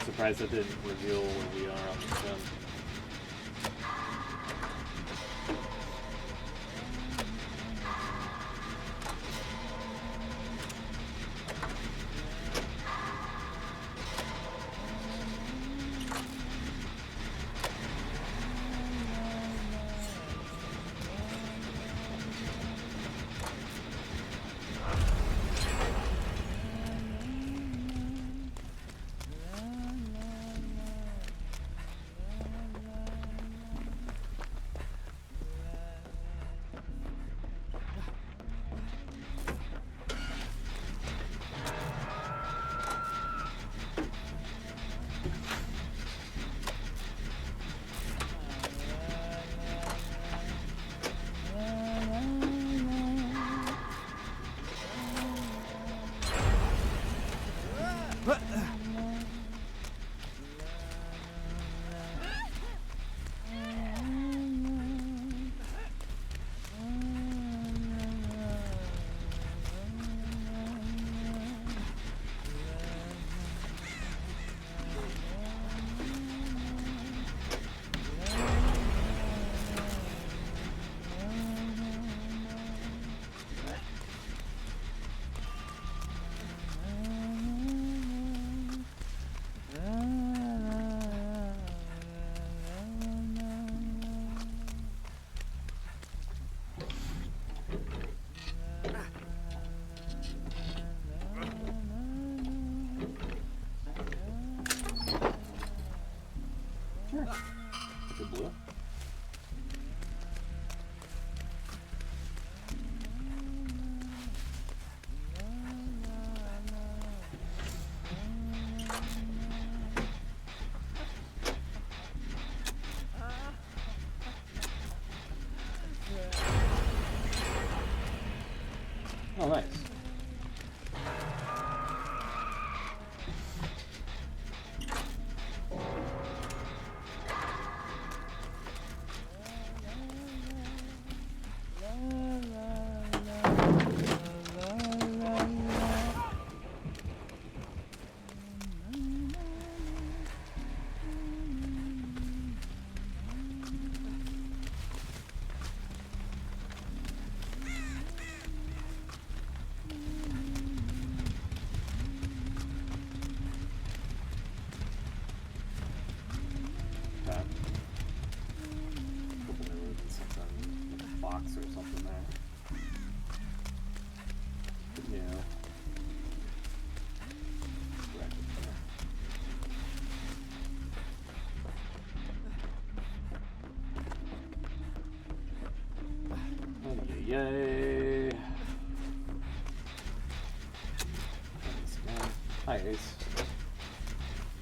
Surprised that didn't reveal where we are on the sim. Oh, nice. Box or something there. Yeah. Yay! Hi, Ace.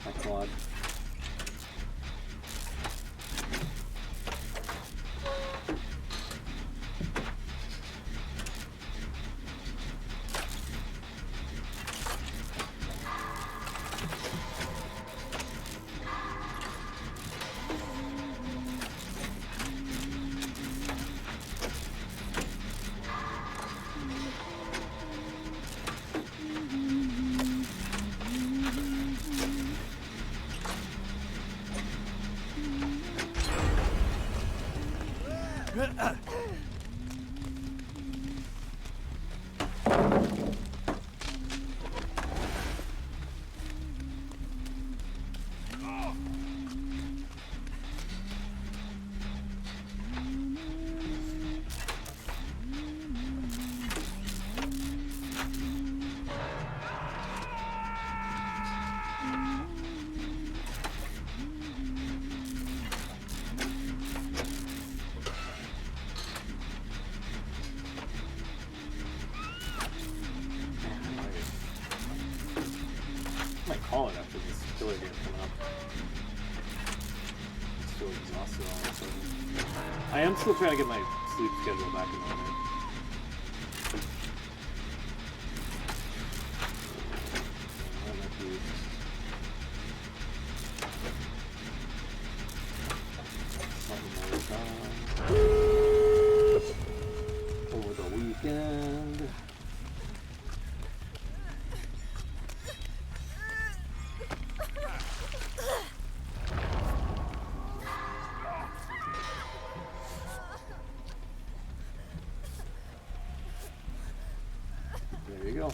Hi, Claude. Call it after this killer game coming up. I'm still exhausted all of a sudden. I am still trying to get my sleep schedule back in order. Over the weekend. There you go.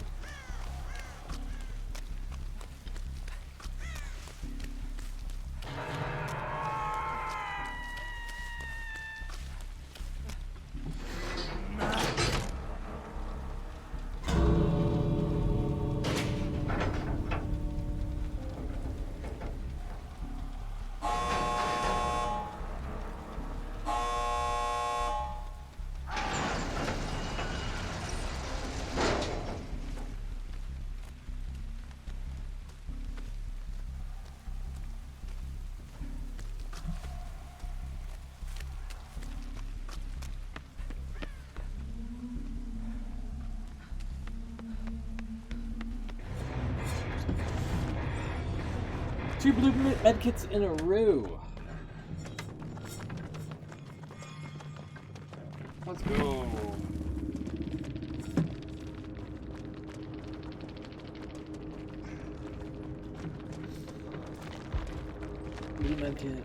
Two blue medkits in a row. Let's go. Blue medkit.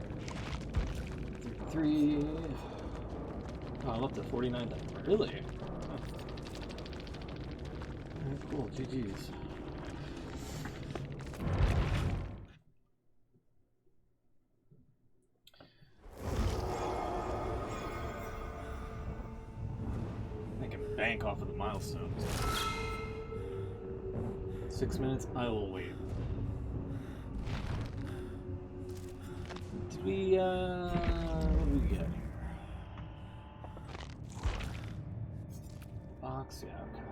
3. Oh, I'm up to 49. Really? Huh. Alright, cool. GG's. Bank off of the milestones. 6 minutes, I will wait. Did we, what do we get here? Box, yeah, okay.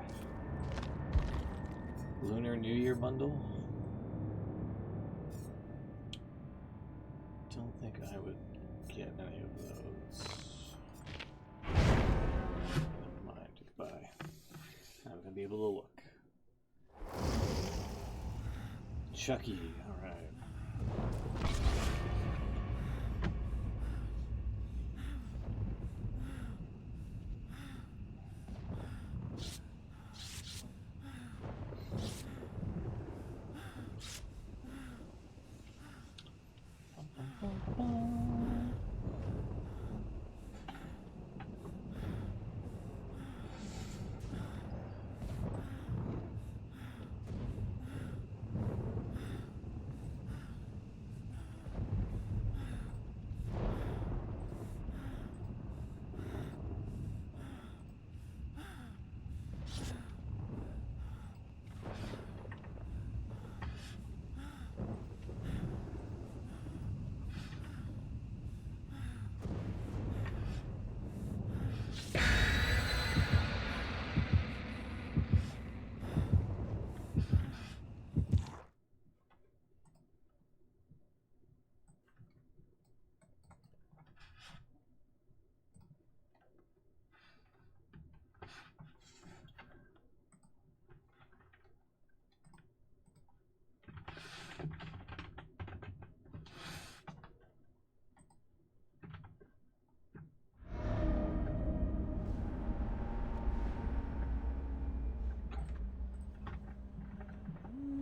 Lunar New Year bundle? Don't think I would get any of those. Never mind, goodbye. I'm gonna be able to look. Chucky, alright.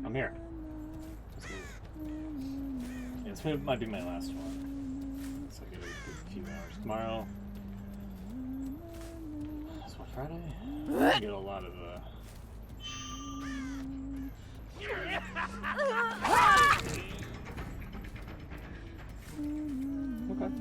I'm here. Yeah, this might be my last one. So I get a few hours tomorrow. That's what, Friday? I get a lot of okay.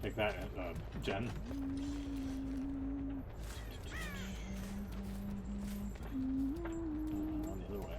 Take that, Jen. On the other way.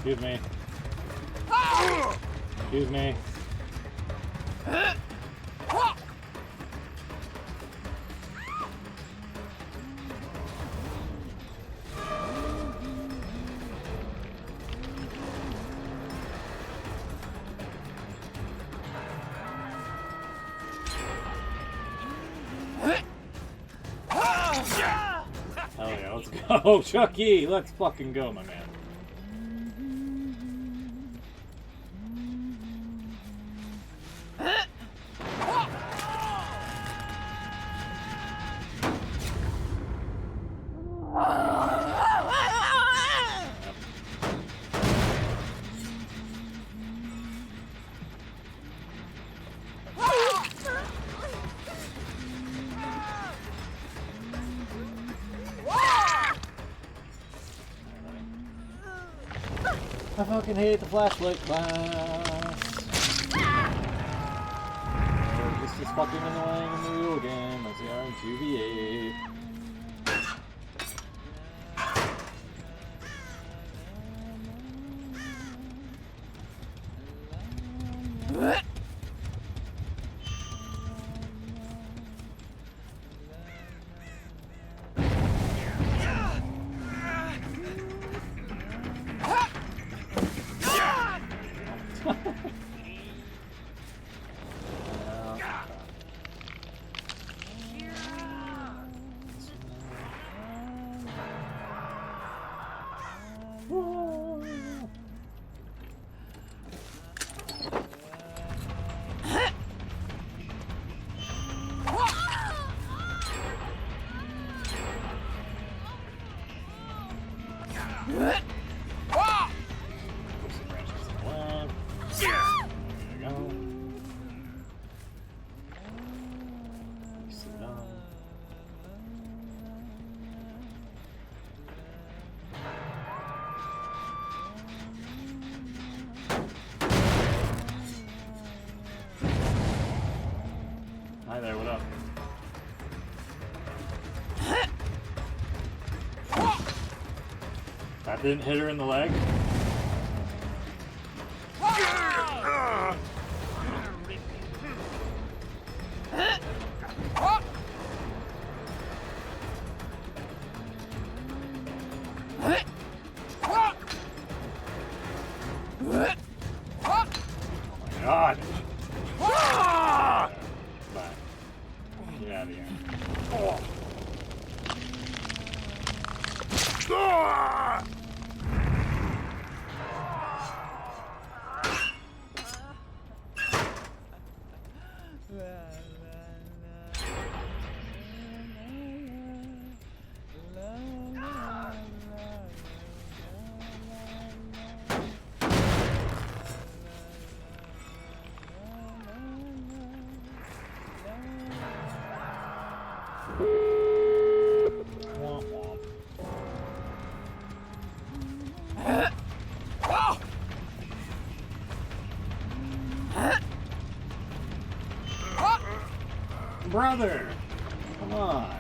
Excuse me. Excuse me. Hell yeah, let's go, Chucky! Let's fucking go, my man. I fucking hate the flashlight class. just as fucking annoying in the real game as they are in 2v8. Hi there, what up? That didn't hit her in the leg? God! Bye. Get out of here. Womp womp. Brother! Come on.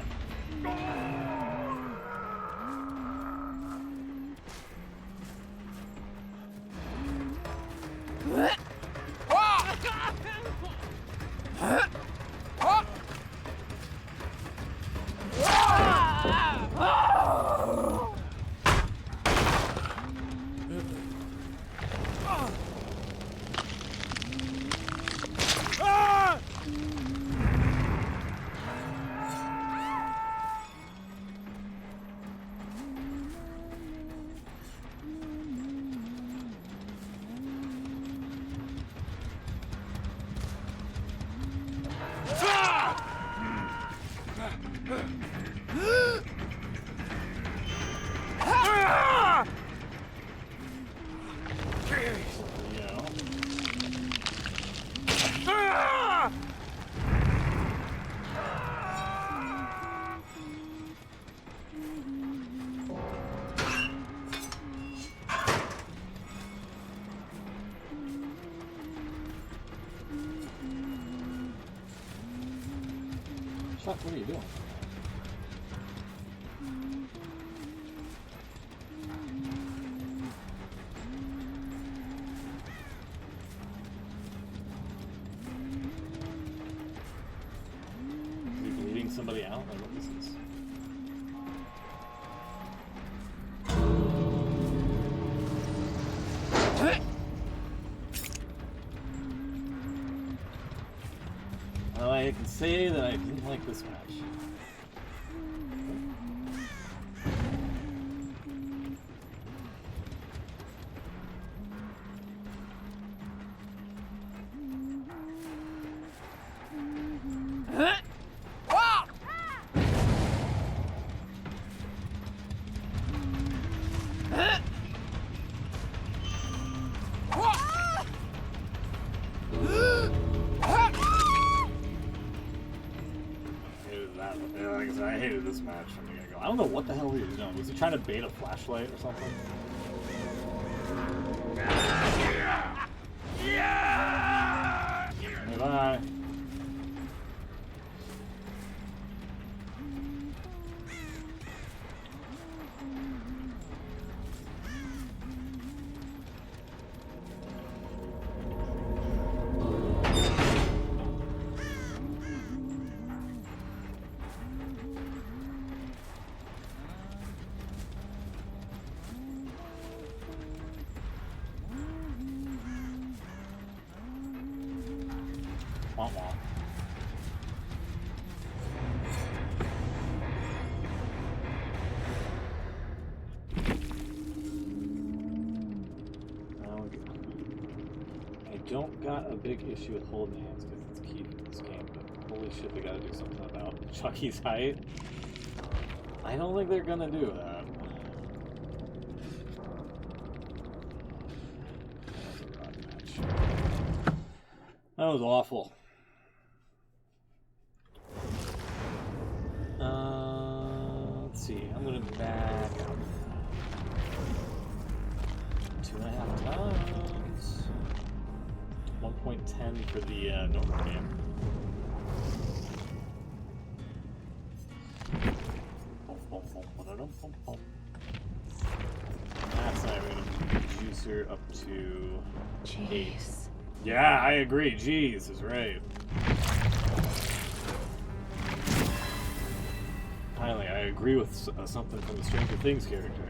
Chuck, what are you doing? Is he bleeding somebody out? Like, what is this? Well, I can say that I didn't like this match. I hated this match from the get-go. I don't know what the hell he was doing. Was he trying to bait a flashlight or something? Hey, bye. Wah wah. I don't got a big issue with holding hands because it's key for this game, but holy shit, they gotta do something about Chucky's height. I don't think they're gonna do that. That was awful. Let's see, I'm gonna back out 2.5 times. 1.10 for the normal game. Last night we're gonna juicer up to 8. Yeah, I agree. Jeez is right. Finally, I agree with something from the Stranger Things character.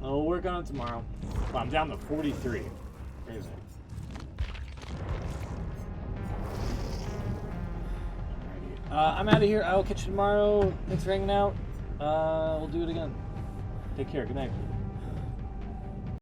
I'll work on it tomorrow. Well, I'm down to 43. Crazy. I'm out of here. I will catch you tomorrow. Thanks for hanging out. We'll do it again. Take care. Good night.